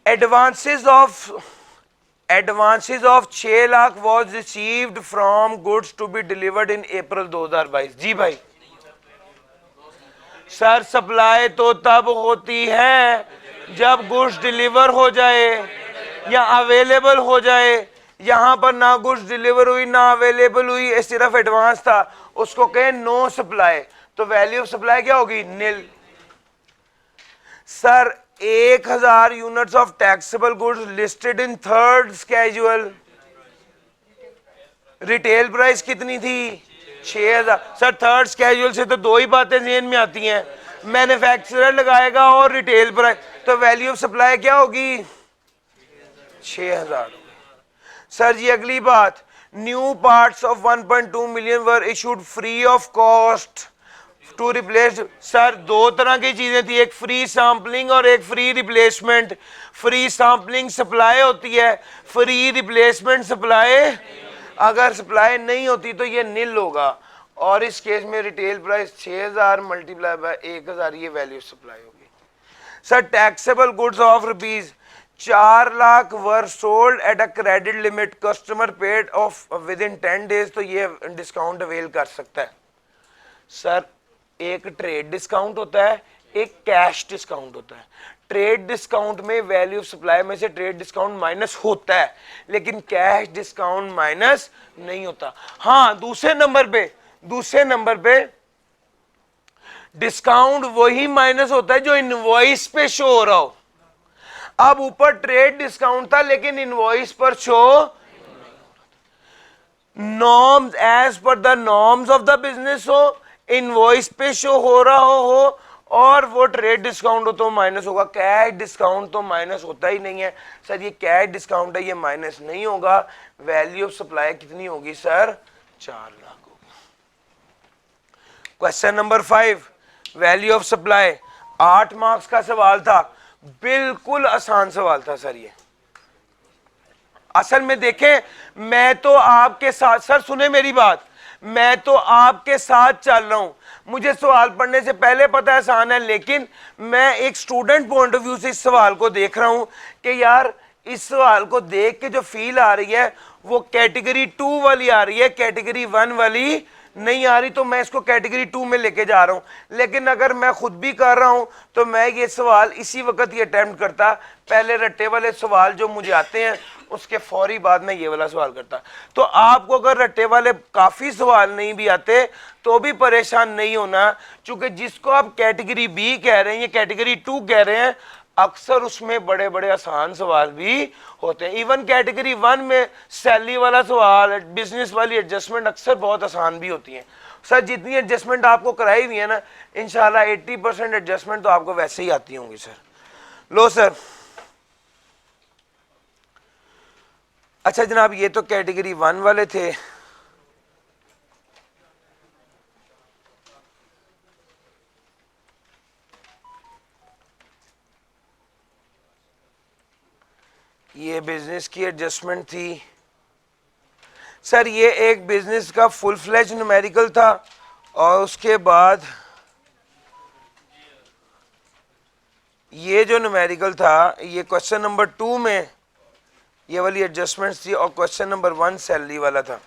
Advances of 6 lakh was received from goods to be delivered in April 2022। जी भाई सर, सप्लाई तो तब होती है जब गुड्स डिलीवर हो जाए या अवेलेबल हो जाए। यहां पर ना गुड्स डिलीवर हुई ना अवेलेबल हुई, सिर्फ एडवांस था, उसको कहें नो सप्लाई, तो वैल्यू ऑफ सप्लाई क्या होगी? Nil. Sir 1000 units of taxable goods listed in third schedule, retail price कितनी थी? 6000। सर थर्ड स्केड्यूल से तो दो ही बातें ज़हन में आती हैं, मैन्युफैक्चरर लगाएगा और रिटेल प्राइस, तो वैल्यू ऑफ सप्लाई क्या होगी? 6000। सर जी अगली बात, new parts of 1.2 million were issued free of cost to replace. Sir दो तरह की चीजें थी, एक फ्री सैंपलिंग और एक free replacement. Free sampling supply होती है, फ्री रिप्लेसमेंट सप्लाई, अगर सप्लाई नहीं होती तो ये नील होगा, और इस केस में रिटेल प्राइस 6000 मल्टीप्लाई बाय 1000, ये वैल्यू सप्लाई होगी। Sir taxable goods of rupees 4 lakh were sold at a credit limit, customer paid of with in 10 days, तो ये डिस्काउंट अवेल कर सकता है। सर एक ट्रेड डिस्काउंट होता है, एक कैश डिस्काउंट होता है। ट्रेड डिस्काउंट में वैल्यू ऑफ सप्लाई में से ट्रेड डिस्काउंट माइनस होता है, लेकिन कैश डिस्काउंट माइनस नहीं होता। हाँ दूसरे नंबर पे डिस्काउंट वही माइनस होता है जो इनवॉइस पे शो हो रहा हो। अब ऊपर ट्रेड डिस्काउंट था लेकिन इनवॉइस पर show, norms as per the norms of the business हो, इनवॉइस पे शो हो रहा हो और वो ट्रेड डिस्काउंट हो तो माइनस होगा। कैश डिस्काउंट तो माइनस होता ही नहीं है। सर ये कैश डिस्काउंट है, ये माइनस नहीं होगा। वैल्यू ऑफ सप्लाई कितनी होगी सर? 4 लाख होगी। Question number 5, value of supply, 8 marks का सवाल था, बिल्कुल आसान सवाल था सर। ये असल में देखें, मैं तो आपके साथ, सर सुने मेरी बात, मैं तो आपके साथ चल रहा हूं। मुझे सवाल पढ़ने से पहले पता है आसान है, लेकिन मैं एक स्टूडेंट पॉइंट ऑफ व्यू से इस सवाल को देख रहा हूं कि यार इस सवाल को देख के जो फील आ रही है वो कैटेगरी 2 वाली आ रही है, कैटेगरी 1 वाली नहीं आ रही, तो मैं इसको कैटेगरी 2 में लेके जा रहा हूं। लेकिन अगर मैं खुद भी कर रहा हूं तो मैं ये सवाल इसी वक्त ही अटेम्प्ट करता, पहले रट्टे वाले सवाल जो मुझे आते हैं उसके फौरी बाद में ये वाला सवाल करता। तो आपको अगर रट्टे वाले काफी सवाल नहीं भी आते तो भी परेशान नहीं होना, क्योंकि जिसको आप कैटेगरी बी कह रहे हैं, ये कैटेगरी 2 कह रहे हैं, अक्सर उसमें बड़े बड़े आसान सवाल भी होते हैं। इवन कैटेगरी 1 में सैलरी वाला सवाल, बिजनेस वाली एडजस्टमेंट अक्सर बहुत आसान भी होती हैं। सर जितनी एडजस्टमेंट आपको कराई हुई है ना, इंशाल्लाह 80% एडजस्टमेंट तो आपको वैसे ही आती होंगी सर। लो सर, अच्छा जनाब ये तो कैटेगरी 1 वाले थे। ये बिजनेस की एडजस्टमेंट थी। सर ये एक बिजनेस का फुल फ्लेज न्यूमेरिकल था और उसके बाद ये जो न्यूमेरिकल था ये क्वेश्चन नंबर 2 में ये वाली एडजस्टमेंट्स थी और क्वेश्चन नंबर 1 सैलरी वाला था।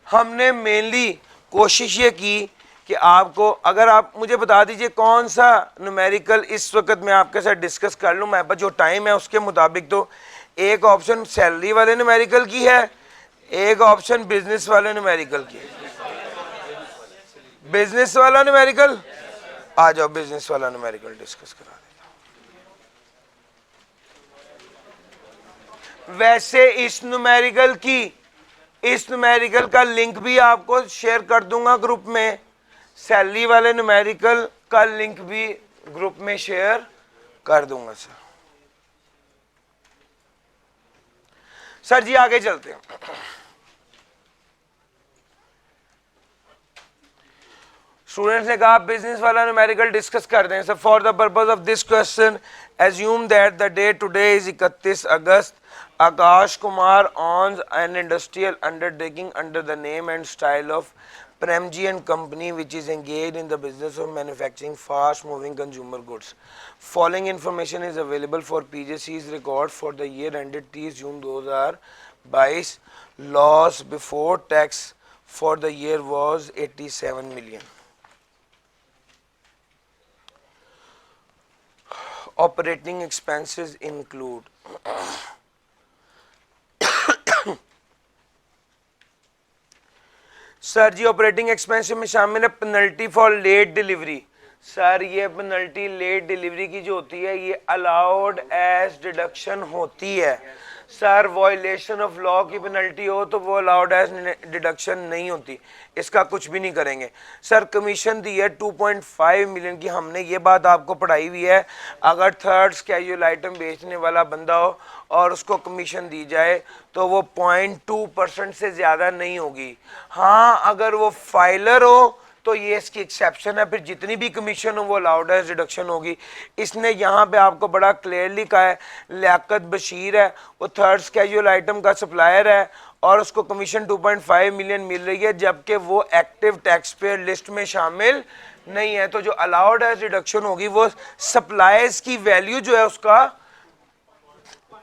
हमने मेनली कोशिश ये की कि आपको, अगर आप मुझे बता दीजिए कौन सा न्यूमेरिकल इस वक्त मैं आपके साथ डिस्कस कर लूँ, मैं पास जो टाइम है उसके मुताबिक। तो एक ऑप्शन सैलरी वाले न्यूमेरिकल की है, एक ऑप्शन बिजनेस वाले न्यूमेरिकल की है। बिजनेस वाला न्यूमेरिकल, आ जाओ बिजनेस वाला न्यूमेरिकल डिस्कस करा देता हूं। वैसे इस न्यूमेरिकल का लिंक भी आपको शेयर कर दूंगा ग्रुप में, सैलरी वाले न्यूमेरिकल का लिंक भी ग्रुप में शेयर कर दूंगा सर। सर जी आगे चलते हैं। स्टूडेंट्स ने कहा बिजनेस वाला न्यूमेरिकल डिस्कस कर दें sir. For the purpose of this question assume that the day today is 31 August. Akash Kumar owns an industrial undertaking under the name and style of Premji and Company, which is engaged in the business of manufacturing fast-moving consumer goods. Following information is available for PJC's record for the year ended 30 June 2022. Loss before tax for the year was 87 million. Operating expenses include sir जी operating expense में शामिल है penalty for late delivery. Sir ये penalty late delivery की जो होती है ये अलाउड एज डिडक्शन होती है। सर वायलेशन ऑफ लॉ की पेनल्टी हो तो वो अलाउड एज डिडक्शन नहीं होती, इसका कुछ भी नहीं करेंगे। सर कमीशन दी है 2.5 मिलियन की, हमने ये बात आपको पढ़ाई हुई है। अगर थर्ड कैजुअल आइटम बेचने वाला बंदा हो और उसको कमीशन दी जाए तो वो 0.2% से ज़्यादा नहीं होगी। हाँ अगर वो फाइलर हो तो ये इसकी एक्सेप्शन है, फिर जितनी भी कमीशन हो वो अलाउड है डिडक्शन होगी। इसने यहाँ पे आपको बड़ा क्लियरली कहा है, लियाकत बशीर है वो थर्ड कैजुअल आइटम का सप्लायर है और उसको कमीशन 2.5 मिलियन मिल रही है, जबकि वो एक्टिव टैक्स पेयर लिस्ट में शामिल नहीं है। तो जो अलाउड है डिडक्शन होगी वो सप्लायर्स की वैल्यू जो है उसका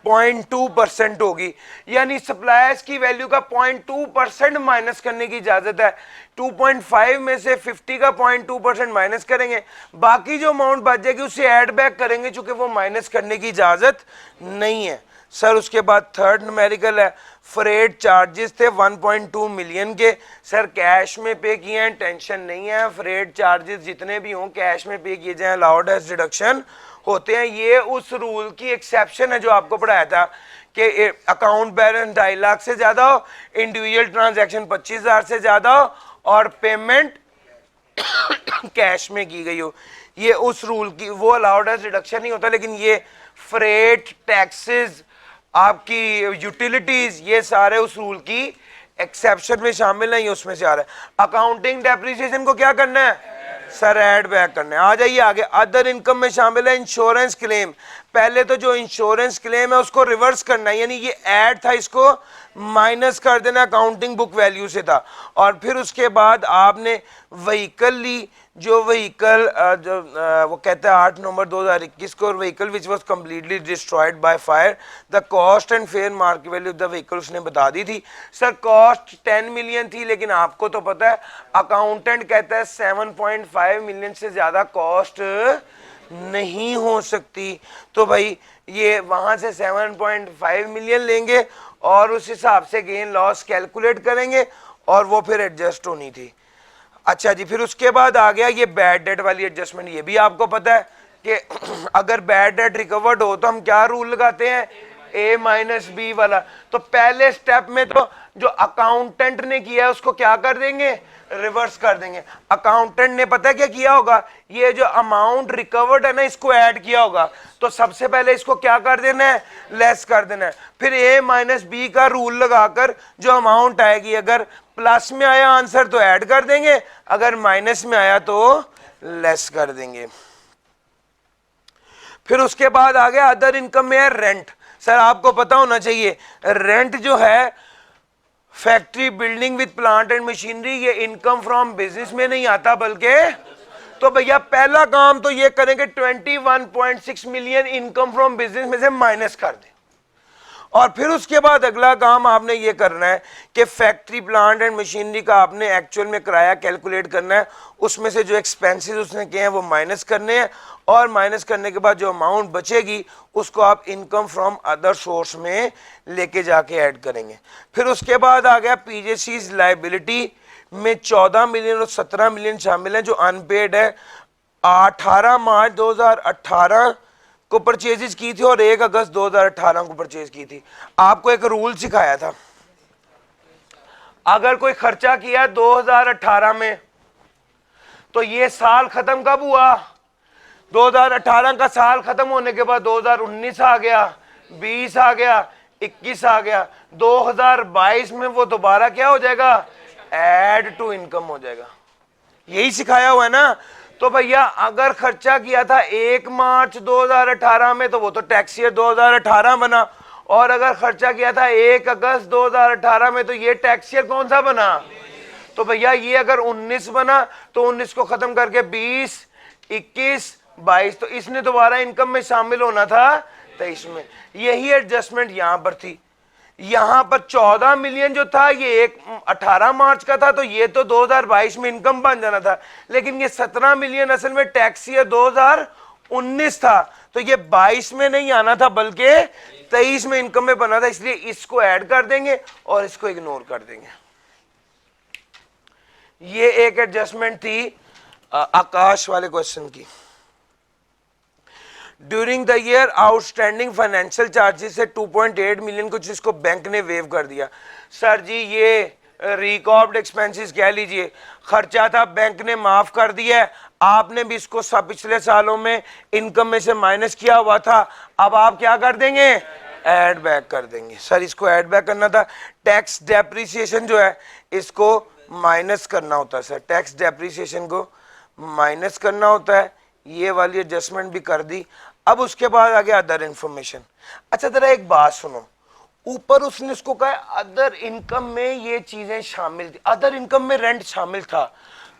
0.2% होगी, यानी सप्लायर्स की वैल्यू का 0.2% माइनस करने की इजाजत है। 2.5 में से 50 का 0.2% माइनस करेंगे, बाकी जो अमाउंट बच जाएगी उसे ऐड बैक करेंगे, चूंकि वो माइनस करने की इजाजत नहीं है। सर उसके बाद थर्ड न्यूमेरिकल है, फ्रेट चार्जेस थे 1.2 मिलियन के। सर कैश में पे किए हैं, टेंशन नहीं है, फ्रेट चार्जेस जितने भी हों कैश में पे किए जाएं, अलाउड एज डिडक्शन होते हैं। ये उस रूल की एक्सेप्शन है जो आपको पढ़ाया था कि अकाउंट बैलेंस 2.5 लाख से ज्यादा हो, इंडिविजुअल ट्रांजैक्शन 25,000 से ज्यादा हो और पेमेंट कैश में की गई हो। ये उस रूल की वो अलाउड एज डिडक्शन नहीं होता, लेकिन ये फ्रेट टैक्सेस आपकी यूटिलिटीज ये सारे उस रूल की एक्सेप्शन में शामिल नहीं, उसमें से आ रहा है। अकाउंटिंग डेप्रिसिएशन को क्या करना है सर, ऐड बैक करना है। आ जाइए आगे, अदर इनकम में शामिल है इंश्योरेंस क्लेम। पहले तो जो इंश्योरेंस क्लेम है उसको रिवर्स करना है, यानी ये ऐड था इसको माइनस कर देना, अकाउंटिंग बुक वैल्यू से था। और फिर उसके बाद आपने व्हीकल ली, जो व्हीकल जो वो कहता है 8 नवंबर 2021 को, vehicle which was completely destroyed by fire, the cost and fair market value of the vehicle उसने बता दी थी। सर कॉस्ट 10 मिलियन थी, लेकिन आपको तो पता है अकाउंटेंट कहता है 7.5 मिलियन से ज्यादा कॉस्ट नहीं हो सकती। तो भाई ये वहां से 7.5 मिलियन लेंगे और उस हिसाब से गेन लॉस कैलकुलेट करेंगे और वो फिर एडजस्ट होनी थी। अच्छा जी, फिर उसके बाद आ गया ये बैड डेट वाली एडजस्टमेंट। ये भी आपको पता है कि अगर बैड डेट रिकवर्ड हो तो हम क्या रूल लगाते हैं, A-B वाला। तो पहले स्टेप में तो जो अकाउंटेंट ने किया है उसको क्या कर देंगे, रिवर्स कर देंगे। अकाउंटेंट ने पता है क्या किया होगा, ये जो अमाउंट रिकवर्ड है ना इसको ऐड किया होगा, तो सबसे पहले इसको क्या कर देना है, लेस कर देना है। फिर A-B का रूल लगाकर जो अमाउंट आएगी, अगर प्लस में आया आंसर तो ऐड कर देंगे, अगर माइनस में आया तो लेस कर देंगे। फिर उसके बाद आ गया अदर इनकम में है रेंट। सर आपको पता होना चाहिए रेंट जो है factory building with plant and machinery, ये इनकम फ्रॉम बिजनेस में नहीं आता, बल्कि तो भैया पहला काम तो ये करेंगे 21.6 मिलियन इनकम फ्रॉम बिजनेस में से माइनस कर दें। और फिर उसके बाद अगला काम आपने ये करना है कि फैक्ट्री प्लांट एंड मशीनरी का आपने एक्चुअल में किराया कैलकुलेट करना है, उसमें से जो एक्सपेंसेस उसने किए हैं वो माइनस करने हैं, और माइनस करने के बाद जो अमाउंट बचेगी उसको आप इनकम फ्रॉम अदर सोर्स में लेके जाके ऐड करेंगे। फिर उसके बाद आ गया पीजेसीज लायबिलिटी में 14 मिलियन और 17 मिलियन शामिल है जो अनपेड है। 18 मार्च 2018 को परचेजेस की थी और 1 अगस्त 2018 को परचेज की थी। आपको एक रूल सिखाया था, अगर कोई खर्चा किया 2018 में तो ये साल खत्म कब हुआ, 2018 का साल खत्म होने के बाद 2019 आ गया, 20 आ गया, 21 आ गया, 2022 में वो दोबारा क्या हो जाएगा, ऐड टू इनकम हो जाएगा। यही सिखाया हुआ है ना। तो भैया अगर खर्चा किया था 1 मार्च 2018 में तो वो तो टैक्स ईयर 2018 बना, और अगर खर्चा किया था 1 अगस्त 2018 में, तो ये टैक्स ईयर कौन सा बना? तो भैया ये अगर 19 बना तो 19 को खत्म करके 20, 21, 22, तो इसने दोबारा इनकम में शामिल होना था 23 में। यही एडजस्टमेंट यहां पर थी। यहां पर 14 मिलियन जो था ये 18 मार्च का था, तो ये तो 2022 में इनकम बन जाना था, लेकिन ये 17 मिलियन असल में टैक्स ईयर 2019 था, तो ये 22 में नहीं आना था बल्कि 23 में इनकम में बना था, इसलिए इसको ऐड कर देंगे और इसको इग्नोर कर देंगे। ये एक एडजस्टमेंट थी आकाश वाले क्वेश्चन की। During the year outstanding financial charges से 2.8 मिलियन कुछ इसको बैंक ने वेव कर दिया। सर जी ये रिकॉर्ड एक्सपेंसेस कह लीजिए, खर्चा था बैंक ने माफ कर दिया है, आपने भी इसको सब पिछले सालों में इनकम में से माइनस किया हुआ था, अब आप क्या कर देंगे? ऐड बैक कर देंगे। सर इसको ऐड बैक करना था। टैक्स डेप्रिसिएशन जो है इसको माइनस करना होता है सर, टैक्स डेप्रिसिएशन को माइनस करना होता है। ये वाली एडजस्टमेंट भी कर दी। अब उसके बाद आ गया अदर इंफॉर्मेशन। अच्छा जरा एक बात सुनो, ऊपर उसने उसको कहा अदर इनकम में ये चीजें शामिल थी, अदर इनकम में रेंट शामिल था,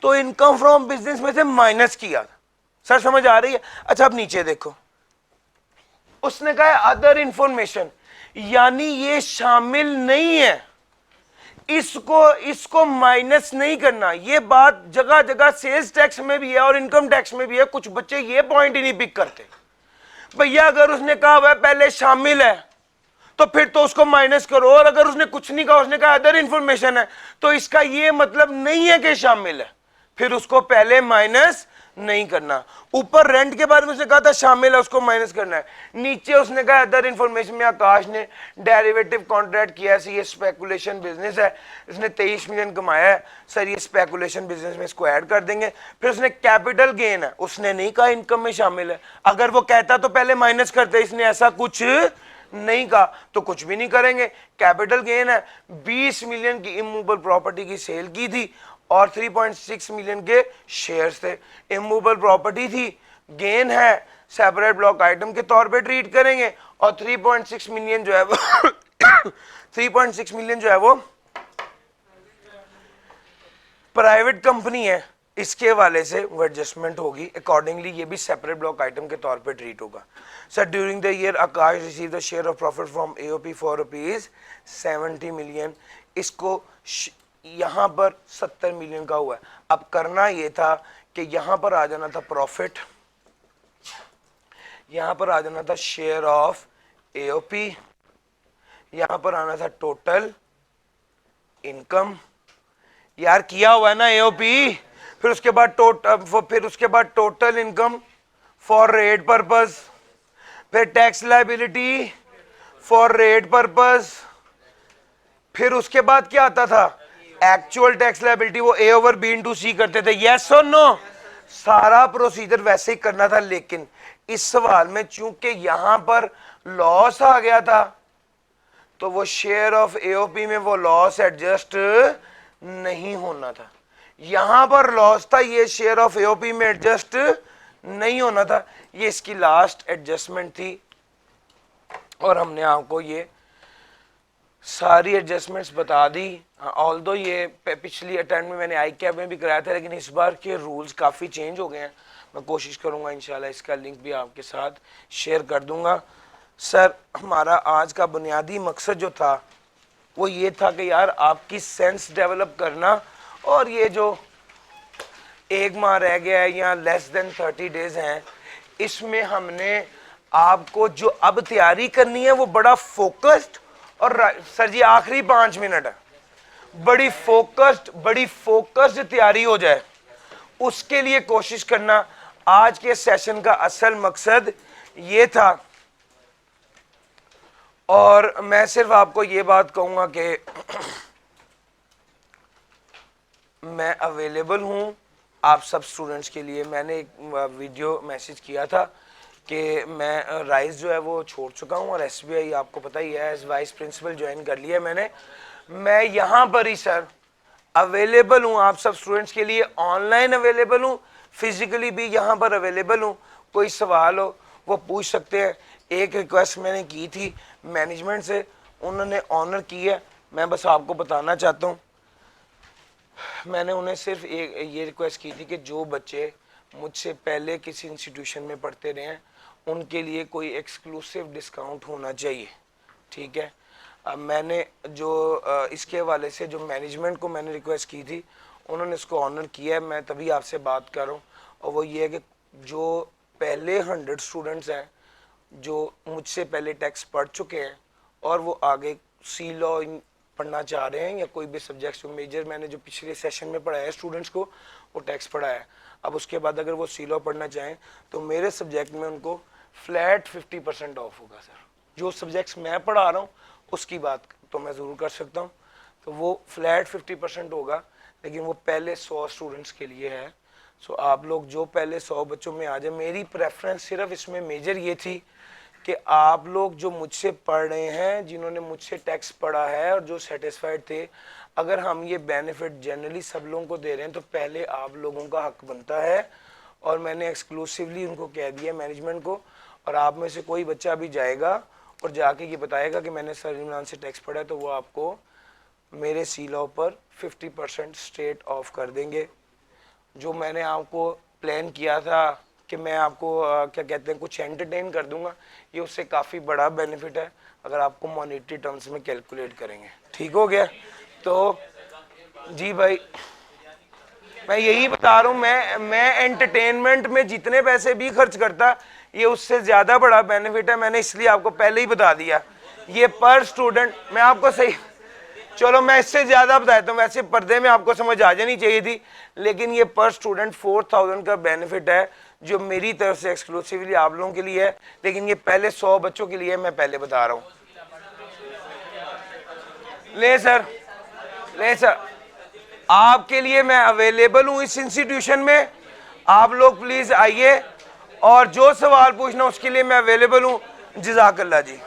तो इनकम फ्रॉम बिजनेस में से माइनस किया। सर समझ आ रही है? अच्छा अब नीचे देखो, उसने कहा अदर इंफॉर्मेशन, यानी ये शामिल नहीं है, इसको माइनस नहीं करना। ये बात जगह जगह सेल्स टैक्स में भी है और इनकम टैक्स में भी है, कुछ बच्चे ये पॉइंट ही नहीं पिक करते। भैया अगर उसने कहा हुआ पहले शामिल है तो फिर तो उसको माइनस करो, और अगर उसने कुछ नहीं कहा, उसने कहा अदर इंफॉर्मेशन है, तो इसका ये मतलब नहीं है कि शामिल है, फिर उसको पहले माइनस नहीं करना। ऊपर रेंट के बारे में उसने कहा था शामिल है, उसको माइनस करना है। नीचे उसने कहा अदर इंफॉर्मेशन में आकाश ने डेरिवेटिव कॉन्ट्रैक्ट किया है, ये स्पेकुलेशन बिजनेस है, इसने 23 मिलियन कमाया है, सर ये स्पेकुलेशन बिजनेस में इसको ऐड कर देंगे। फिर उसने कैपिटल गेन है, उसने नहीं कहा इनकम में शामिल है, अगर वो कहता तो पहले माइनस करते, इसने ऐसा कुछ नहीं कहा तो कुछ भी नहीं करेंगे। कैपिटल गेन है, 20 मिलियन की इमूवेबल प्रॉपर्टी की सेल की थी और 3.6 मिलियन के शेयर्स थे। इमूवेबल प्रॉपर्टी थी, गेन है, सेपरेट ब्लॉक आइटम के तौर पे ट्रीट करेंगे, और 3.6 मिलियन जो है वो 3.6 मिलियन जो है वो प्राइवेट कंपनी है, इसके वाले से वो एडजस्टमेंट होगी। अकॉर्डिंगली ये भी सेपरेट ब्लॉक आइटम के तौर पे ट्रीट होगा। Sir during the year Akash receive the share of profit from AOP for ₹70 million, इसको यहां पर 70 मिलियन का हुआ है। अब करना ये था कि यहां पर आ जाना था प्रॉफिट, यहां पर आ जाना था शेयर ऑफ एओपी, यहां पर आना था टोटल इनकम। यार किया हुआ है ना एओपी, फिर उसके बाद total income for rate purpose, फिर tax liability for rate purpose, फिर उसके बाद क्या आता था? एक्चुअल टैक्स लायबिलिटी, वो ए ओवर बी इंटू सी करते थे, यस और नो? सारा प्रोसीजर वैसे ही करना था, लेकिन इस सवाल में चूंकि यहां पर लॉस आ गया था, तो वो शेयर ऑफ एओपी में वो लॉस एडजस्ट नहीं होना था। यहां पर लॉस था, ये शेयर ऑफ एओपी में एडजस्ट नहीं होना था। ये इसकी लास्ट एडजस्टमेंट थी और हमने आपको ये सारी एडजस्टमेंट्स बता दी। ऑल्दो ये पिछली अटेम्प्ट में मैंने आई कैब में भी कराया था, लेकिन इस बार के रूल्स काफ़ी चेंज हो गए हैं। मैं कोशिश करूंगा इंशाल्लाह इसका लिंक भी आपके साथ शेयर कर दूंगा। सर हमारा आज का बुनियादी मकसद जो था वो ये था कि यार आपकी सेंस डेवलप करना, और ये जो 1 माह रह गया है या लेस देन 30 डेज हैं, इसमें हमने आपको जो अब तैयारी करनी है वो बड़ा फोकस्ड, और सर जी आखिरी 5 मिनट है, बड़ी फोकस्ड तैयारी हो जाए, उसके लिए कोशिश करना। आज के सेशन का असल मकसद ये था, और मैं सिर्फ आपको ये बात कहूंगा कि मैं अवेलेबल हूं आप सब स्टूडेंट्स के लिए। मैंने एक वीडियो मैसेज किया था कि मैं राइस जो है वो छोड़ चुका हूं, और एसबीआई आपको पता ही है, एज वाइस प्रिंसिपल ज्वाइन कर लिया मैंने। मैं यहाँ पर ही सर अवेलेबल हूँ आप सब स्टूडेंट्स के लिए, ऑनलाइन अवेलेबल हूँ, फिजिकली भी यहाँ पर अवेलेबल हूँ। कोई सवाल हो वो पूछ सकते हैं। एक रिक्वेस्ट मैंने की थी मैनेजमेंट से, उन्होंने ऑनर की है। मैं बस आपको बताना चाहता हूँ, मैंने उन्हें सिर्फ एक ये रिक्वेस्ट की थी कि जो बच्चे मुझसे पहले किसी इंस्टीट्यूशन में पढ़ते रहे हैं उनके लिए कोई एक्सक्लूसिव डिस्काउंट होना चाहिए, ठीक है। अब मैंने जो इसके हवाले से जो मैनेजमेंट को मैंने रिक्वेस्ट की थी, उन्होंने इसको ऑनर किया है। मैं तभी आपसे बात कर रहा हूँ, और वो ये है कि जो पहले 100 स्टूडेंट्स हैं जो मुझसे पहले टैक्स पढ़ चुके हैं और वो आगे सी लॉ पढ़ना चाह रहे हैं या कोई भी सब्जेक्ट्स जो मेजर मैंने जो पिछले सेशन में पढ़ाया है स्टूडेंट्स को, वो टैक्स पढ़ा है। अब उसके बाद अगर वो सी लॉ पढ़ना चाहें तो मेरे सब्जेक्ट में उनको फ्लैट 50% ऑफ होगा सर। जो सब्जेक्ट्स मैं पढ़ा रहा हूँ उसकी बात तो मैं ज़रूर कर सकता हूँ, तो वो फ्लैट 50% होगा, लेकिन वो पहले 100 स्टूडेंट्स के लिए है। सो आप लोग जो पहले 100 बच्चों में आ जाए, मेरी प्रेफरेंस सिर्फ इसमें मेजर ये थी कि आप लोग जो मुझसे पढ़ रहे हैं, जिन्होंने मुझसे टैक्स पढ़ा है और जो सेटिस्फाइड थे, अगर हम ये बेनिफिट जनरली सब लोगों को दे रहे हैं तो पहले आप लोगों का हक बनता है। और मैंने एक्सक्लूसिवली उनको कह दिया मैनेजमेंट को, और आप में से कोई बच्चा भी जाएगा और जाके ये बताएगा कि मैंने सर इमरान से टैक्स पढ़ा है, तो वो आपको मेरे सी लॉ पर 50% स्ट्रेट ऑफ कर देंगे। जो मैंने आपको प्लान किया था कि मैं आपको क्या कहते हैं कुछ एंटरटेन कर दूंगा, ये उससे काफ़ी बड़ा बेनिफिट है अगर आपको मॉनेटरी टर्म्स में कैलकुलेट करेंगे। ठीक हो गया? तो जी भाई, मैं यही बता रहा हूँ, मैं एंटरटेनमेंट में जितने पैसे भी खर्च करता, ये उससे ज़्यादा बड़ा बेनिफिट है। मैंने इसलिए आपको पहले ही बता दिया। ये पर स्टूडेंट मैं आपको सही, चलो मैं इससे ज़्यादा बताता हूँ, वैसे पर्दे में आपको समझ आ जानी चाहिए थी, लेकिन ये पर स्टूडेंट 4000 का बेनिफिट है जो मेरी तरफ से एक्सक्लूसिवली आप लोगों के लिए है, लेकिन ये पहले 100 बच्चों के लिए मैं पहले बता रहा हूँ। ले सर, आपके लिए मैं अवेलेबल हूँ इस इंस्टीट्यूशन में, आप लोग प्लीज़ आइए, और जो सवाल पूछना उसके लिए मैं अवेलेबल हूँ। जज़ाकल्लाह जी।